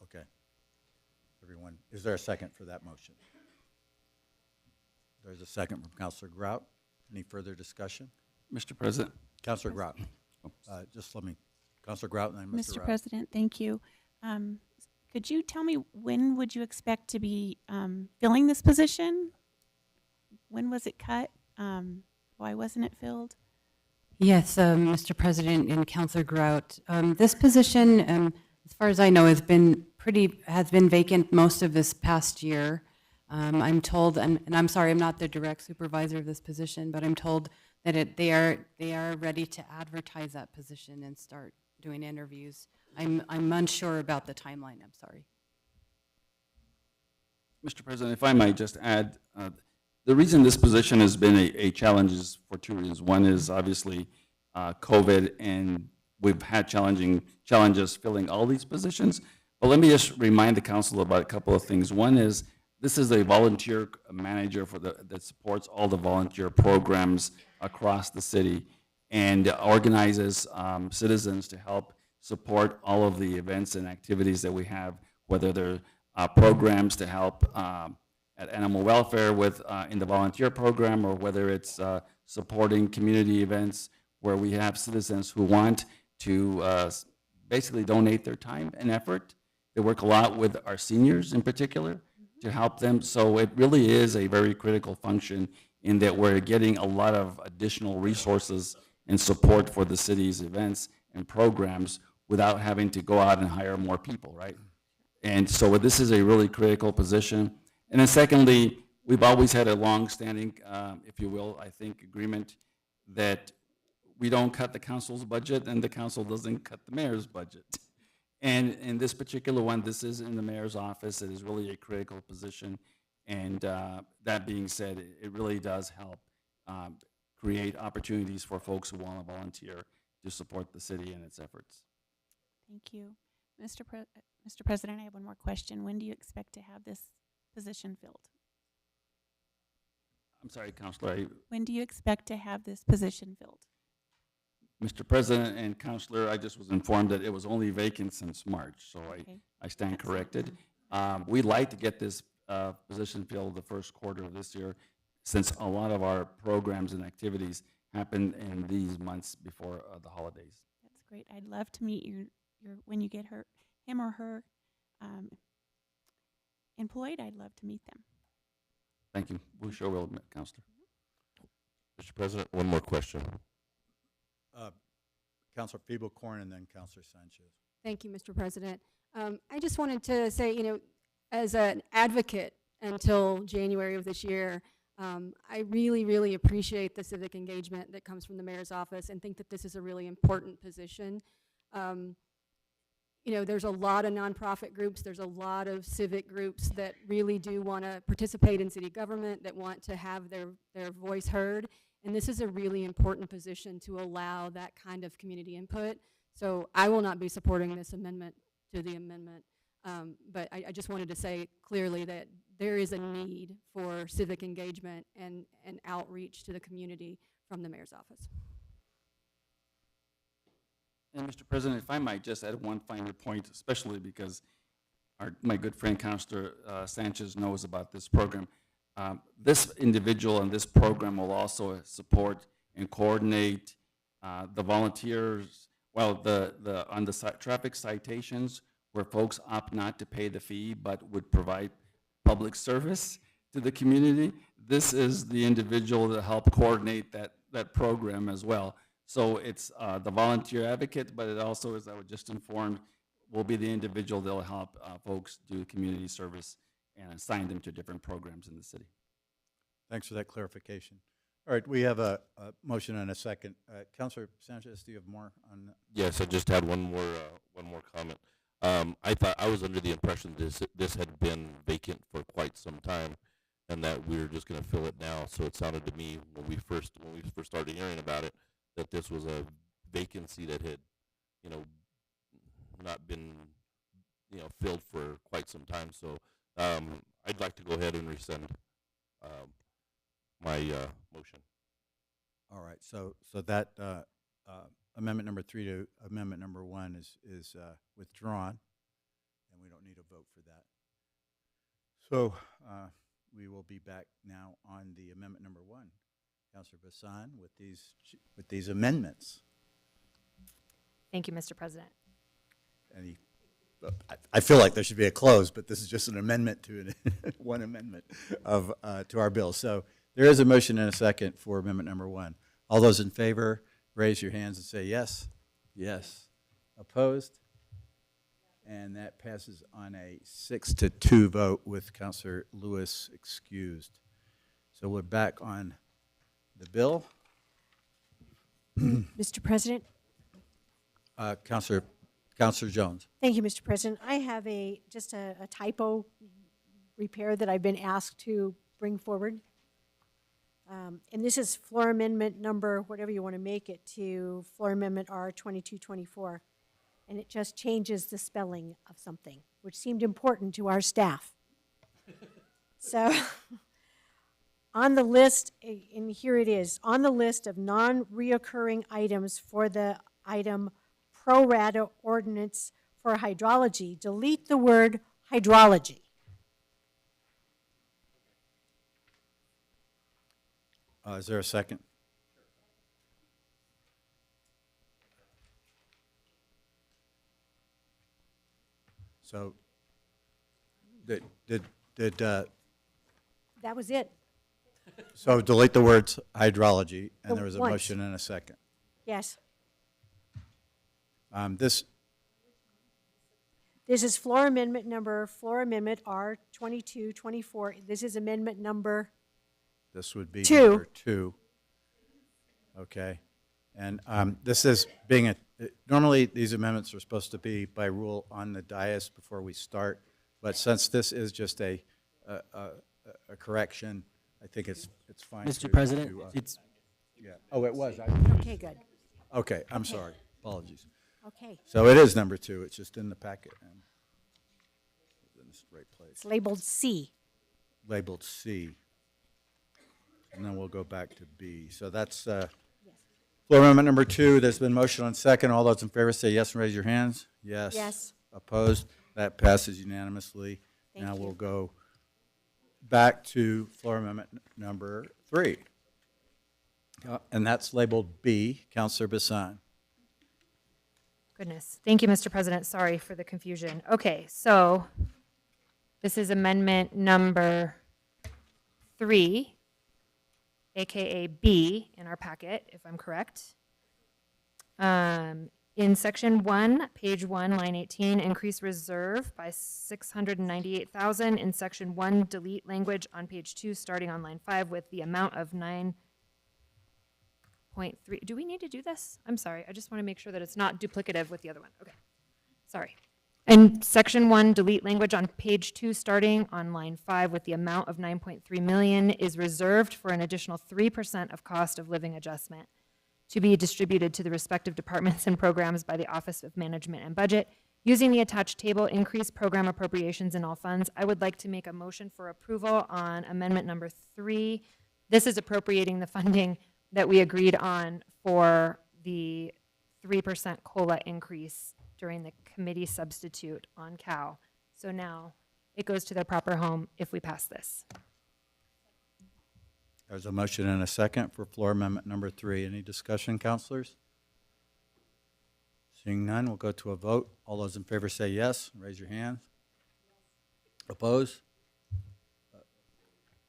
Okay. Everyone, is there a second for that motion? There's a second from Councilor Grout. Any further discussion? Mr. President. Councilor Grout. Just let me, Councilor Grout and then Mr. Mr. Rao. President, thank you. Could you tell me when would you expect to be filling this position? When was it cut? Why wasn't it filled? Yes, Mr. President and Councilor Grout. This position, as far as I know, has been vacant most of this past year. I'm told, and I'm sorry, I'm not the direct supervisor of this position, but I'm told that they are ready to advertise that position and start doing interviews. I'm unsure about the timeline. I'm sorry. Mr. President, if I might just add, the reason this position has been a challenge is for 2 reasons. One is obviously COVID, and we've had challenges filling all these positions. But let me just remind the council about a couple of things. One is This is a volunteer manager that supports all the volunteer programs across the city and organizes citizens to help support all of the events and activities that we have, whether they're programs to help at animal welfare with in the volunteer program, or whether it's supporting community events where we have citizens who want to basically donate their time and effort. They work a lot with our seniors in particular to help them. So it really is a very critical function in that we're getting a lot of additional resources and support for the city's events and programs without having to go out and hire more people, right? And so this is a really critical position. And then secondly, we've always had a long-standing, if you will, I think, agreement that we don't cut the council's budget and the council doesn't cut the mayor's budget. And in this particular one, this is in the mayor's office. It is really a critical position. And that being said, it really does help create opportunities for folks who want to volunteer to support the city and its efforts. Thank you. Mr. President, I have one more question. When do you expect to have this position filled? I'm sorry, Councilor. When do you expect to have this position filled? Mr. President and Councilor, I just was informed that it was only vacant since March, so I stand corrected. We'd like to get this position filled the first quarter of this year, since a lot of our programs and activities happen in these months before the holidays. That's great. I'd love to meet your when you get him or her employed. I'd love to meet them. Thank you. We sure will, Councilor. Mr. President, one more question. Councilor Feeble-Corn and then Councilor Sanchez. Thank you, Mr. President. I just wanted to say, you know, as an advocate until January of this year, I really, really appreciate the civic engagement that comes from the mayor's office and think that this is a really important position. You know, there's a lot of nonprofit groups, there's a lot of civic groups that really do want to participate in city government, that want to have their voice heard. And this is a really important position to allow that kind of community input. So I will not be supporting this amendment to the amendment. But I just wanted to say clearly that there is a need for civic engagement and outreach to the community from the mayor's office. And Mr. President, if I might just add one final point, especially because my good friend Councilor Sanchez knows about this program. This individual and this program will also support and coordinate the volunteers, well, on the traffic citations where folks opt not to pay the fee but would provide public service to the community. This is the individual to help coordinate that program as well. So it's the volunteer advocate, but it also, as I was just informed, will be the individual that will help folks do community service and assign them to different programs in the city. Thanks for that clarification. All right, we have a motion and a second. Councilor Sanchez, do you have more on that? Yes, I just had one more comment. I thought I was under the impression this had been vacant for quite some time, and that we were just going to fill it now. So it sounded to me when we first started hearing about it that this was a vacancy that had, not been, filled for quite some time. So I'd like to go ahead and rescind my motion. All right, so that amendment number 3 to amendment number 1 is withdrawn, and we don't need a vote for that. So we will be back now on the amendment number 1. Councilor Bassan with these amendments. Thank you, Mr. President. I feel like there should be a close, but this is just an amendment to one amendment to our bill. So there is a motion and a second for amendment number 1. All those in favor, raise your hands and say yes. Yes. Opposed? And that passes on a 6-2 vote with Councilor Lewis excused. So we're back on the bill. Mr. President. Councilor Jones. Thank you, Mr. President. I have just a typo repair that I've been asked to bring forward. And this is floor amendment number, whatever you want to make it, to floor amendment R 2224. And it just changes the spelling of something, which seemed important to our staff. So on the list, and here it is, on the list of non-reoccurring items for the item pro rata ordinance for hydrology, delete the word hydrology. Is there a second? So, did, That was it. so delete the words hydrology, and there was a Once. motion and a second. Yes. This, This is floor amendment R 2224. This is amendment number, this would be Two. number 2. Okay. And this is being normally these amendments are supposed to be by rule on the dais before we start, but since this is just a correction, I think it's fine. Mr. President, it's Yeah. Oh, it was. okay, good. Okay, I'm sorry. Apologies. Okay. So it is number 2. It's just in the packet and in the right place. It's labeled C. Labeled C. And then we'll go back to B. So that's floor amendment number 2. There's been motion on second. All those in favor say yes and raise your hands. Yes. Yes. Opposed? That passes unanimously. Thank Now you. we'll go back to floor amendment number 3. And that's labeled B. Councilor Bassan. Goodness. Thank you, Mr. President. Sorry for the confusion. Okay, so this is amendment number 3, AKA B in our packet, if I'm correct. In section 1, page 1, line 18, increase reserve by 698,000. In section 1, delete language on page 2, starting on line 5 with the amount of 9.3. Do we need to do this? I'm sorry. I just want to make sure that it's not duplicative with the other one. Okay. Sorry. In section 1, delete language on page 2, starting on line 5 with the amount of 9.3 million is reserved for an additional 3% of cost of living adjustment to be distributed to the respective departments and programs by the Office of Management and Budget. Using the attached table, increase program appropriations in all funds. I would like to make a motion for approval on amendment number 3. This is appropriating the funding that we agreed on for the 3% COLA increase during the committee substitute on COW. So now it goes to their proper home if we pass this. There's a motion and a second for floor amendment number 3. Any discussion, councilors? Seeing none, we'll go to a vote. All those in favor say yes. Raise your hands. Opposed?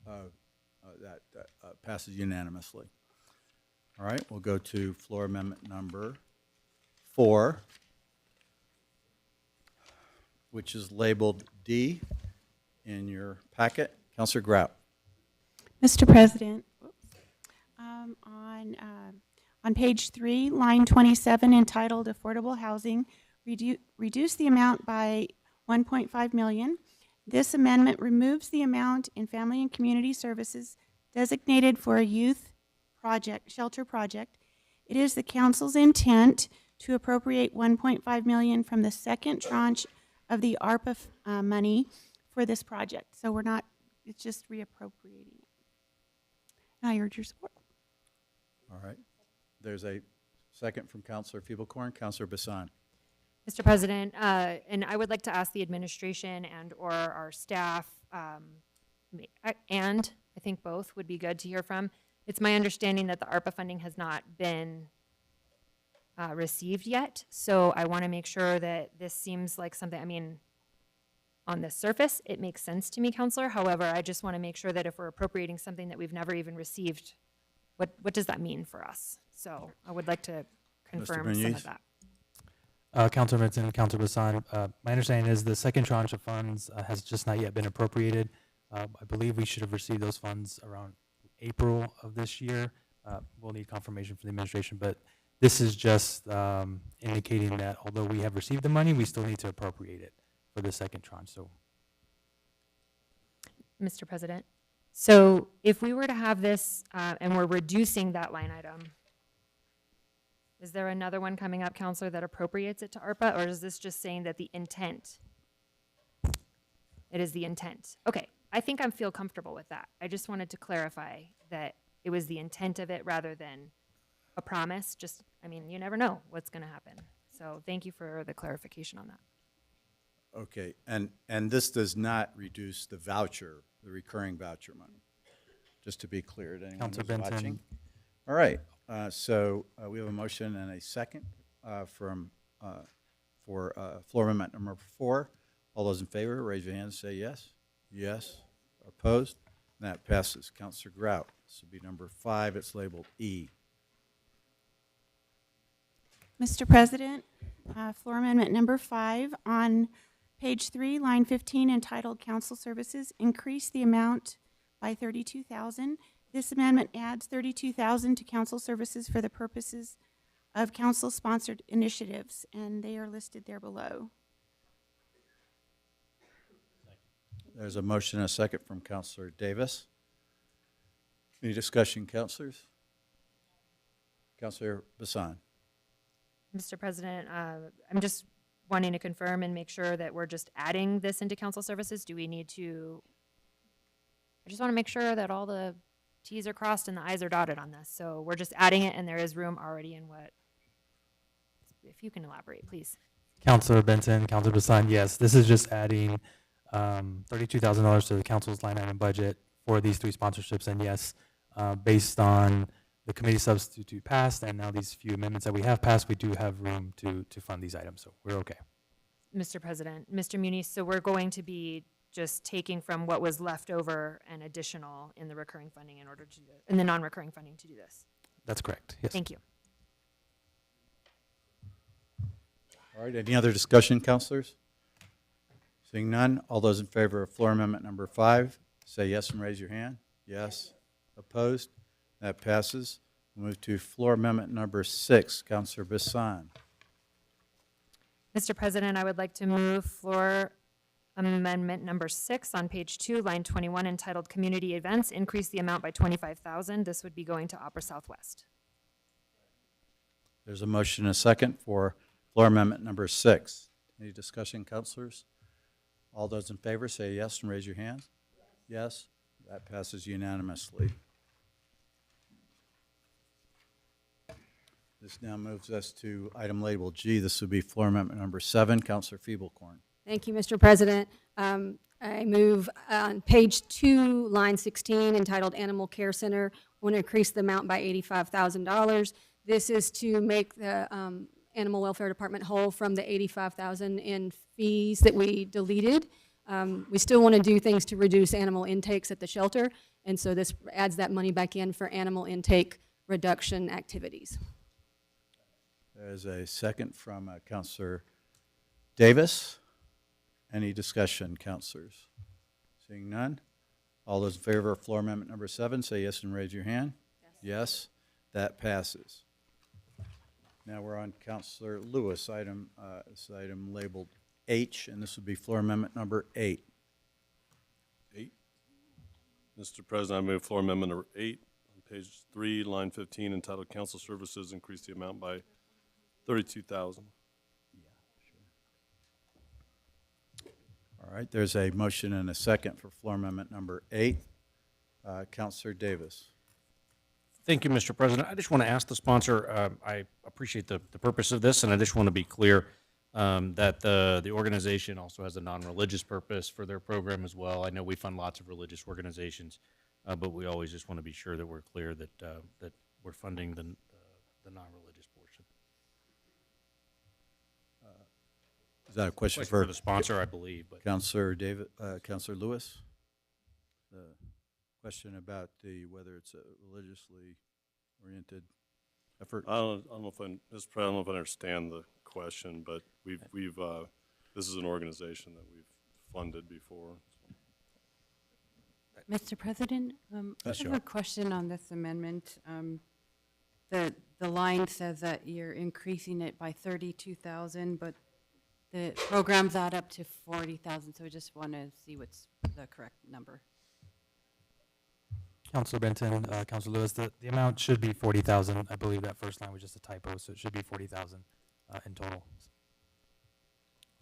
That passes unanimously. All right, we'll go to floor amendment number 4, which is labeled D in your packet. Councilor Grout. Mr. President, on page 3, line 27, entitled Affordable Housing, reduce the amount by 1.5 million. This amendment removes the amount in Family and Community Services designated for a youth project, shelter project. It is the council's intent to appropriate 1.5 million from the second tranche of the ARPA money for this project. So we're not, it's just reappropriating it. And I urge your support. All right. There's a second from Councilor Feeblecorn. Councilor Bassan. Mr. President, and I would like to ask the administration and or our staff, and I think both would be good to hear from. It's my understanding that the ARPA funding has not been received yet, so I want to make sure that this seems like something, I mean, on the surface, it makes sense to me, Counselor. However, I just want to make sure that if we're appropriating something that we've never even received, what does that mean for us? So I would like to confirm some of that. Councilor Minton, Councilor Bassan, my understanding is the second tranche of funds has just not yet been appropriated. I believe we should have received those funds around April of this year. We'll need confirmation from the administration, but this is just indicating that although we have received the money, we still need to appropriate it for the second tranche. So, Mr. President, so if we were to have this and we're reducing that line item, is there another one coming up, Counselor, that appropriates it to ARPA, or is this just saying that the intent? It is the intent. Okay, I think I feel comfortable with that. I just wanted to clarify that it was the intent of it rather than a promise. Just, I mean, you never know what's going to happen. So thank you for the clarification on that. Okay, and this does not reduce the voucher, the recurring voucher money, just to be clear to anyone Counselor who's Benton. watching. All right, so we have a motion and a second for floor amendment number 4. All those in favor, raise your hand, say yes. Yes. Opposed? That passes. Counselor Grout. This would be number 5. It's labeled E. Mr. President, floor amendment number 5 on page 3, line 15, entitled Council Services, increase the amount by $32,000. This amendment adds $32,000 to council services for the purposes of council-sponsored initiatives, and they are listed there below. There's a motion and a second from Counselor Davis. Any discussion, councilors? Counselor Bassan. Mr. President, I'm just wanting to confirm and make sure that we're just adding this into council services. Do we need to, I just want to make sure that all the T's are crossed and the I's are dotted on this. So we're just adding it and there is room already in what, if you can elaborate, please. Counselor Benton, Counselor Bassan, yes, this is just adding $32,000 to the council's line item budget for these 3 sponsorships. And yes, based on the committee substitute passed and now these few amendments that we have passed, we do have room to fund these items. So we're okay. Mr. President, Mr. Muniz, so we're going to be just taking from what was left over and additional in the recurring funding in order to do, in the non-recurring funding to do this. That's correct. Yes. Thank you. All right, any other discussion, councilors? Seeing none, all those in favor of floor amendment number 5, say yes and raise your hand. Yes. Opposed? That passes. We'll move to floor amendment number 6. Counselor Bassan. Mr. President, I would like to move floor amendment number 6 on page 2, line 21, entitled Community Events, increase the amount by $25,000. This would be going to Opera Southwest. There's a motion and a second for floor amendment number 6. Any discussion, councilors? All those in favor say yes and raise your hand. Yes. That passes unanimously. This now moves us to item labeled G. This would be floor amendment number 7. Counselor Feeblecorn. Thank you, Mr. President. I move on page 2, line 16, entitled Animal Care Center. I want to increase the amount by $85,000. This is to make the Animal Welfare Department whole from the $85,000 in fees that we deleted. We still want to do things to reduce animal intakes at the shelter, and so this adds that money back in for animal intake reduction activities. There's a second from Counselor Davis. Any discussion, councilors? Seeing none, all those in favor of floor amendment number 7, say yes and raise your hand. Yes. That passes. Now we're on Counselor Lewis, this item labeled H, and this would be floor amendment number 8. 8. Mr. President, I move floor amendment number 8 on page 3, line 15, entitled Council Services, increase the amount by $32,000. All right, there's a motion and a second for floor amendment number 8. Counselor Davis. Thank you, Mr. President. I just want to ask the sponsor, I appreciate the purpose of this, and I just want to be clear that the organization also has a non-religious purpose for their program as well. I know we fund lots of religious organizations, but we always just want to be sure that we're clear that that we're funding the non-religious portion. Is that a question For for the sponsor, I believe. But Counselor Counselor Lewis? The question about whether it's a religiously oriented effort. I don't know if Mr. President, I don't know if I understand the question, but we've this is an organization that we've funded before. Mr. President, I have a question on this amendment. The line says that you're increasing it by $32,000, but the programs add up to $40,000, so I just want to see what's the correct number. Counselor Benton, Counselor Lewis, the amount should be $40,000. I believe that first line was just a typo, so it should be $40,000 in total.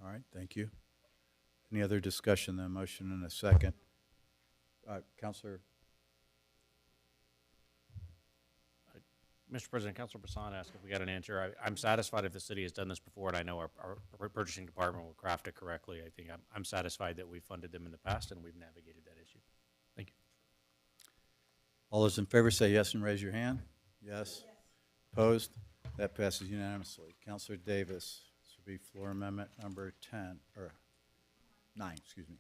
All right, thank you. Any other discussion? The motion and a second. Counselor, Mr. President, Councilor Bassan asked if we got an answer. I'm satisfied if the city has done this before, and I know our purchasing department will craft it correctly. I think I'm satisfied that we've funded them in the past and we've navigated that issue. Thank you. all those in favor say yes and raise your hand. Yes. Opposed? That passes unanimously. Counselor Davis, this would be floor amendment number 10, or 9, excuse me.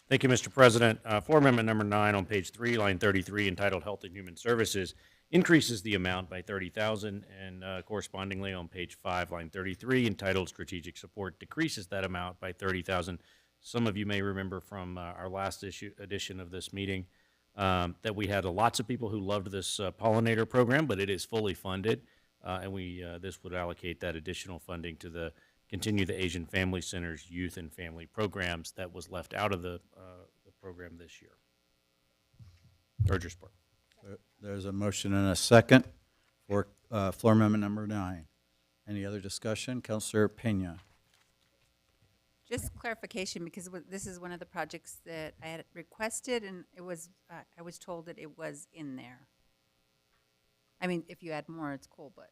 Thank you, Mr. President. Floor amendment number 9 on page 3, line 33, entitled Health and Human Services, increases the amount by $30,000, and correspondingly on page 5, line 33, entitled Strategic Support, decreases that amount by $30,000. Some of you may remember from our last edition of this meeting that we had lots of people who loved this pollinator program, but it is fully funded, and this would allocate that additional funding to continue the Asian Family Center's youth and family programs that was left out of the program this year. Urge your support. There's a motion and a second for floor amendment number 9. Any other discussion? Counselor Pena. Just clarification, because this is one of the projects that I had requested, and it was, I was told that it was in there. I mean, if you add more, it's cool, but.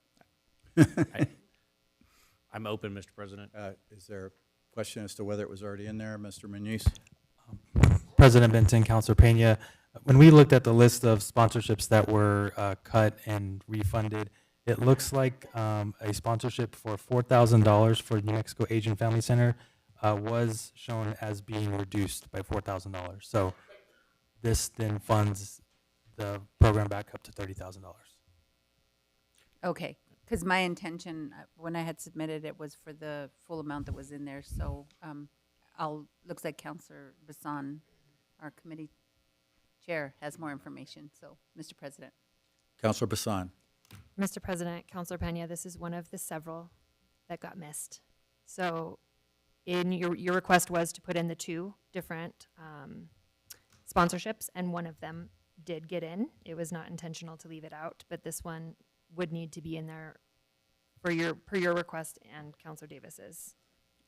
I'm open, Mr. President. Is there a question as to whether it was already in there, Mr. Muniz? President Benton, Councilor Pena, when we looked at the list of sponsorships that were cut and refunded, it looks like a sponsorship for $4,000 for New Mexico Asian Family Center was shown as being reduced by $4,000. So this then funds the program back up to $30,000. Okay, because my intention, when I had submitted it, was for the full amount that was in there, so looks like Councilor Bassan, our committee chair, has more information, so, Mr. President. Counselor Bassan. Mr. President, Councilor Pena, this is one of the several that got missed. So in your request was to put in the 2 different sponsorships, and one of them did get in. It was not intentional to leave it out, but this one would need to be in there per your request and Councilor Davis's.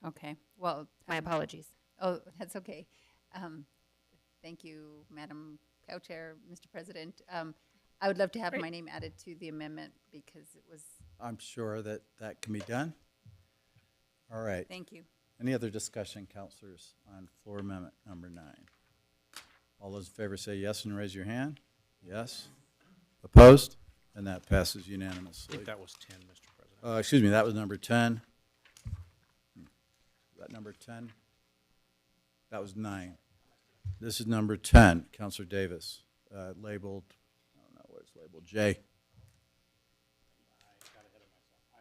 Okay, well. My apologies. Oh, that's okay. Thank you, Madam Co-Chair, Mr. President. I would love to have my name added to the amendment because it was. I'm sure that can be done. All right. Thank you. Any other discussion, counselors, on floor amendment number 9? All those in favor say yes and raise your hand. Yes. Opposed? And that passes I unanimously. think that was 10, Mr. President. Excuse me, that was number 10. Is that number 10? That was 9. This is number 10, Counselor Davis, labeled, I don't know what it's labeled, J.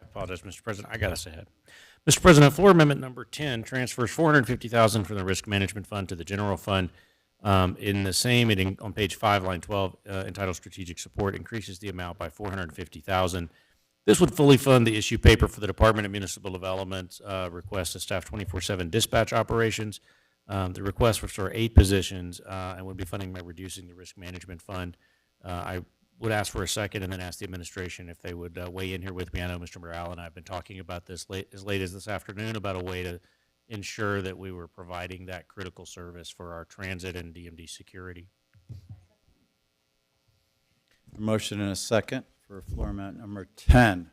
I apologize, Mr. President. I got us ahead. Mr. President, floor amendment number 10 transfers $450,000 from the Risk Management Fund to the General Fund. In the same, on page 5, line 12, entitled Strategic Support, increases the amount by $450,000. This would fully fund the issue paper for the Department of Municipal Development's request to staff 24/7 dispatch operations. The request was for 8 positions and would be funding by reducing the Risk Management Fund. I would ask for a second and then ask the administration if they would weigh in here with me. I know Mr. Menaul and I have been talking about this as late as this afternoon about a way to ensure that we were providing that critical service for our transit and DMD security. A motion and a second for floor amendment number 10.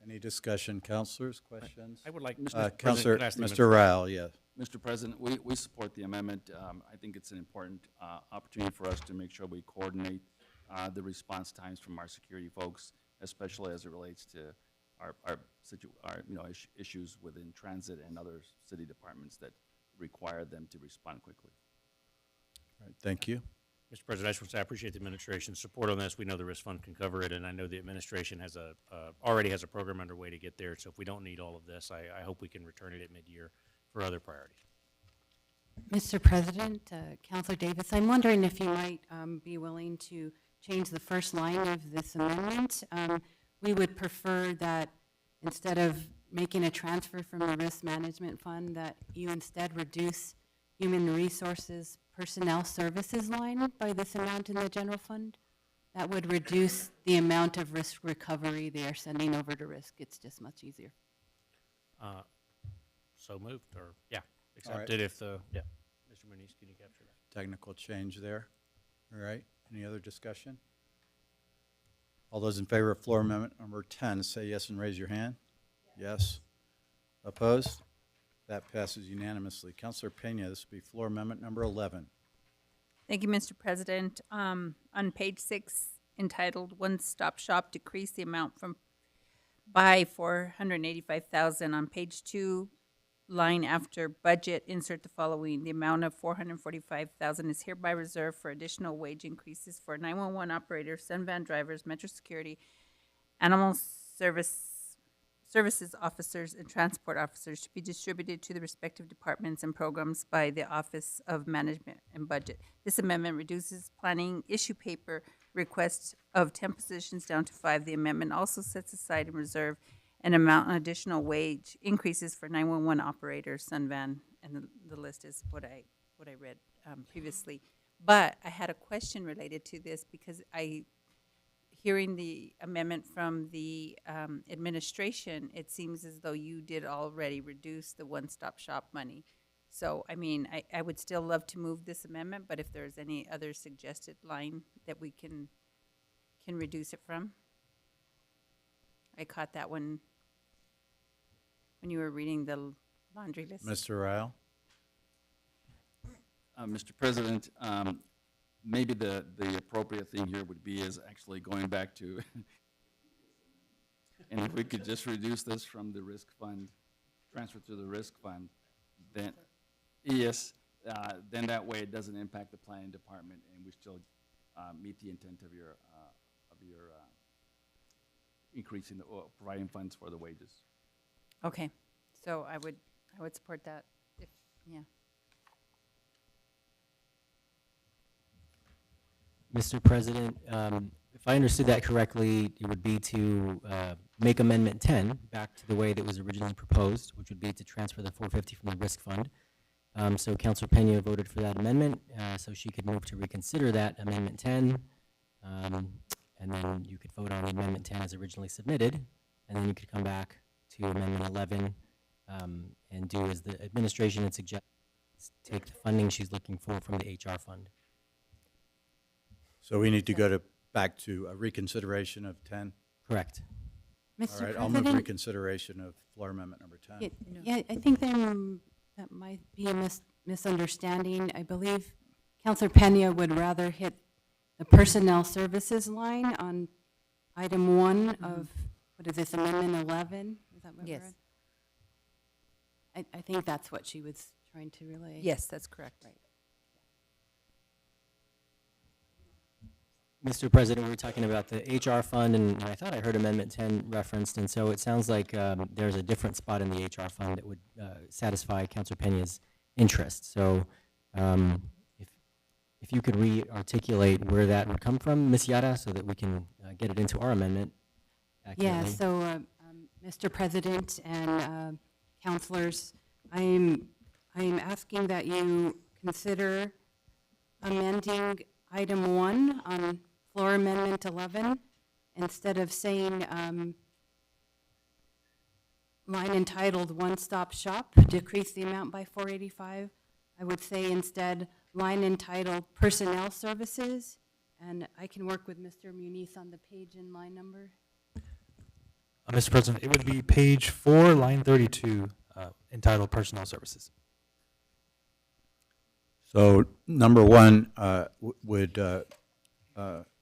Any discussion, counselors, questions? I would like, Counselor, President, Mr. Rao, yes. Mr. President, we support the amendment. I think it's an important opportunity for us to make sure we coordinate the response times from our security folks, especially as it relates to our issues within transit and other city departments that require them to respond quickly. All right, thank you. Mr. President, I just want to say I appreciate the administration's support on this. We know the risk fund can cover it, and I know the administration has already has a program underway to get there. So if we don't need all of this, I hope we can return it at mid-year for other priorities. Mr. President, Councilor Davis, I'm wondering if you might be willing to change the first line of this amendment. We would prefer that instead of making a transfer from the Risk Management Fund, that you instead reduce Human Resources Personnel Services line by this amount in the general fund. That would reduce the amount of risk recovery they are sending over to risk. It's just much easier. So moved, or yeah, accepted if the, yeah. Mr. Muniz, can you capture that? Technical change there. All right, any other discussion? All those in favor of floor amendment number 10, say yes and raise your hand. Yes. Opposed? That passes unanimously. Councilor Pena, this will be floor amendment number 11. Thank you, Mr. President. On page 6, entitled One Stop Shop, decrease the amount from by 485,000. On page 2, line after budget, insert the following: the amount of 445,000 is hereby reserved for additional wage increases for 911 operators, Sun van drivers, Metro Security, animal services officers, and transport officers, to be distributed to the respective departments and programs by the Office of Management and Budget. This amendment reduces planning issue paper requests of 10 positions down to 5. The amendment also sets aside and reserve an amount on additional wage increases for 911 operators, Sun van, and the list is what I read previously. But I had a question related to this because hearing the amendment from the administration, it seems as though you did already reduce the one-stop shop money. So, I mean, I would still love to move this amendment, but if there's any other suggested line that we can reduce it from. I caught that when you were reading the laundry list. Mr. Ryle? Mr. President, maybe the appropriate thing here would be is actually going back to, and if we could just reduce this from the risk fund, transfer to the risk fund, then, yes, then that way it doesn't impact the planning department, and we still meet the intent of your increasing or providing funds for the wages. Okay, so I would support that. Yeah. Mr. President, if I understood that correctly, it would be to make Amendment 10 back to the way that was originally proposed, which would be to transfer the 450 from the risk fund. So Councilor Pena voted for that amendment, so she could move to reconsider that Amendment 10, and then you could vote on Amendment 10 as originally submitted, and then you could come back to Amendment 11 and do as the administration had suggested, take the funding she's looking for from the HR fund. So we need to go back to a reconsideration of 10? Correct. All right, I'll move reconsideration of floor amendment number 10. Yeah, I think that might be a misunderstanding. I believe Councilor Pena would rather hit the personnel services line on item 1 of, what is this, Amendment 11? Is that what we're Yes. at? I think that's what she was trying to relay. Yes, that's correct. Right. Mr. President, we were talking about the HR fund, and I thought I heard Amendment 10 referenced, and so it sounds like there's a different spot in the HR fund that would satisfy Councilor Pena's interest. So if you could re-articulate where that would come from, Ms. Yara, so that we can get it into our amendment accurately. Yeah, so, Mr. President and councilors, I'm asking that you consider amending item 1 on floor amendment 11, instead of saying line entitled One-Stop Shop, decrease the amount by 485. I would say instead line entitled Personnel Services, and I can work with Mr. Muniz on the page and line number. Mr. President, it would be page 4, line 32, entitled Personnel Services. So number 1 would,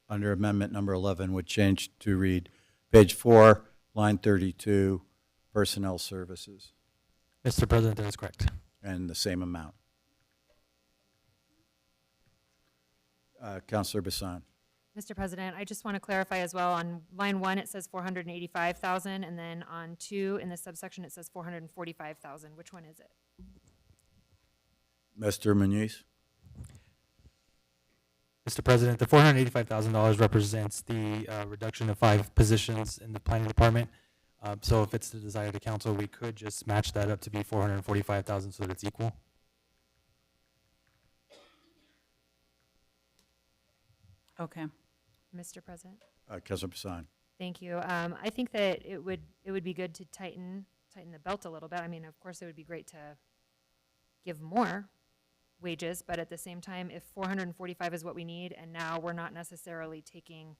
under amendment number 11, would change to read page 4, line 32, personnel services, Mr. President, that is correct. and the same amount. Councilor Bassan. Mr. President, I just want to clarify as well, on line 1, it says 485,000, and then on 2, in the subsection, it says 445,000. Which one is it? Mr. Muniz. Mr. President, the $485,000 represents the reduction of 5 positions in the planning department. So if it's the desire of the council, we could just match that up to be 445,000 so that it's equal. Okay. Mr. President? Councilor Bassan. Thank you. I think that it would be good to tighten the belt a little bit. I mean, of course, it would be great to give more, wages, but at the same time, if 445 is what we need, and now we're not necessarily taking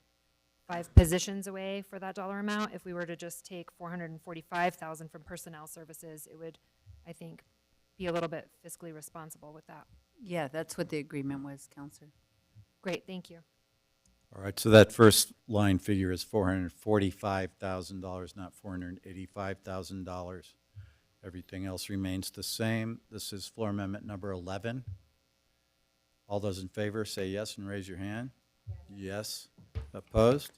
5 positions away for that dollar amount, if we were to just take 445,000 from personnel services, it would, I think, be a little bit fiscally responsible with that. Yeah, that's what the agreement was, Counselor. Great, thank you. All right, so that first line figure is $445,000, not $485,000. Everything else remains the same. This is floor amendment number 11. All those in favor say yes and raise your hand. Yes. Opposed?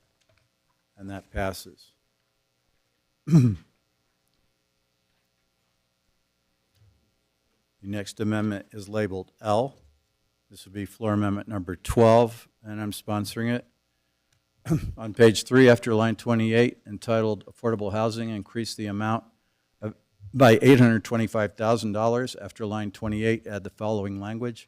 And that passes. The next amendment is labeled L. This would be floor amendment number 12, and I'm sponsoring it. On page 3, after line 28, entitled Affordable Housing, increase the amount by $825,000. After line 28, add the following language: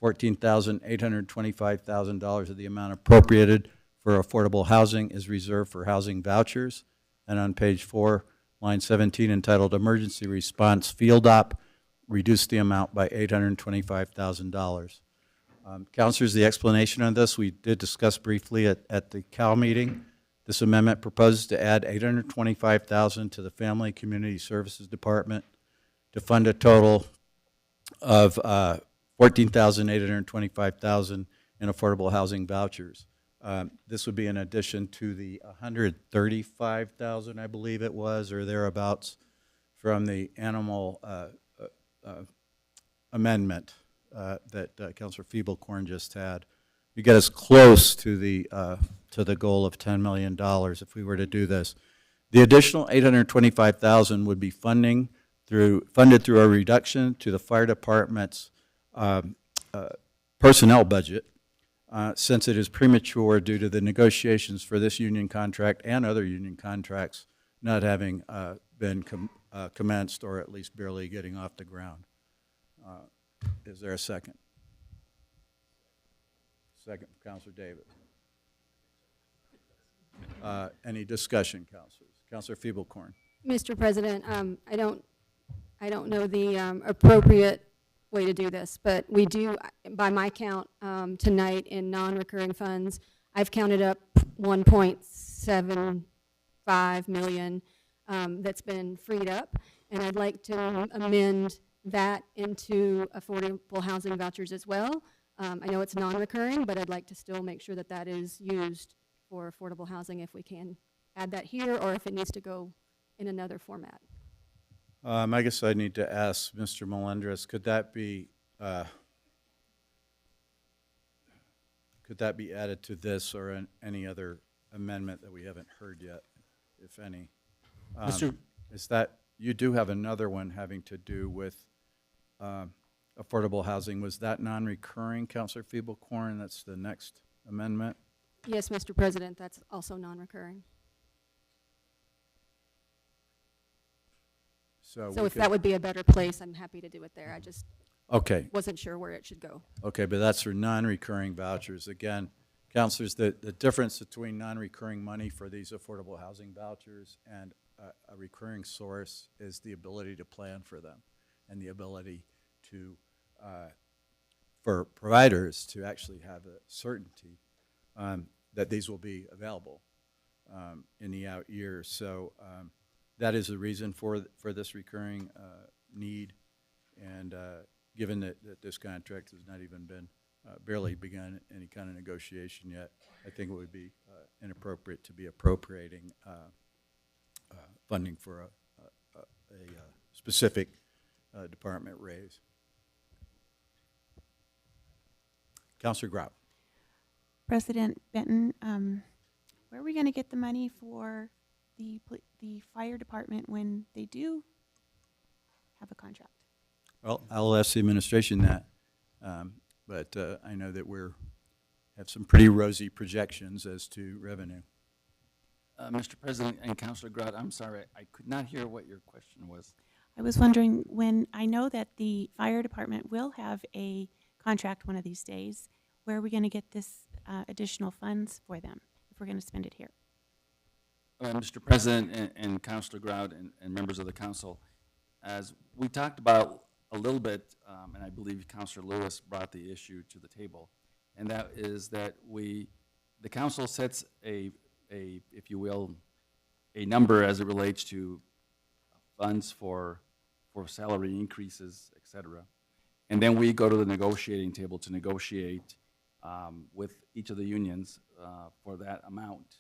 $14,825,000 of the amount appropriated for affordable housing is reserved for housing vouchers. And on page 4, line 17, entitled Emergency Response Field Op, reduce the amount by $825,000. Councilors, the explanation on this, we did discuss briefly at the Cal meeting. This amendment proposes to add $825,000 to the Family Community Services Department to fund a total of $14,825,000 in affordable housing vouchers. This would be in addition to the $135,000, I believe it was, or thereabouts, from the animal amendment that Councilor Feeblecorn just had. You get us close to the goal of $10 million if we were to do this. The additional $825,000 would be funded through a reduction to the fire department's personnel budget, since it is premature due to the negotiations for this union contract and other union contracts not having been commenced, or at least barely getting off the ground. Is there a second? Second from Councilor Davis. Any discussion, councilors? Councilor Feeblecorn. Mr. President, I don't know the appropriate way to do this, but we do, by my count, tonight in non-recurring funds, I've counted up 1.75 million that's been freed up, and I'd like to amend that into affordable housing vouchers as well. I know it's non-recurring, but I'd like to still make sure that that is used for affordable housing if we can add that here, or if it needs to go in another format. I guess I need to ask Mr. Melendres, could that be added to this or any other amendment that we haven't heard yet, if any? Is that, you do have another one having to do with affordable housing. Was that non-recurring, Councilor Feeblecorn? That's the next amendment? Yes, Mr. President, that's also non-recurring. So if that would be a better place, I'm happy to do it there. I just wasn't sure where it should go. Okay, but that's for non-recurring vouchers. Again, councilors, the difference between non-recurring money for these affordable housing vouchers and a recurring source is the ability to plan for them and the ability to, for providers to actually have a certainty that these will be available in the out years. So that is the reason for this recurring need, and given that this contract has not even been barely begun any kind of negotiation yet, I think it would be inappropriate to be appropriating funding for a specific department raise. Councilor Grout. President Benton, where are we going to get the money for the fire department when they do have a contract? Well, I'll ask the administration that, but I know that have some pretty rosy projections as to revenue. Mr. President and Councilor Grout, I'm sorry, I could not hear what your question was. I was wondering, when I know that the fire department will have a contract one of these days, where are we going to get this additional funds for them if we're going to spend it here? Mr. President and Councilor Grout and members of the council, as we talked about a little bit, and I believe Councilor Lewis brought the issue to the table, and that is that the council sets if you will, a number as it relates to funds for salary increases, et cetera. And then we go to the negotiating table to negotiate with each of the unions for that amount.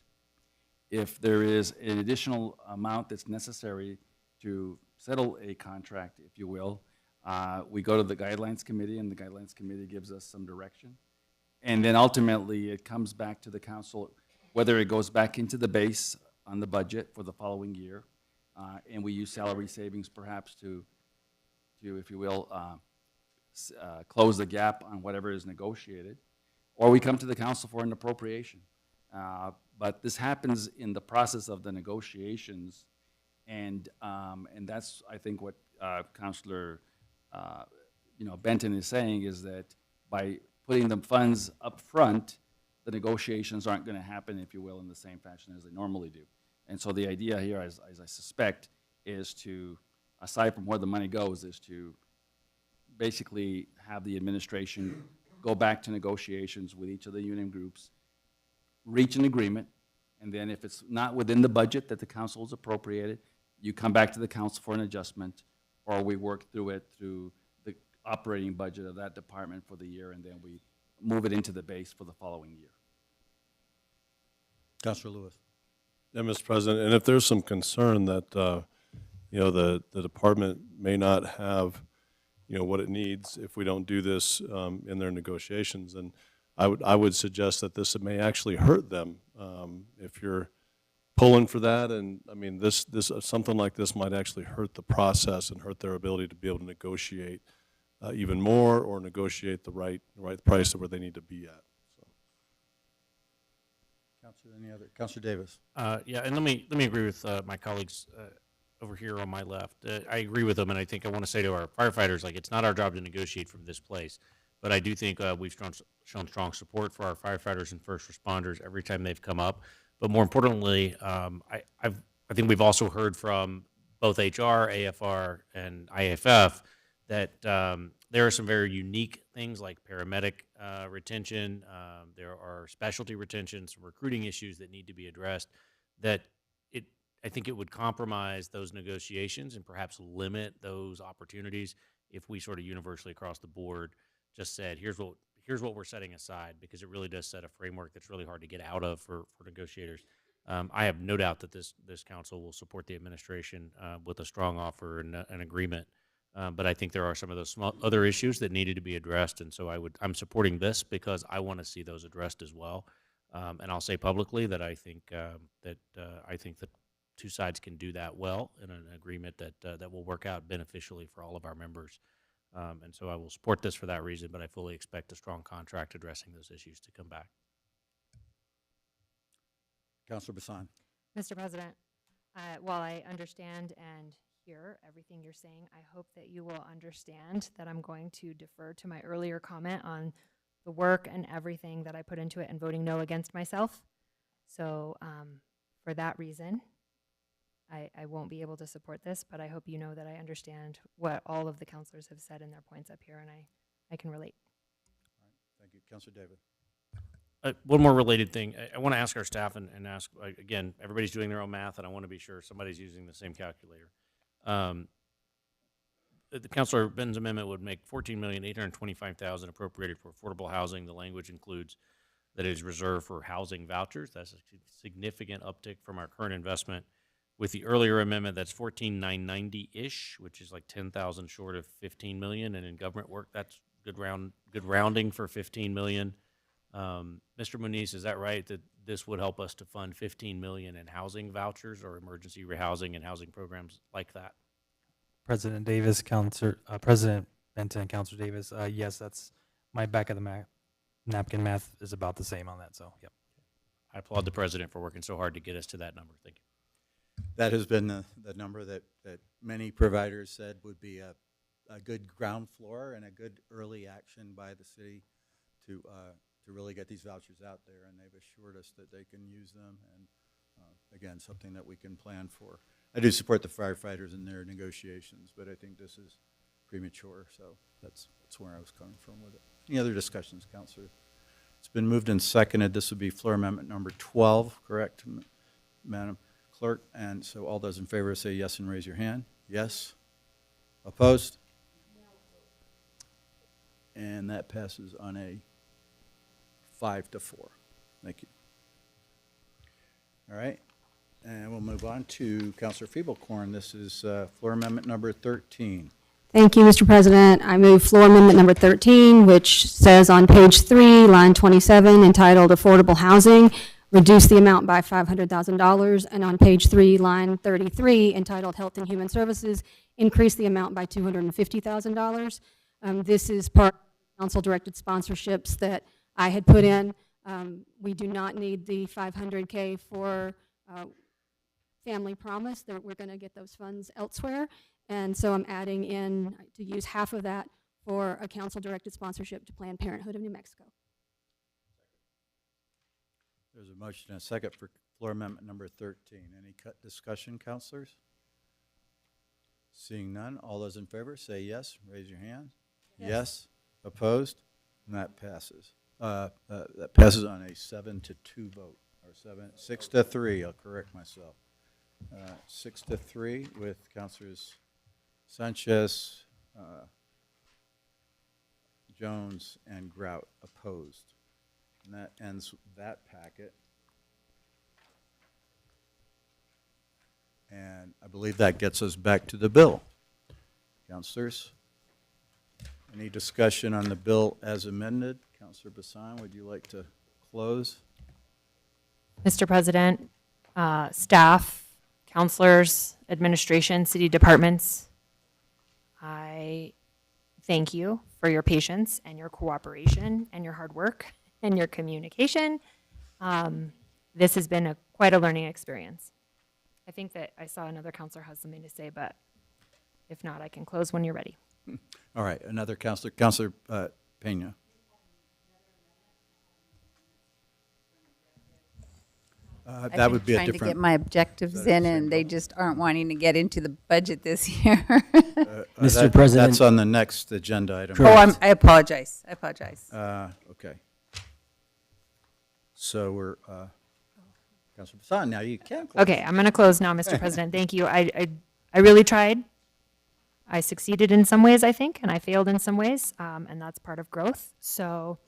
If there is an additional amount that's necessary to settle a contract, if you will, we go to the guidelines committee, and the guidelines committee gives us some direction. And then ultimately, it comes back to the council, whether it goes back into the base on the budget for the following year, and we use salary savings perhaps to if you will, close the gap on whatever is negotiated, or we come to the council for an appropriation. But this happens in the process of the negotiations, and that's, I think, what Councilor Benton is saying, is that by putting the funds up front, the negotiations aren't going to happen, if you will, in the same fashion as they normally do. And so the idea here, as I suspect, is to, aside from where the money goes, is to basically have the administration go back to negotiations with each of the union groups, reach an agreement, and then if it's not within the budget that the council has appropriated, you come back to the council for an adjustment, or we work through it through the operating budget of that department for the year, and then we move it into the base for the following year. Councilor Lewis. Yeah, Mr. President, and if there's some concern that, the department may not have, what it needs if we don't do this in their negotiations, and I would suggest that this may actually hurt them if you're pulling for that. And I mean, this something like this might actually hurt the process and hurt their ability to be able to negotiate even more, or negotiate the right price of where they need to be at. So. Councilor Davis. Yeah, and let me agree with my colleagues over here on my left. I agree with them, and I think I want to say to our firefighters, like, it's not our job to negotiate from this place, but I do think we've shown strong support for our firefighters and first responders every time they've come up. But more importantly, I think we've also heard from both HR, AFR, and IFF that there are some very unique things like paramedic retention. There are specialty retention, some recruiting issues that need to be addressed. That I think it would compromise those negotiations and perhaps limit those opportunities if we sort of universally across the board just said, here's what we're setting aside, because it really does set a framework that's really hard to get out of for negotiators. I have no doubt that this council will support the administration with a strong offer and an agreement. But I think there are some of those small other issues that needed to be addressed, and so I'm supporting this because I want to see those addressed as well. And I'll say publicly that I think that two sides can do that well in an agreement that will work out beneficially for all of our members. And so I will support this for that reason, but I fully expect a strong contract addressing those issues to come back. Councilor Bassan. Mr. President, while I understand and hear everything you're saying, I hope that you will understand that I'm going to defer to my earlier comment on the work and everything that I put into it and voting no against myself. So for that reason, I won't be able to support this, but I hope you know that I understand what all of the counselors have said in their points up here, and I can relate. All right. Thank you. Councilor David. One more related thing. I want to ask our staff and ask, again, everybody's doing their own math, and I want to be sure somebody's using the same calculator. The Councilor Benton's amendment would make $14,825,000 appropriated for affordable housing. The language includes that it is reserved for housing vouchers. That's a significant uptick from our current investment. With the earlier amendment, that's $14,990-ish, which is like $10,000 short of $15 million, and in government work, that's good rounding for $15 million. Mr. Muniz, is that right, that this would help us to fund $15 million in housing vouchers or emergency rehousing and housing programs like that? President Davis, President Benton, Councilor Davis, yes, that's my back of the napkin math is about the same on that, so yep. I applaud the president for working so hard to get us to that number. Thank you. That has been the number that many providers said would be a good ground floor and a good early action by the city to really get these vouchers out there, and they've assured us that they can use them, and again, something that we can plan for. I do support the firefighters in their negotiations, but I think this is premature, so that's where I was coming from with it. Any other discussions, Counselor? It's been moved and seconded. This would be floor amendment number 12, correct, Madam Clerk? And so all those in favor say yes and raise your hand. Yes? Opposed? And that passes on a 5-4. Thank you. All right, and we'll move on to Councilor Feeblecorn. This is floor amendment number 13. Thank you, Mr. President. I move floor amendment number 13, which says on page 3, line 27, entitled Affordable Housing, reduce the amount by $500,000, and on page 3, line 33, entitled Health and Human Services, increase the amount by $250,000. This is part of council-directed sponsorships that I had put in. We do not need the $500K for Family Promise. We're going to get those funds elsewhere. And so I'm adding in to use half of that for a council-directed sponsorship to Planned Parenthood of New Mexico. There's a motion and a second for floor amendment number 13. Any discussion, councilors? Seeing none, all those in favor say yes. Raise your hand. Yes. Opposed? And that passes. That passes on a 7-2 vote, or 6-3. I'll correct myself. 6-3 with Councilors Sanchez, Jones, and Grout opposed. And that ends that packet. And I believe that gets us back to the bill. Councilors, any discussion on the bill as amended? Councilor Bassan, would you like to close? Mr. President, staff, counselors, administration, city departments, I thank you for your patience and your cooperation and your hard work and your communication. This has been quite a learning experience. I think that I saw another counselor has something to say, but if not, I can close when you're ready. All right, another counselor, Councilor Pena. That would be a trying to different. get my objectives in, and they just aren't wanting to get into the budget this year. Mr. President. That's on the next agenda item. Oh, I apologize. I apologize. Okay. So we're, Councilor Bassan, now you can close. Okay, I'm going to close now, Mr. President. Thank you. I really tried. I succeeded in some ways, I think, and I failed in some ways, and that's part of growth. So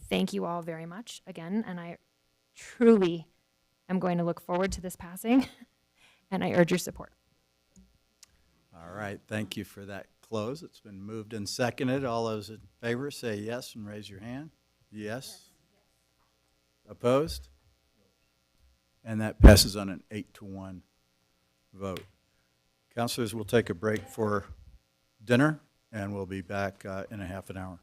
thank you all very much again, and I truly am going to look forward to this passing, and I urge your support. All right, thank you for that close. It's been moved and seconded. All those in favor say yes and raise your hand. Yes. Opposed? And that passes on an 8-1 vote. Councilors, we'll take a break for dinner, and we'll be back in a half an hour.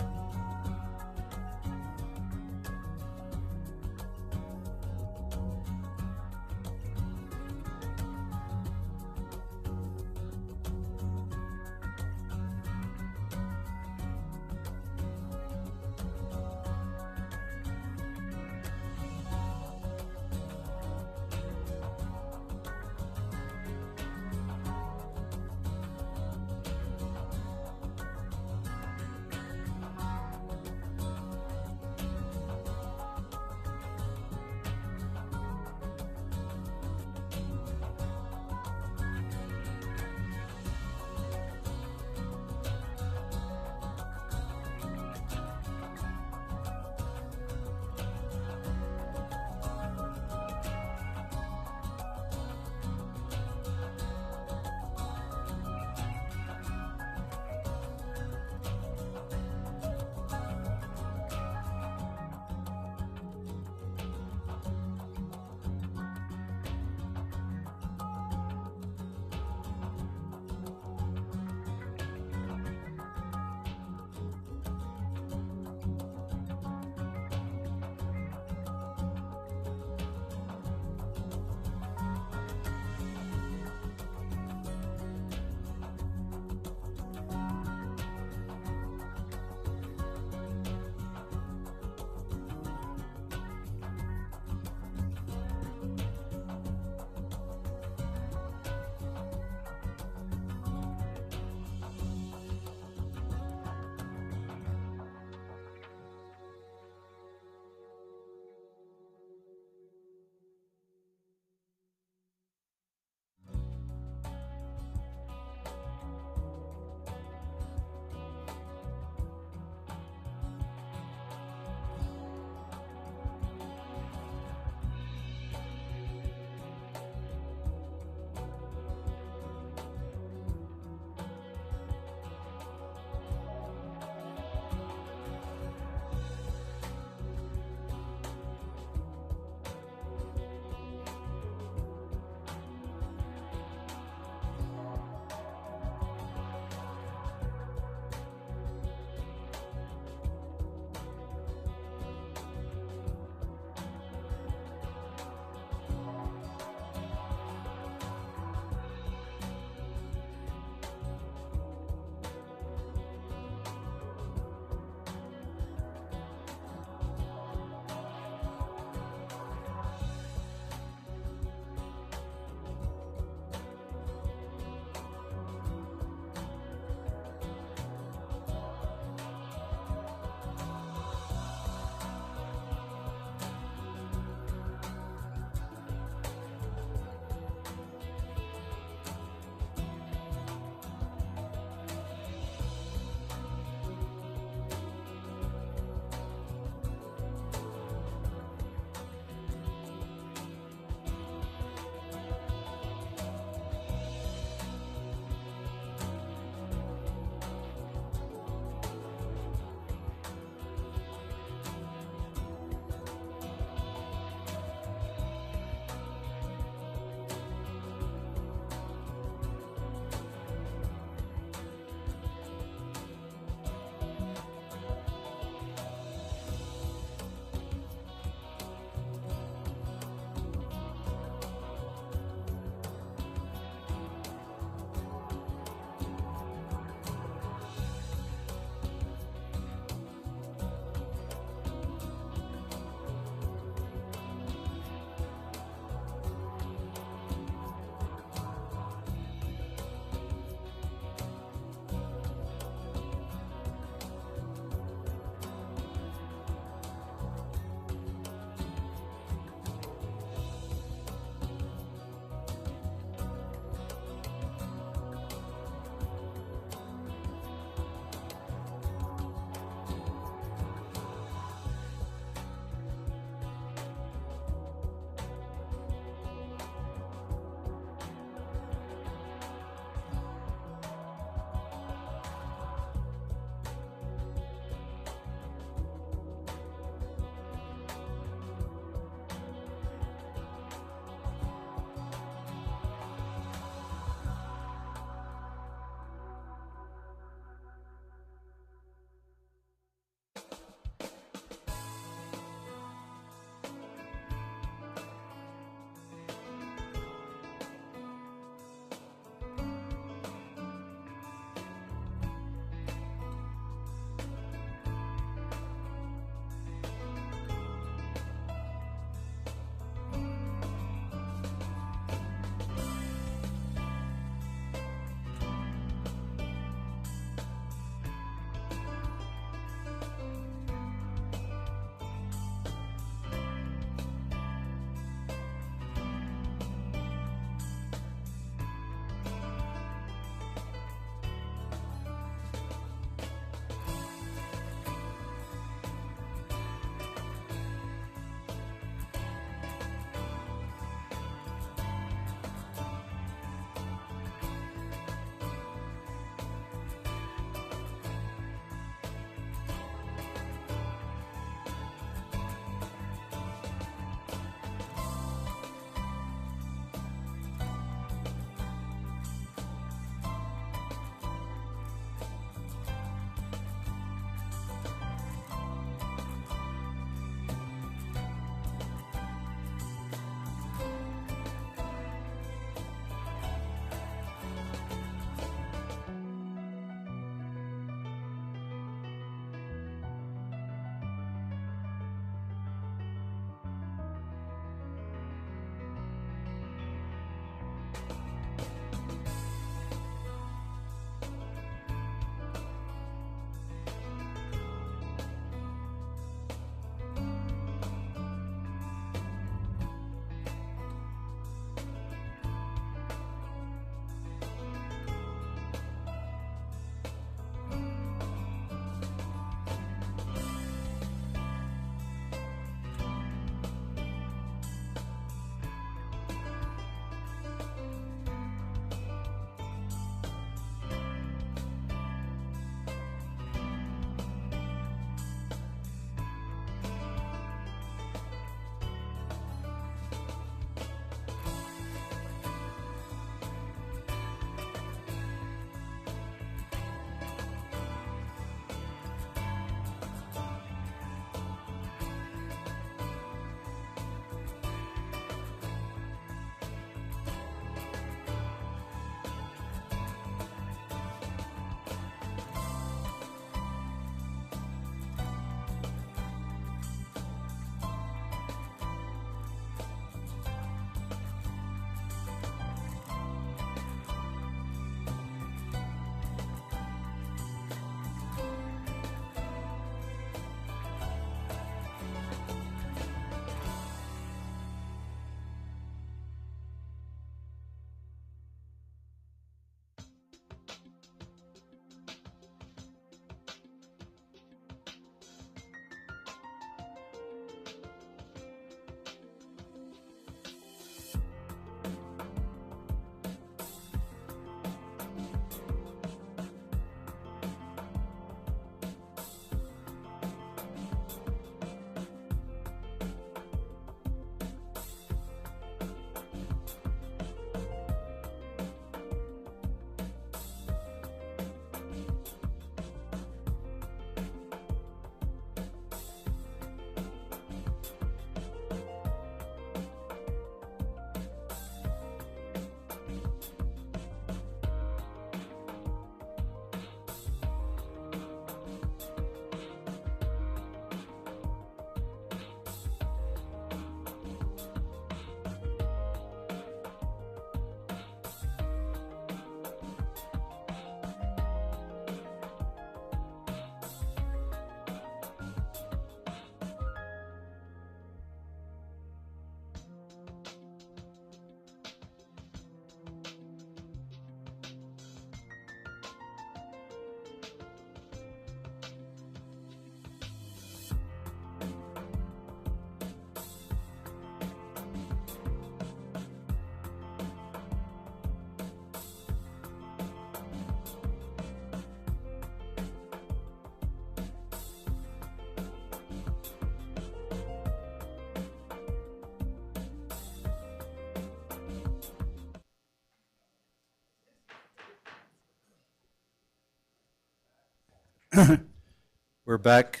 We're back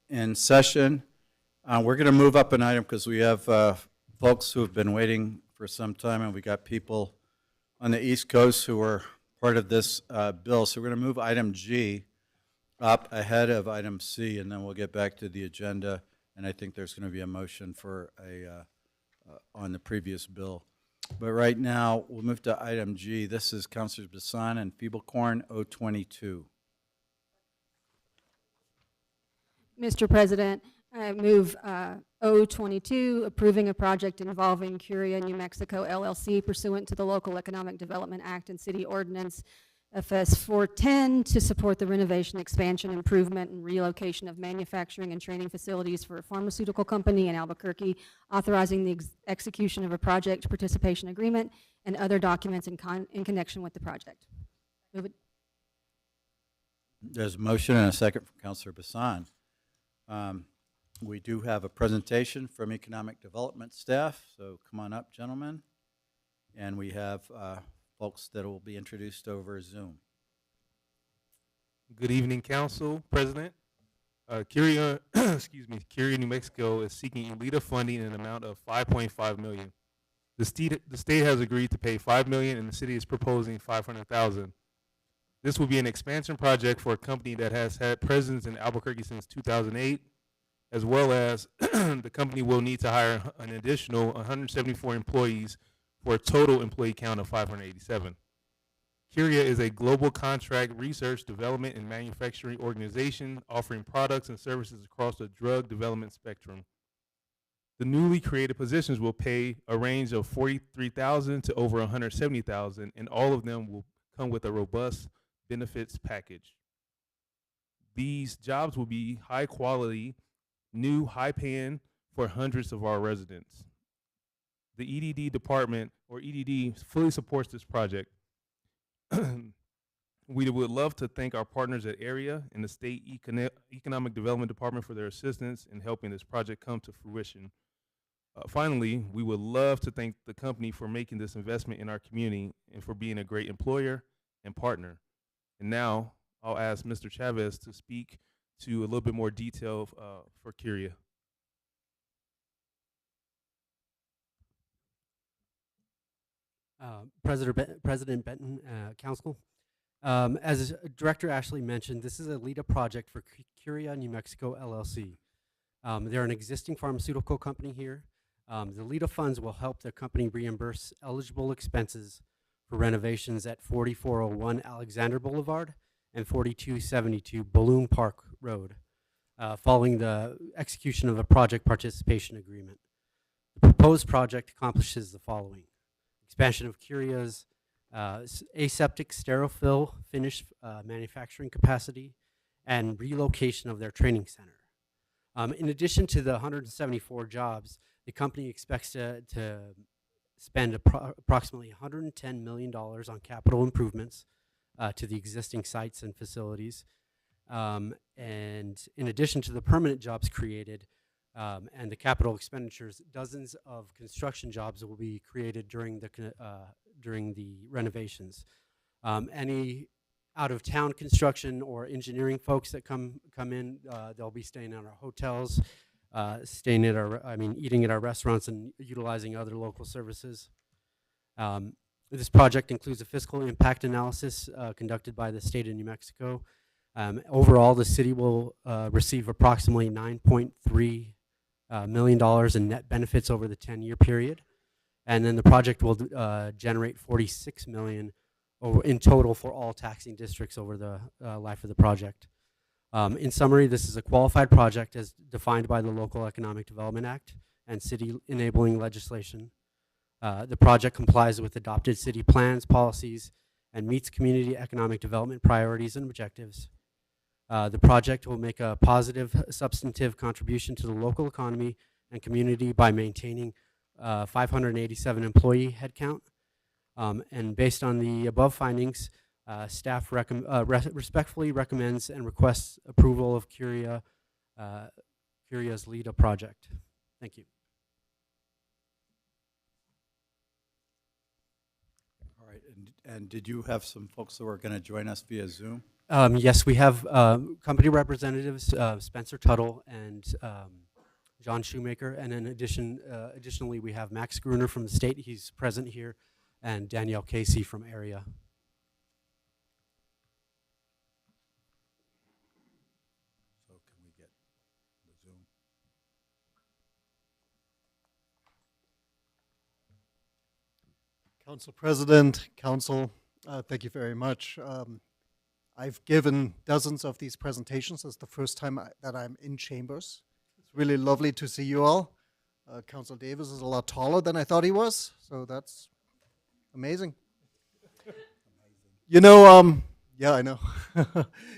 in session. We're going to move up an item because we have folks who have been waiting for some time, and we got people on the East Coast who are part of this bill. So we're going to move item G up ahead of item C, and then we'll get back to the agenda. And I think there's going to be a motion for on the previous bill. But right now, we'll move to item G. This is Councilors Bassan and Feeblecorn, 022. Mr. President, I move O22, approving a project involving Curia, New Mexico LLC pursuant to the Local Economic Development Act and City Ordinance FS 410 to support the renovation, expansion, improvement, and relocation of manufacturing and training facilities for a pharmaceutical company in Albuquerque, authorizing the execution of a project participation agreement and other documents in connection with the project. Move it. There's a motion and a second from Councilor Bassan. We do have a presentation from Economic Development staff, so come on up, gentlemen. And we have folks that will be introduced over Zoom. Good evening, Council, President. Curia, Curia, New Mexico is seeking ELITA funding in an amount of $5.5 million. The state has agreed to pay $5 million, and the city is proposing $500,000. This will be an expansion project for a company that has had presence in Albuquerque since 2008, as well as the company will need to hire an additional 174 employees for a total employee count of 587. Curia is a global contract research, development, and manufacturing organization offering products and services across the drug development spectrum. The newly created positions will pay a range of $43,000 to over $170,000, and all of them will come with a robust benefits package. These jobs will be high quality, new, high paying for hundreds of our residents. The EDD department, or EDD, fully supports this project. We would love to thank our partners at AREA and the State Economic Development Department for their assistance in helping this project come to fruition. Finally, we would love to thank the company for making this investment in our community and for being a great employer and partner. And now I'll ask Mr. Chavez to speak to a little bit more detail for Curia. President Benton, Council. As Director Ashley mentioned, this is a LEDA project for Curia New Mexico LLC. They're an existing pharmaceutical company here. The LEDA funds will help the company reimburse eligible expenses for renovations at 4401 Alexander Boulevard and 4272 Balloon Park Road, following the execution of a project participation agreement. The proposed project accomplishes the following: expansion of Curia's aseptic sterile fill finish manufacturing capacity and relocation of their training center. In addition to the 174 jobs, the company expects to spend approximately $110 million on capital improvements to the existing sites and facilities. And in addition to the permanent jobs created and the capital expenditures, dozens of construction jobs will be created during the renovations. Any out-of-town construction or engineering folks that come in, they'll be staying in our hotels, eating at our restaurants and utilizing other local services. This project includes a fiscal impact analysis conducted by the state of New Mexico. Overall, the city will receive approximately $9.3 million in net benefits over the 10-year period. And then the project will generate $46 million in total for all taxing districts over the life of the project. In summary, this is a qualified project as defined by the Local Economic Development Act and city enabling legislation. The project complies with adopted city plans, policies, and meets community economic development priorities and objectives. The project will make a positive, substantive contribution to the local economy and community by maintaining 587 employee headcount. And based on the above findings, staff respectfully recommends and requests approval of Curia's LEDA project. Thank you. All right, and did you have some folks that were going to join us via Zoom? Yes, we have company representatives, Spencer Tuttle and John Shoemaker, and in additionally, we have Max Gruner from the state. He's present here, and Danielle Casey from AREA. So can we get the Zoom? Council President, Council, thank you very much. I've given dozens of these presentations. It's the first time that I'm in chambers. It's really lovely to see you all. Council Davis is a lot taller than I thought he was, so that's amazing. You know, yeah, I know.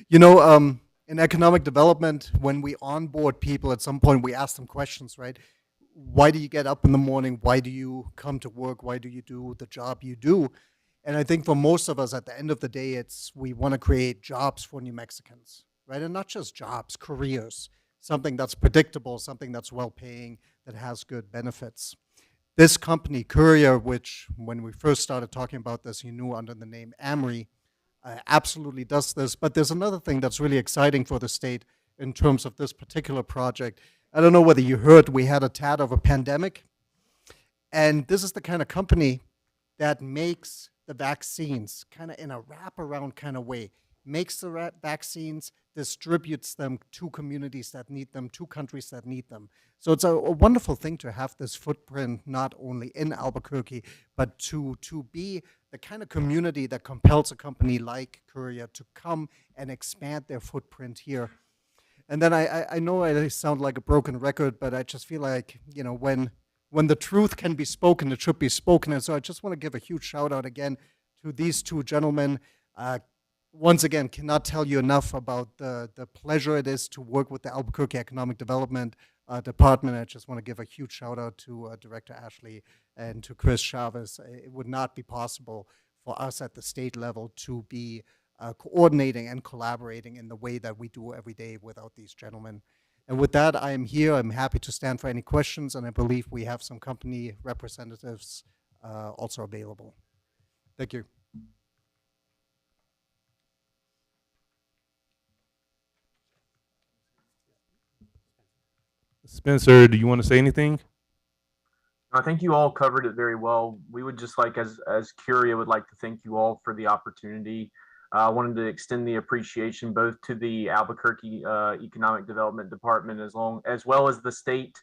You know, in economic development, when we onboard people, at some point we ask them questions, right? Why do you get up in the morning? Why do you come to work? Why do you do the job you do? And I think for most of us, at the end of the day, it's we want to create jobs for New Mexicans, right? And not just jobs, careers, something that's predictable, something that's well-paying, that has good benefits. This company, Curia, which when we first started talking about this, you knew under the name Amri, absolutely does this. But there's another thing that's really exciting for the state in terms of this particular project. I don't know whether you heard, we had a tad of a pandemic. And this is the kind of company that makes the vaccines kind of in a wraparound kind of way, makes the vaccines, distributes them to communities that need them, to countries that need them. So it's a wonderful thing to have this footprint not only in Albuquerque, but to be the kind of community that compels a company like Curia to come and expand their footprint here. And then I know I sound like a broken record, but I just feel like, you know, when the truth can be spoken, it should be spoken. And so I just want to give a huge shout out again to these two gentlemen. Once again, cannot tell you enough about the pleasure it is to work with the Albuquerque Economic Development Department. I just want to give a huge shout out to Director Ashley and to Chris Chavez. It would not be possible for us at the state level to be coordinating and collaborating in the way that we do every day without these gentlemen. And with that, I am here. I'm happy to stand for any questions, and I believe we have some company representatives also available. Thank you. Spencer, do you want to say anything? I think you all covered it very well. We would just like, as Curia, would like to thank you all for the opportunity. I wanted to extend the appreciation both to the Albuquerque Economic Development Department as well as the state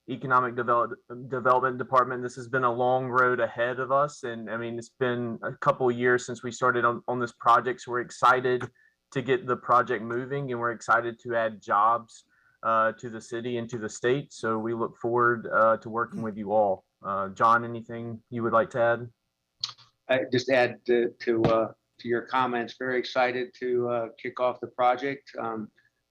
Economic Development Department. This has been a long road ahead of us, and I mean, it's been a couple of years since we started on this project, so we're excited to get the project moving, and we're excited to add jobs to the city and to the state. So we look forward to working with you all. John, anything you would like to add? I just add to your comments. Very excited to kick off the project.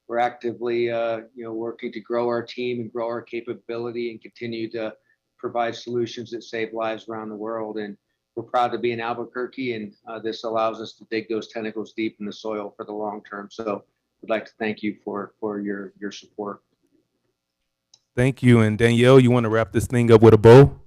We're actively, working to grow our team and grow our capability and continue to provide solutions that save lives around the world. And we're proud to be in Albuquerque, and this allows us to dig those tentacles deep in the soil for the long term. So I'd like to thank you for your support. Thank you. And Danielle, you want to wrap this thing up with a bow?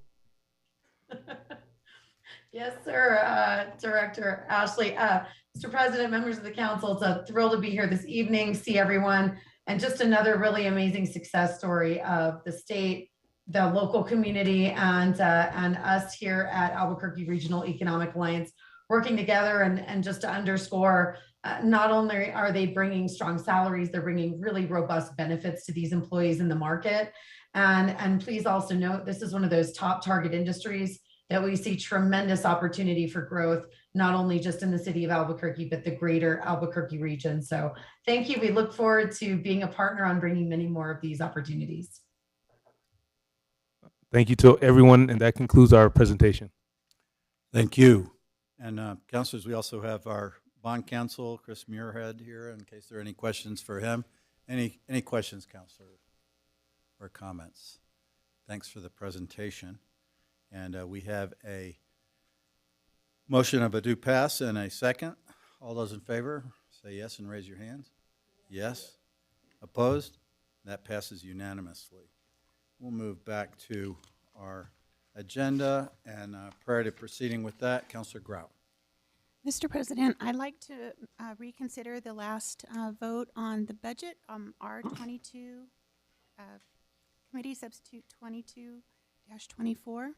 Yes, sir, Director Ashley. Mr. President, members of the council, it's a thrill to be here this evening, see everyone, and just another really amazing success story of the state, the local community, and us here at Albuquerque Regional Economic Alliance working together. And just to underscore, not only are they bringing strong salaries, they're bringing really robust benefits to these employees in the market. And please also note, this is one of those top target industries that we see tremendous opportunity for growth, not only just in the city of Albuquerque, but the greater Albuquerque region. So thank you. We look forward to being a partner on bringing many more of these opportunities. Thank you to everyone, and that concludes our presentation. Thank you. And councilors, we also have our bond counsel, Chris Muirhead, here in case there are any questions for him. Any questions, councilor, or comments? Thanks for the presentation. And we have a motion of a due pass and a second. All those in favor, say yes and raise your hands. Yes. Opposed? That passes unanimously. We'll move back to our agenda, and prior to proceeding with that, Councilor Grout. Mr. President, I'd like to reconsider the last vote on the budget, R22, Committee Substitute 22-24.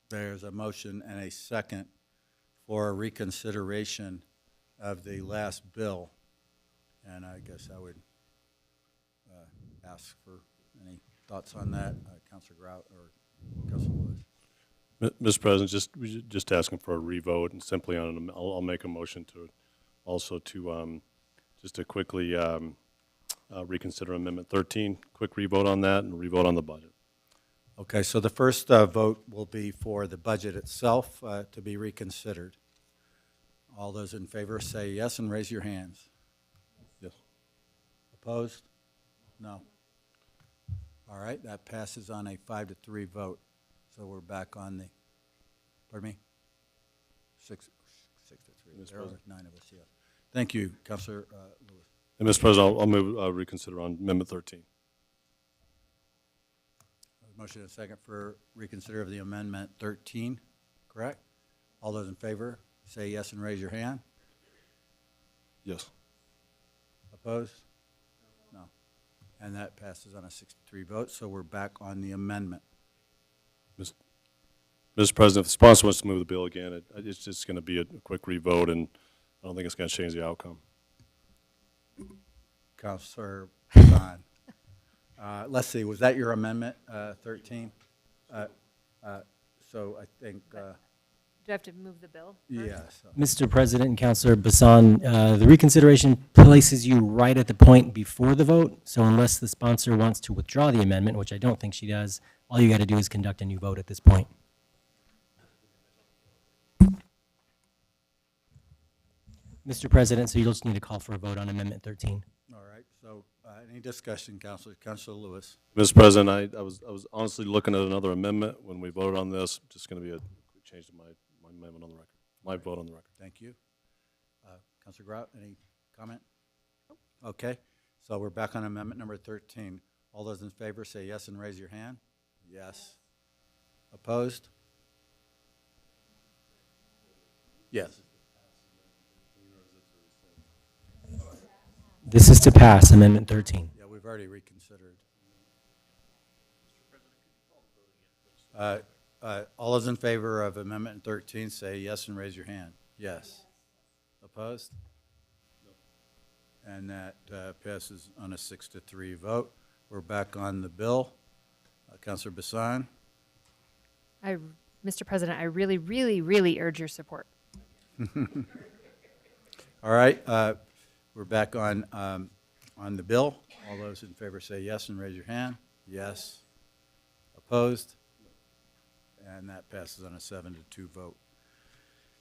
There's a motion and a second for reconsideration of the last bill. And I guess I would ask for any thoughts on that, Councilor Grout or Councilor Lewis. Mr. President, just asking for a revote, and simply on, I'll make a motion to also to just to quickly reconsider Amendment 13. Quick revote on that and revote on the budget. Okay, so the first vote will be for the budget itself to be reconsidered. All those in favor say yes and raise your hands. Yes. Opposed? No. All right, that passes on a 5-3 vote. So we're back on the, pardon me? 6-3. There are 9 of us, yes. Thank you, Councilor Lewis. And Mr. President, I'll move reconsider on Amendment 13. Motion and second for reconsider of the Amendment 13, correct? All those in favor, say yes and raise your hand. Yes. Opposed? No. And that passes on a 6-3 vote, so we're back on the amendment. Mr. President, if the sponsor wants to move the bill again, it's just going to be a quick revote, and I don't think it's going to change the outcome. Counselor Hassan. Let's see, was that your amendment, 13? So I think, Do I have to move the bill? yes. Mr. President and Councilor Bassan, the reconsideration places you right at the point before the vote. So unless the sponsor wants to withdraw the amendment, which I don't think she does, all you got to do is conduct a new vote at this point. Mr. President, so you'll just need to call for a vote on Amendment 13. All right, so any discussion, Councilor Lewis? Mr. President, I was honestly looking at another amendment when we voted on this. Just going to be a quick change to my amendment on the record, my vote on the record. Thank you. Councilor Grout, any comment? Okay, so we're back on amendment number 13. All those in favor say yes and raise your hand. Yes. Opposed? Yes. This is to pass Amendment 13. Yeah, we've already reconsidered. All those in favor of amendment 13 say yes and raise your hand. Yes. Opposed? And that passes on a 6-3 vote. We're back on the bill. Councilor Bassan? Mr. President, I really, really, really urge your support. All right, we're back on the bill. All those in favor say yes and raise your hand. Yes. Opposed? And that passes on a 7-2 vote.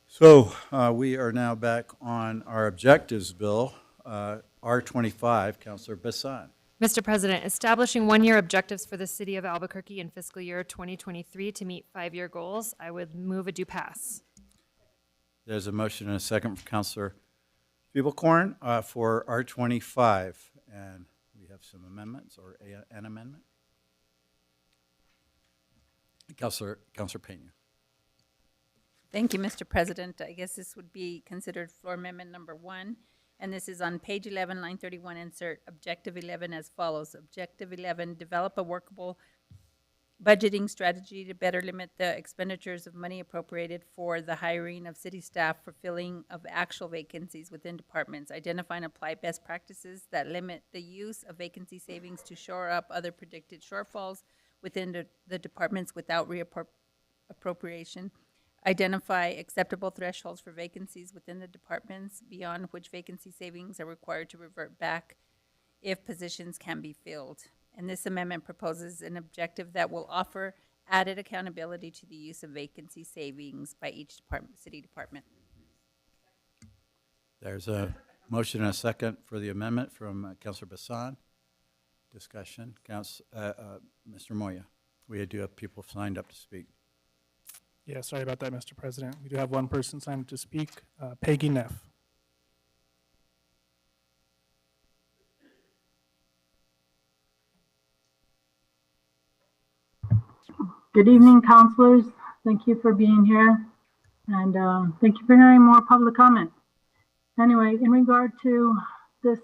So we are now back on our objectives bill, R25. Councilor Bassan. Mr. President, establishing one-year objectives for the city of Albuquerque in fiscal year 2023 to meet 5-year goals, I would move a do pass. There's a motion and a second from Councilor Fiebelkorn for R25. And we have some amendments or an amendment. Councilor Pena. Thank you, Mr. President. I guess this would be considered floor amendment number 1. And this is on page 11, line 31, insert objective 11 as follows. Objective 11, develop a workable budgeting strategy to better limit the expenditures of money appropriated for the hiring of city staff for filling of actual vacancies within departments. Identify and apply best practices that limit the use of vacancy savings to shore up other predicted shortfalls within the departments without reappropriation. Identify acceptable thresholds for vacancies within the departments beyond which vacancy savings are required to revert back if positions can be filled. And this amendment proposes an objective that will offer added accountability to the use of vacancy savings by each city department. There's a motion and a second for the amendment from Councilor Bassan. Discussion. Mr. Moya, we do have people signed up to speak. Yeah, sorry about that, Mr. President. We do have one person signed up to speak, Peggy Neff. Good evening, councilors. Thank you for being here, and thank you for hearing more public comment. Anyway, in regard to this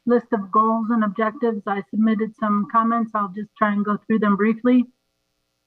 list of goals and objectives, I submitted some comments. I'll just try and go through them briefly.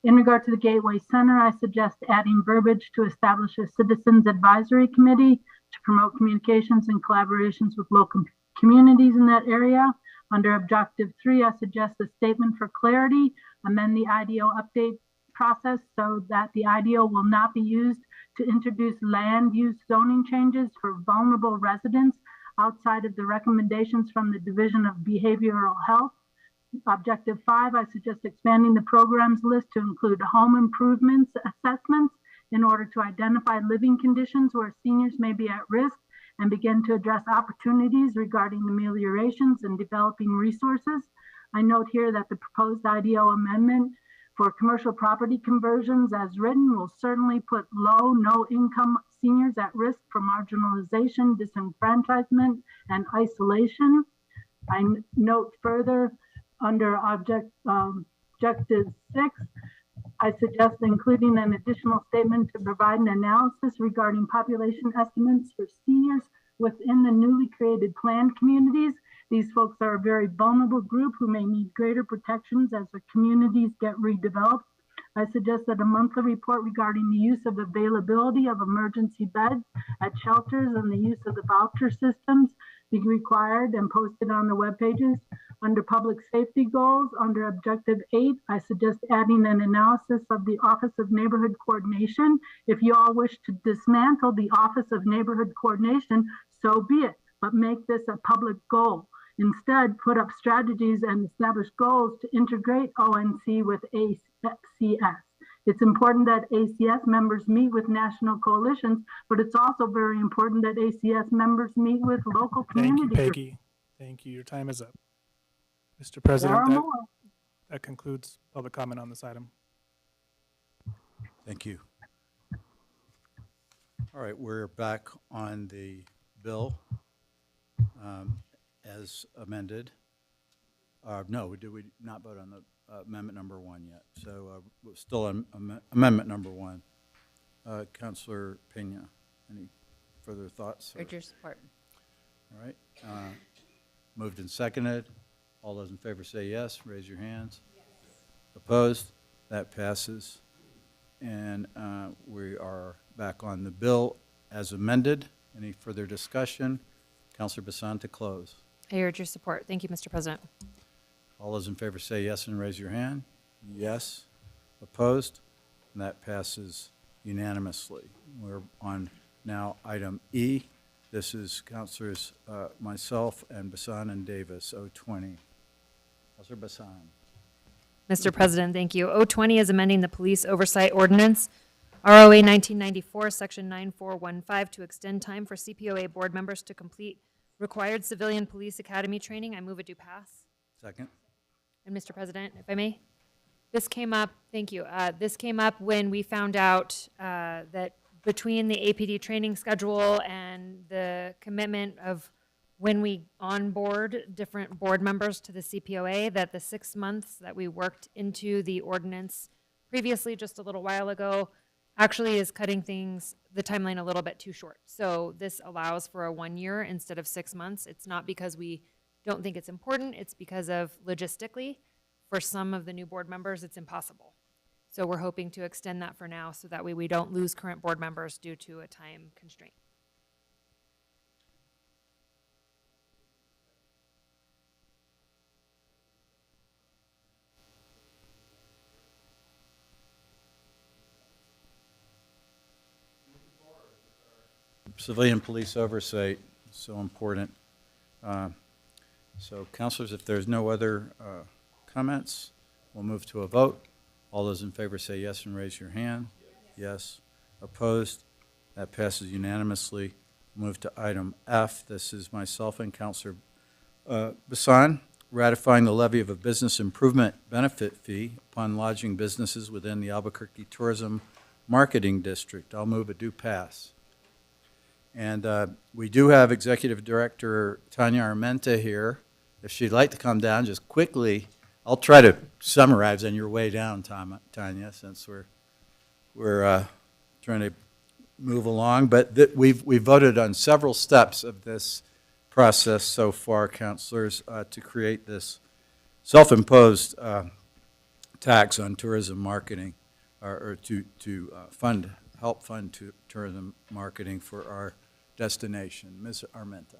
In regard to the Gateway Center, I suggest adding verbiage to establish a citizens advisory committee to promote communications and collaborations with local communities in that area. Under objective 3, I suggest a statement for clarity, amend the IDO update process so that the IDO will not be used to introduce land use zoning changes for vulnerable residents outside of the recommendations from the Division of Behavioral Health. Objective 5, I suggest expanding the programs list to include home improvements assessments in order to identify living conditions where seniors may be at risk and begin to address opportunities regarding ameliorations and developing resources. I note here that the proposed IDO amendment for commercial property conversions as written will certainly put low, no-income seniors at risk for marginalization, disenfranchisement, and isolation. I note further under objective 6, I suggest including an additional statement to provide an analysis regarding population estimates for seniors within the newly created planned communities. These folks are a very vulnerable group who may need greater protections as the communities get redeveloped. I suggest that a monthly report regarding the use of availability of emergency beds at shelters and the use of the voucher systems be required and posted on the web pages. Under public safety goals, under objective 8, I suggest adding an analysis of the Office of Neighborhood Coordination. If you all wish to dismantle the Office of Neighborhood Coordination, so be it, but make this a public goal. Instead, put up strategies and establish goals to integrate ONC with ACS. It's important that ACS members meet with national coalitions, but it's also very important that ACS members meet with local Thank community you, groups. Peggy. Thank you. Your time is up. Mr. There President, are more. that concludes public comment on this item. Thank you. All right, we're back on the bill as amended. No, did we not vote on the amendment number 1 yet? So we're still on amendment number 1. Councilor Pena, any further thoughts? Urge your support. All right. Moved and seconded. All those in favor say yes. Raise your hands. Yes. Opposed? That passes. And we are back on the bill as amended. Any further discussion? Councilor Bassan to close. I urge your support. Thank you, Mr. President. All those in favor say yes and raise your hand. Yes. Opposed? And that passes unanimously. We're on now item E. This is Councilors myself and Bassan and Davis, 020. Councilor Bassan. Mr. President, thank you. 020 is amending the police oversight ordinance, ROA 1994, section 9415, to extend time for CPOA board members to complete required civilian police academy training. I move it do pass. Second. And Mr. President, if I may, this came up, thank you. This came up when we found out that between the APD training schedule and the commitment of when we onboard different board members to the CPOA, that the 6 months that we worked into the ordinance previously, just a little while ago, actually is cutting the timeline a little bit too short. So this allows for a 1 year instead of 6 months. It's not because we don't think it's important, it's because of logistically, for some of the new board members, it's impossible. So we're hoping to extend that for now so that way we don't lose current board members due to a time constraint. Civilian police oversight is so important. So councilors, if there's no other comments, we'll move to a vote. All those in favor say yes and raise your hand. Yes. Opposed? That passes unanimously. Move to item F. This is myself and Councilor Bassan, ratifying the levy of a business improvement benefit fee upon lodging businesses within the Albuquerque Tourism Marketing District. I'll move it do pass. And we do have Executive Director Tanya Armenta here. If she'd like to come down just quickly, I'll try to summarize on your way down, Tanya, since we're trying to move along. But we've voted on several steps of this process so far, councilors, to create this self-imposed tax on tourism marketing, or to help fund tourism marketing for our destination. Ms. Armenta.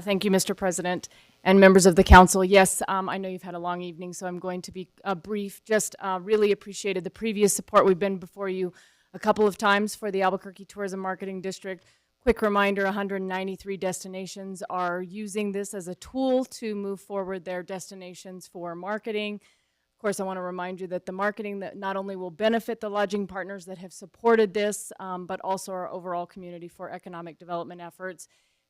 Thank you, Mr. President and members of the council. Yes, I know you've had a long evening, so I'm going to be brief. Just really appreciated the previous support. We've been before you a couple of times for the Albuquerque Tourism Marketing District. Quick reminder, 193 destinations are using this as a tool to move forward their destinations for marketing. Of course, I want to remind you that the marketing that not only will benefit the lodging partners that have supported this, but also our overall community for economic development efforts.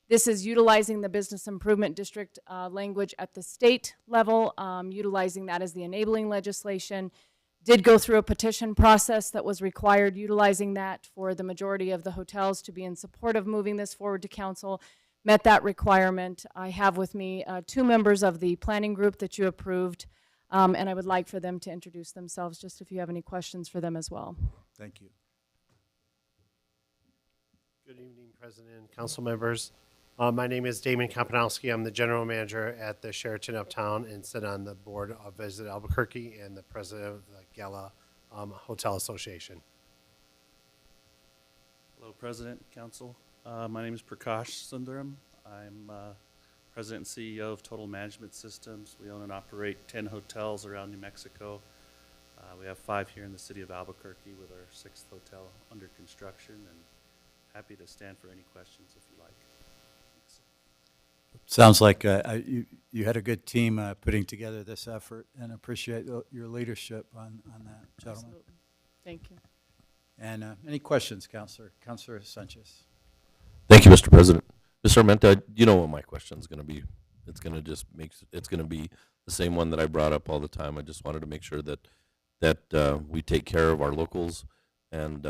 This is utilizing the Business Improvement District language at the state level, utilizing that as the enabling legislation. Did go through a petition process that was required, utilizing that for the majority of the hotels to be in support of moving this forward to council. Met that requirement. I have with me 2 members of the planning group that you approved, and I would like for them to introduce themselves, just if you have any questions for them as well. Thank you. Good evening, President, council members. My name is Damon Kompanowski. I'm the general manager at the Sheraton Uptown and sit on the board of Visit Albuquerque and the president of the Gala Hotel Association. Hello, President, Council. My name is Prakash Sundaram. I'm President and CEO of Total Management Systems. We own and operate 10 hotels around New Mexico. We have 5 here in the city of Albuquerque with our 6th hotel under construction, and happy to stand for any questions if you like. Sounds like you had a good team putting together this effort, and appreciate your leadership on that, gentlemen. Absolutely. Thank you. And any questions, Councilor Sanchez? Thank you, Mr. President. Mr. Armenta, you know what my question is going to be. It's going to be the same one that I brought up all the time. I just wanted to make sure that we take care of our locals, and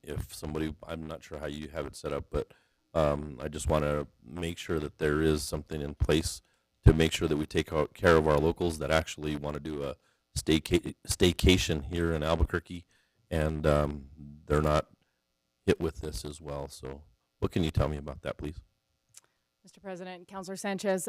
if somebody, I'm not sure how you have it set up, but I just want to make sure that there is something in place to make sure that we take care of our locals that actually want to do a staycation here in Albuquerque, and they're not hit with this as well. So what can you tell me about that, please? Mr. President, Councilor Sanchez,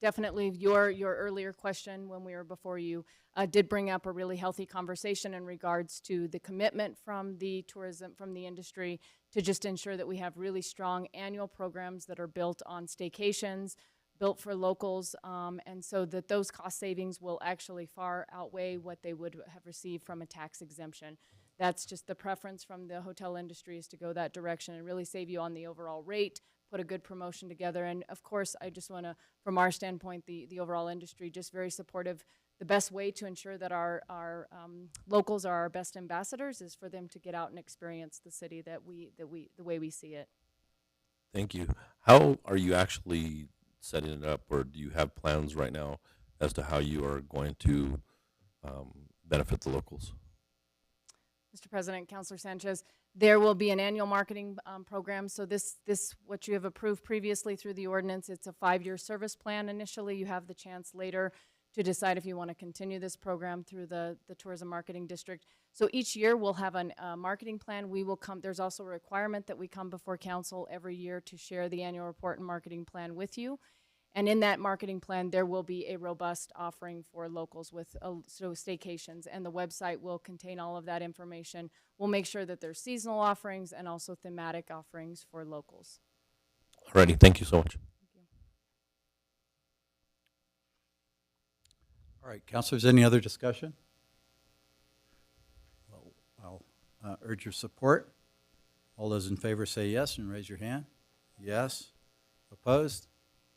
definitely your earlier question when we were before you did bring up a really healthy conversation in regards to the commitment from the tourism, from the industry, to just ensure that we have really strong annual programs that are built on staycations, built for locals, and so that those cost savings will actually far outweigh what they would have received from a tax exemption. That's just the preference from the hotel industry, is to go that direction and really save you on the overall rate, put a good promotion together. And of course, I just want to, from our standpoint, the overall industry, just very supportive. The best way to ensure that our locals are our best ambassadors is for them to get out and experience the city the way we see it. Thank you. How are you actually setting it up, or do you have plans right now as to how you are going to benefit the locals? Mr. President, Councilor Sanchez, there will be an annual marketing program. So this what you have approved previously through the ordinance, it's a 5-year service plan initially. You have the chance later to decide if you want to continue this program through the Tourism Marketing District. So each year we'll have a marketing plan. We will come, there's also a requirement that we come before council every year to share the annual report and marketing plan with you. And in that marketing plan, there will be a robust offering for locals with so staycations, and the website will contain all of that information. We'll make sure that there's seasonal offerings and also thematic offerings for locals. Alrighty, thank you so much. All right, councilors, any other discussion? Well, I'll urge your support. All those in favor say yes and raise your hand. Yes. Opposed?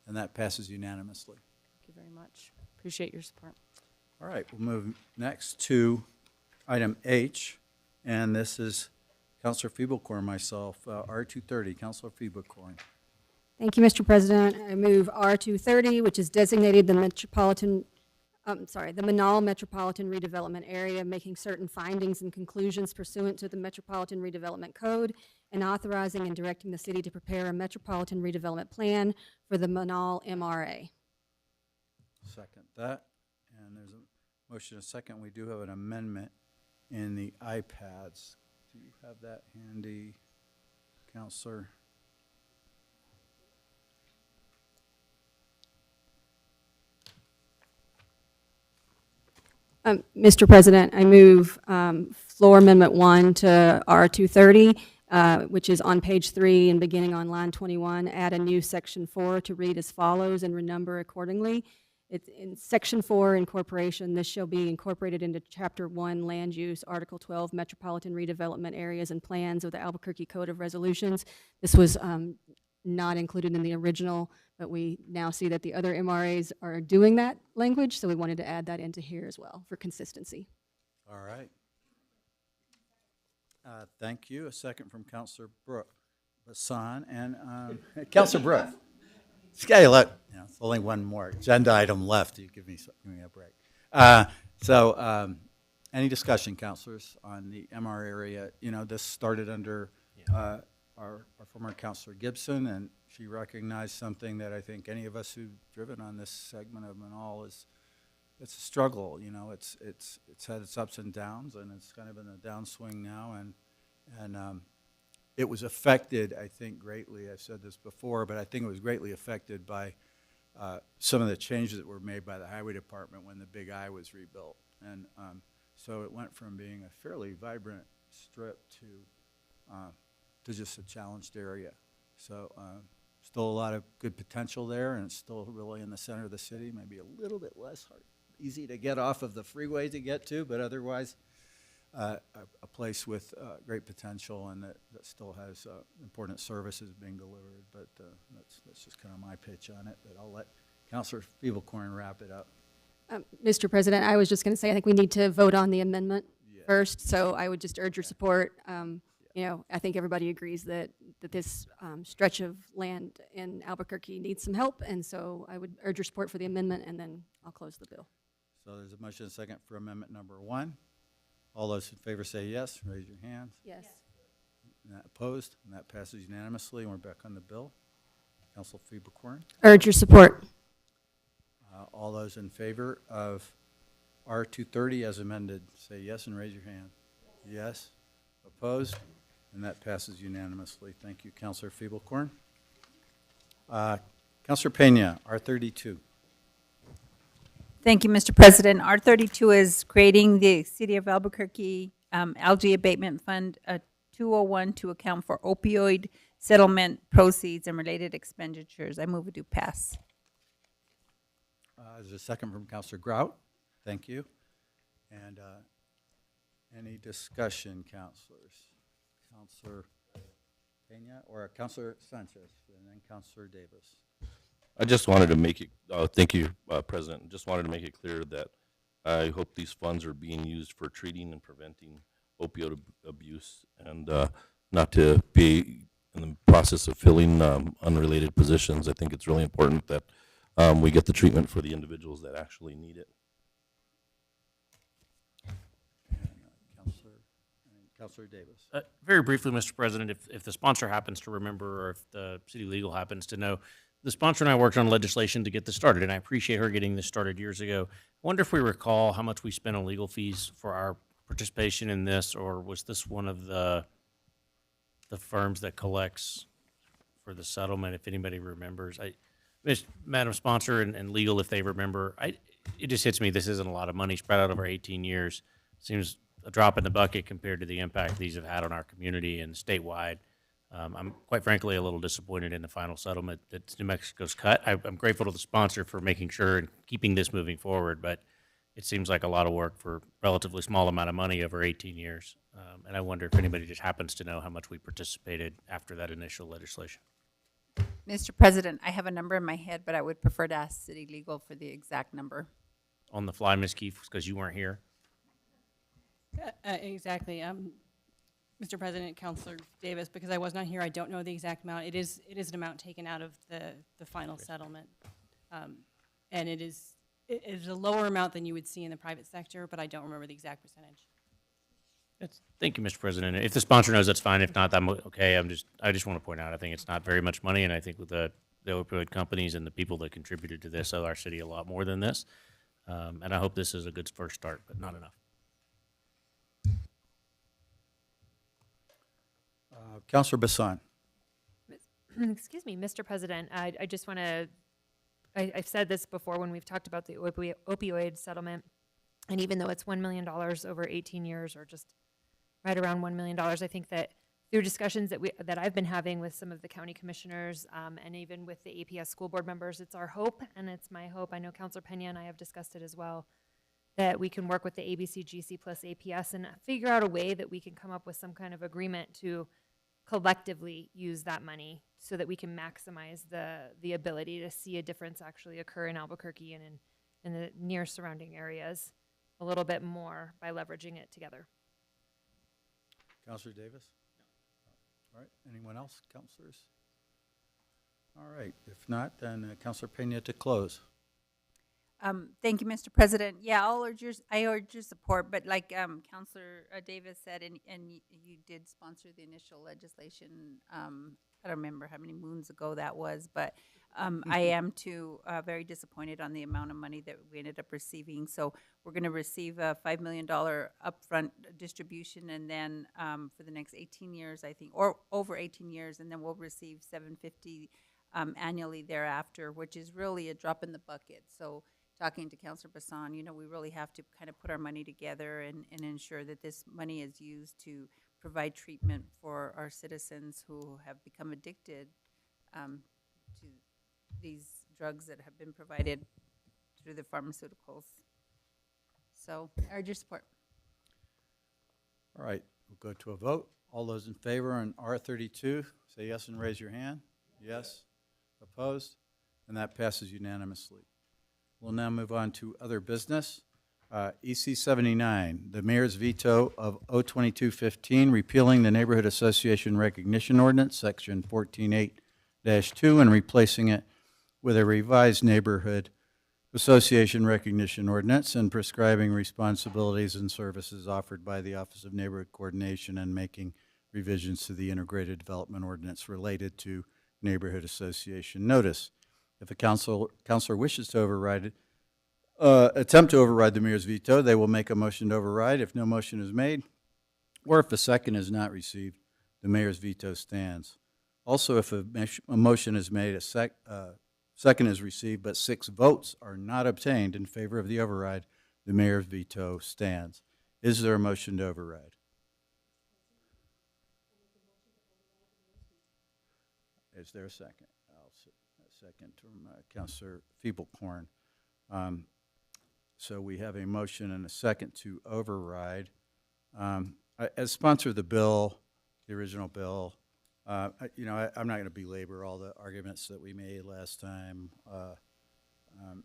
And that passes unanimously. Thank you very much. Appreciate your support. All right, we'll move next to item H, and this is Councilor Feeblecorn, myself, R230. Councilor Feeblecorn. Thank you, Mr. President. I move R230, which is designated the Menaul Metropolitan Redevelopment Area, making certain findings and conclusions pursuant to the Metropolitan Redevelopment Code, and authorizing and directing the city to prepare a Metropolitan Redevelopment Plan for the Menaul MRA. Second that. And there's a motion, a second. We do have an amendment in the iPads. Do you have that handy, Councilor? Mr. President, I move floor amendment 1 to R230, which is on page 3 and beginning on line 21, add a new section 4 to read as follows and renumber accordingly. It's in section 4, incorporation. This shall be incorporated into chapter 1, land use, article 12, metropolitan redevelopment areas and plans of the Albuquerque Code of Resolutions. This was not included in the original, but we now see that the other MRAs are doing that language, so we wanted to add that into here as well for consistency. All right. Thank you. A second from Councilor Bassan and Councilor Brooke. Scale look, you know, it's only one more agenda item left. You give me a break. Any discussion, councilors, on the MR area? You know, this started under our former Councilor Gibson, and she recognized something that I think any of us who've driven on this segment of Menaul is, it's a struggle. You know, it's had its ups and downs, and it's kind of in a downswing now, and it was affected, I think, greatly. I've said this before, but I think it was greatly affected by some of the changes that were made by the Highway Department when the Big I was rebuilt. And So it went from being a fairly vibrant strip to just a challenged area. So still a lot of good potential there, and it's still really in the center of the city, maybe a little bit less easy to get off of the freeway to get to, but otherwise a place with great potential and that still has important services being delivered. But that's just kind of my pitch on it. But I'll let Councilor Feeblecorn wrap it up. Mr. President, I was just going to say, I think we need to vote on the amendment first, so I would just urge your support. You know, I think everybody agrees that this stretch of land in Albuquerque needs some help, and so I would urge your support for the amendment, and then I'll close the bill. So there's a motion and a second for amendment number 1. All those in favor say yes. Raise your hands. Yes. And that opposed, and that passes unanimously, and we're back on the bill. Council Feeblecorn. Urge your support. All those in favor of R230 as amended, say yes and raise your hand. Yes. Opposed? And that passes unanimously. Thank you, Councilor Feeblecorn. Councilor Pena, R32. Thank you, Mr. President. R32 is creating the City of Albuquerque Algae Abatement Fund 201 to account for opioid settlement proceeds and related expenditures. I move it to pass. There's a second from Councilor Grout. Thank you. And any discussion, councilors? Councilor Pena or Councilor Sanchez, and then Councilor Davis. I just wanted to make it, thank you, President. Just wanted to make it clear that I hope these funds are being used for treating and preventing opioid abuse and not to be in the process of filling unrelated positions. I think it's really important that we get the treatment for the individuals that actually need it. Councilor Davis. Very briefly, Mr. President, if the sponsor happens to remember or if the city legal happens to know, the sponsor and I worked on legislation to get this started, and I appreciate her getting this started years ago. I wonder if we recall how much we spent on legal fees for our participation in this, or was this one of the firms that collects for the settlement, if anybody remembers? Madam Sponsor and legal, if they remember, it just hits me, this isn't a lot of money spread out over 18 years. Seems a drop in the bucket compared to the impact these have had on our community and statewide. I'm quite frankly a little disappointed in the final settlement that New Mexico's cut. I'm grateful to the sponsor for making sure and keeping this moving forward, but it seems like a lot of work for a relatively small amount of money over 18 years. And I wonder if anybody just happens to know how much we participated after that initial legislation. Mr. President, I have a number in my head, but I would prefer to ask City Legal for the exact number. On the fly, Ms. Keefe, because you weren't here. Exactly. Mr. President, Councilor Davis, because I was not here, I don't know the exact amount. It is an amount taken out of the final settlement. And it is a lower amount than you would see in the private sector, but I don't remember the exact percentage. Thank you, Mr. President. If the sponsor knows, that's fine. If not, I'm okay. I just want to point out, I think it's not very much money, and I think with the opioid companies and the people that contributed to this owe our city a lot more than this. And I hope this is a good first start, but not enough. Councilor Bassan. Excuse me, Mr. President, I just want to, I've said this before when we've talked about the opioid settlement, and even though it's $1 million over 18 years, or just right around $1 million, I think that through discussions that I've been having with some of the county commissioners and even with the APS school board members, it's our hope, and it's my hope, I know Councilor Pena and I have discussed it as well, that we can work with the ABCGC plus APS and figure out a way that we can come up with some kind of agreement to collectively use that money so that we can maximize the ability to see a difference actually occur in Albuquerque and in the near surrounding areas a little bit more by leveraging it together. Councilor Davis? All right, anyone else, councilors? All right, if not, then Councilor Pena to close. Thank you, Mr. President. Yeah, I urge your support, but like Councilor Davis said, and you did sponsor the initial legislation. I don't remember how many moons ago that was, but I am too very disappointed on the amount of money that we ended up receiving. So we're going to receive a $5 million upfront distribution, and then for the next 18 years, I think, or over 18 years, and then we'll receive $750 annually thereafter, which is really a drop in the bucket. So talking to Councilor Bassan, we really have to kind of put our money together and ensure that this money is used to provide treatment for our citizens who have become addicted to these drugs that have been provided through the pharmaceuticals. So, urge your support. All right, we'll go to a vote. All those in favor on R32, say yes and raise your hand. Yes. Opposed? And that passes unanimously. We'll now move on to other business. EC 79, the mayor's veto of O2215, repealing the Neighborhood Association Recognition Ordinance, Section 14.8-2, and replacing it with a revised Neighborhood Association Recognition Ordinance and prescribing responsibilities and services offered by the Office of Neighborhood Coordination and making revisions to the Integrated Development Ordinance related to Neighborhood Association notice. If a counselor wishes to override it, attempt to override the mayor's veto, they will make a motion to override. If no motion is made, or if a second is not received, the mayor's veto stands. Also, if a motion is made, a second is received, but 6 votes are not obtained in favor of the override, the mayor's veto stands. Is there a motion to override? Is there a second? I'll second from Councilor Feeblecorn. So we have a motion and a second to override. As sponsor of the bill, the original bill, I'm not going to belabor all the arguments that we made last time,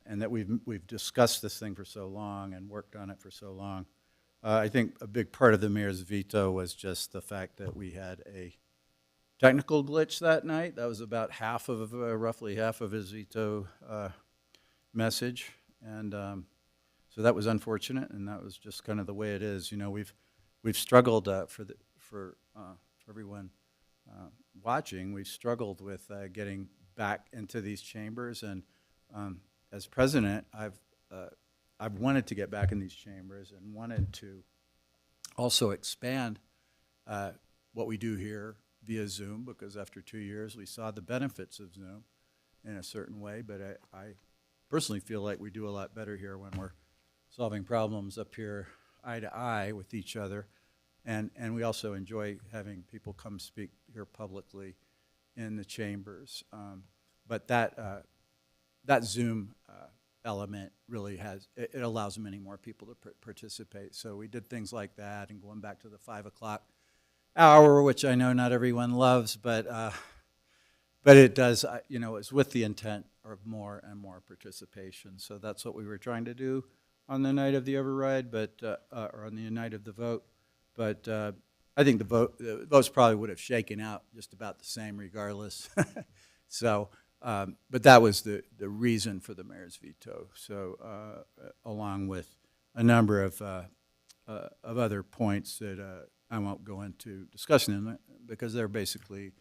and that we've discussed this thing for so long and worked on it for so long. I think a big part of the mayor's veto was just the fact that we had a technical glitch that night. That was about roughly half of his veto message, and so that was unfortunate, and that was just kind of the way it is. We've struggled for everyone watching. We've struggled with getting back into these chambers, and as president, I've wanted to get back in these chambers and wanted to also expand what we do here via Zoom, because after 2 years we saw the benefits of Zoom in a certain way, but I personally feel like we do a lot better here when we're solving problems up here eye to eye with each other, and we also enjoy having people come speak here publicly in the chambers. But that Zoom element really it allows many more people to participate. So we did things like that, and going back to the 5 o'clock hour, which I know not everyone loves, but it does, it's with the intent of more and more participation. So that's what we were trying to do on the night of the override, or on the night of the vote. But I think the votes probably would have shaken out just about the same regardless. So, but that was the reason for the mayor's veto. So, along with a number of other points that I won't go into discussing them, because they're basically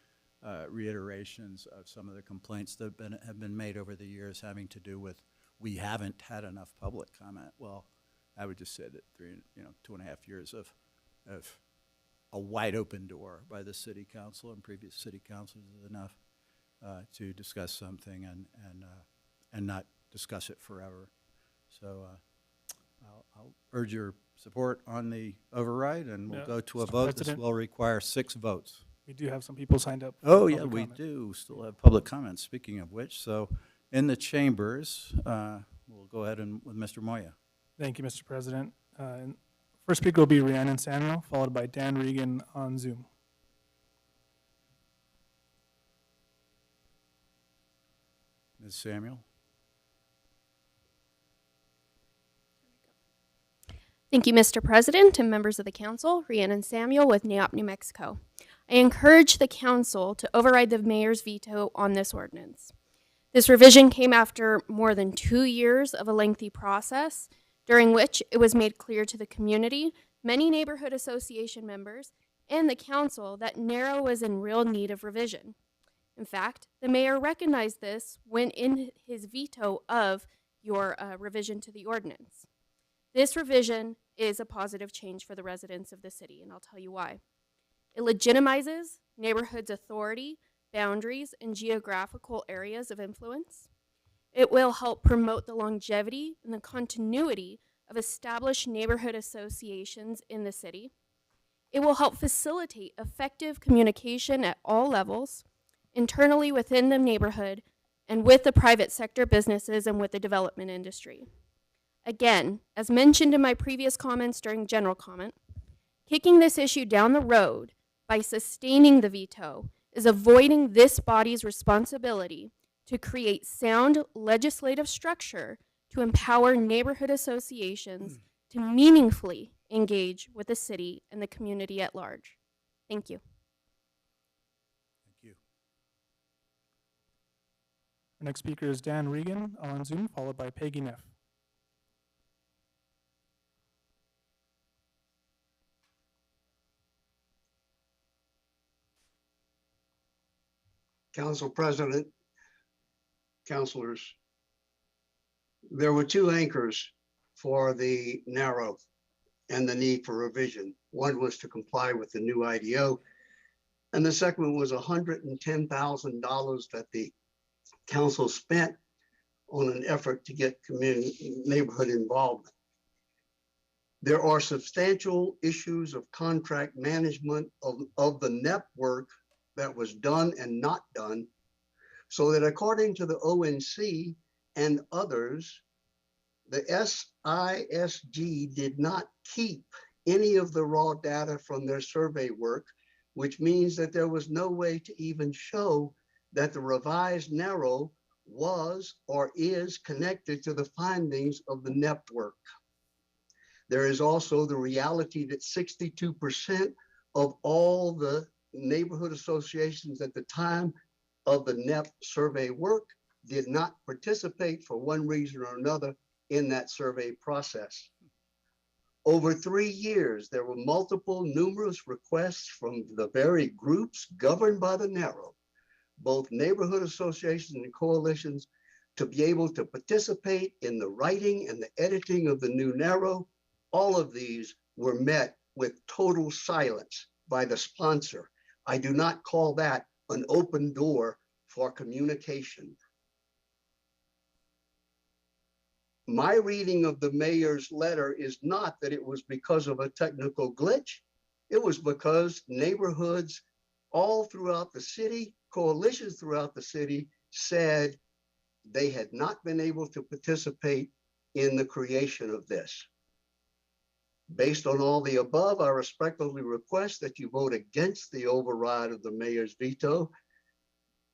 reiterations of some of the complaints that have been made over the years, having to do with we haven't had enough public comment. Well, I would just say that 2.5 years of a wide open door by the city council and previous city councils is enough to discuss something and not discuss it forever. So I'll urge your support on the override, and we'll go to a Mr. vote. This President? will require 6 votes. We do have some people signed up. for Oh, yeah, public we comment. do still have public comments, speaking of which. So in the chambers, we'll go ahead with Mr. Moya. Thank you, Mr. President. First speaker will be Rhiannon Samuel, followed by Dan Regan on Zoom. Ms. Samuel? Thank you, Mr. President and members of the council. Rhiannon Samuel with NAOP, New Mexico. I encourage the council to override the mayor's veto on this ordinance. This revision came after more than 2 years of a lengthy process, during which it was made clear to the community, many neighborhood association members, and the council that Narrow was in real need of revision. In fact, the mayor recognized this when in his veto of your revision to the ordinance. This revision is a positive change for the residents of the city, and I'll tell you why. It legitimizes neighborhoods' authority, boundaries, and geographical areas of influence. It will help promote the longevity and the continuity of established neighborhood associations in the city. It will help facilitate effective communication at all levels, internally within the neighborhood, and with the private sector businesses and with the development industry. Again, as mentioned in my previous comments during general comment, kicking this issue down the road by sustaining the veto is avoiding this body's responsibility to create sound legislative structure to empower neighborhood associations to meaningfully engage with the city and the community at large. Thank you. Thank you. Our next speaker is Dan Regan on Zoom, followed by Peggy Neff. Council President, councilors, there were two anchors for the narrow and the need for revision. One was to comply with the new IDO, and the second one was $110,000 that the council spent on an effort to get community neighborhood involvement. There are substantial issues of contract management of the network that was done and not done, so that according to the ONC and others, the SISG did not keep any of the raw data from their survey work, which means that there was no way to even show that the revised narrow was or is connected to the findings of the network. There is also the reality that 62% of all the neighborhood associations at the time of the NEP survey work did not participate for one reason or another in that survey process. Over 3 years, there were numerous requests from the very groups governed by the narrow, both neighborhood associations and coalitions, to be able to participate in the writing and the editing of the new narrow. All of these were met with total silence by the sponsor. I do not call that an open door for communication. My reading of the mayor's letter is not that it was because of a technical glitch. It was because neighborhoods all throughout the city, coalitions throughout the city, said they had not been able to participate in the creation of this. Based on all the above, I respectfully request that you vote against the override of the mayor's veto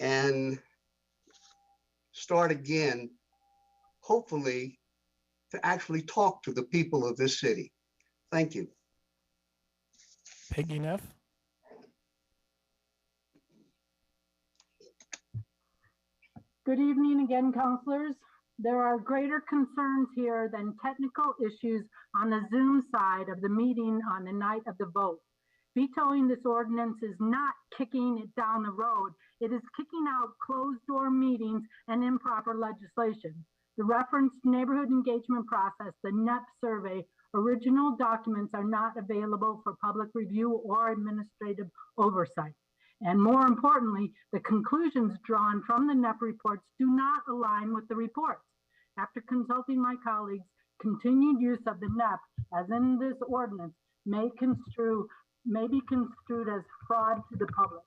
and start again, hopefully, to actually talk to the people of this city. Thank you. Peggy Neff. Good evening again, councilors. There are greater concerns here than technical issues on the Zoom side of the meeting on the night of the vote. Vetoing this ordinance is not kicking it down the road. It is kicking out closed-door meetings and improper legislation. The referenced neighborhood engagement process, the NEP survey, original documents are not available for public review or administrative oversight. And more importantly, the conclusions drawn from the NEP reports do not align with the reports. After consulting my colleagues, continued use of the NEP, as in this ordinance, may be construed as fraud to the public.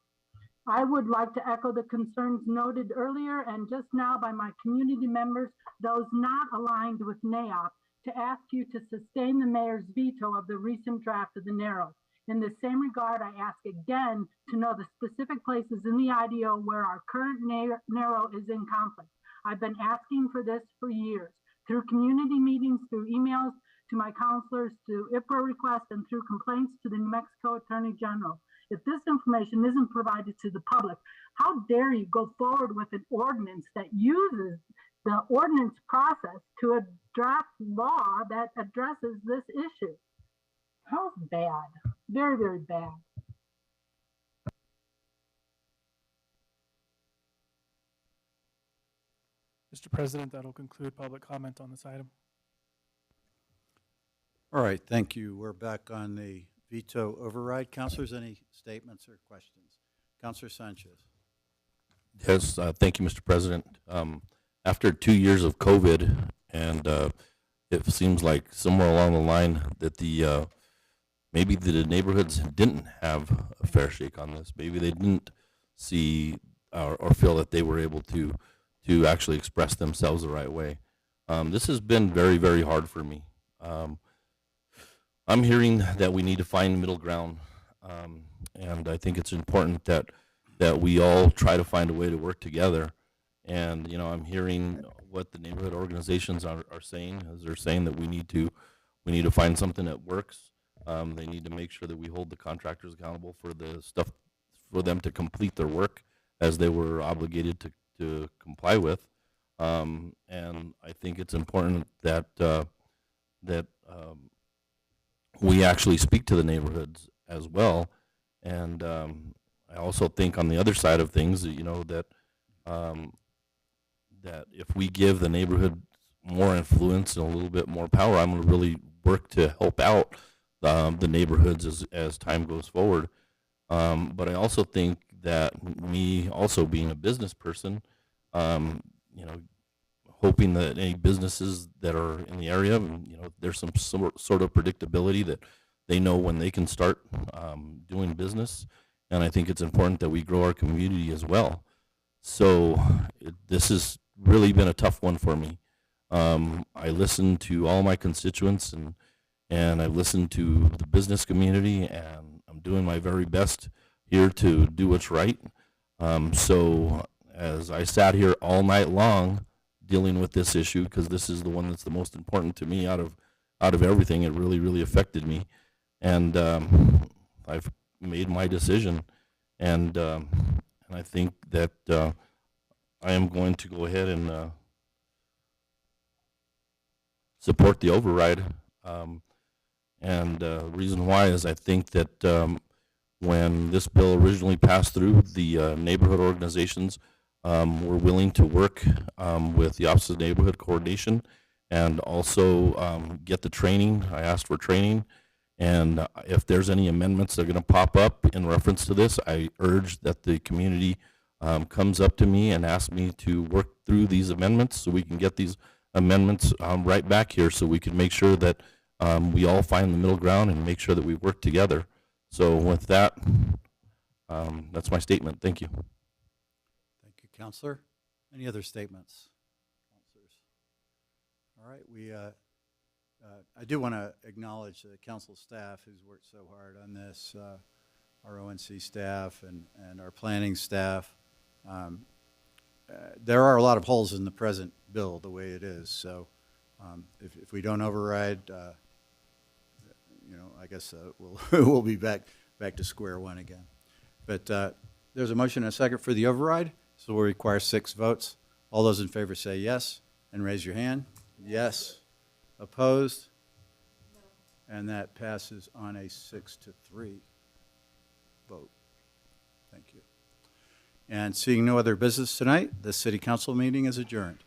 I would like to echo the concerns noted earlier and just now by my community members, those not aligned with NAOP, to ask you to sustain the mayor's veto of the recent draft of the narrow. In the same regard, I ask again to know the specific places in the IDO where our current narrow is in conflict. I've been asking for this for years, through community meetings, through emails to my counselors, through IPRA requests, and through complaints to the New Mexico Attorney General. If this information isn't provided to the public, how dare you go forward with an ordinance that uses the ordinance process to a draft law that addresses this issue? How bad? Very, very bad. Mr. President, that'll conclude public comment on this item. All right, thank you. We're back on the veto override. Councilors, any statements or questions? Councilor Sanchez. Yes, thank you, Mr. President. after 2 years of COVID, and it seems like somewhere along the line that maybe the neighborhoods didn't have a fair shake on this. Maybe they didn't see or feel that they were able to actually express themselves the right way. This has been very, very hard for me. I'm hearing that we need to find middle ground, and I think it's important that we all try to find a way to work together. And I'm hearing what the neighborhood organizations are saying, as they're saying that we need to find something that works. They need to make sure that we hold the contractors accountable for the stuff for them to complete their work as they were obligated to comply with. And I think it's important that we actually speak to the neighborhoods as well. And I also think on the other side of things, that if we give the neighborhood more influence and a little bit more power, I'm going to really work to help out the neighborhoods as time goes forward. But I also think that me also being a business person, hoping that any businesses that are in the area, there's some sort of predictability that they know when they can start doing business. And I think it's important that we grow our community as well. So this has really been a tough one for me. I listened to all my constituents and I've listened to the business community, and I'm doing my very best here to do what's right. So as I sat here all night long dealing with this issue, because this is the one that's the most important to me out of everything, it really, really affected me. And I've made my decision, and I think that I am going to go ahead and support the override. And the reason why is I think that when this bill originally passed through, the neighborhood organizations were willing to work with the Office of Neighborhood Coordination and also get the training. I asked for training, and if there's any amendments that are going to pop up in reference to this, I urge that the community comes up to me and asks me to work through these amendments so we can get these amendments right back here so we can make sure that we all find the middle ground and make sure that we work together. So with that, that's my statement. Thank you. Thank you, Counselor. Any other statements? Counselors? All right, I do want to acknowledge the council staff who's worked so hard on this, our ONC staff and our planning staff. There are a lot of holes in the present bill the way it is, so if we don't override, I guess we'll be back to square one again. But there's a motion and a second for the override, so we'll require 6 votes. All those in favor say yes and raise your hand. Yes. Opposed? No. And that passes on a 6-3 vote. Thank you. And seeing no other business tonight, the city council meeting is adjourned.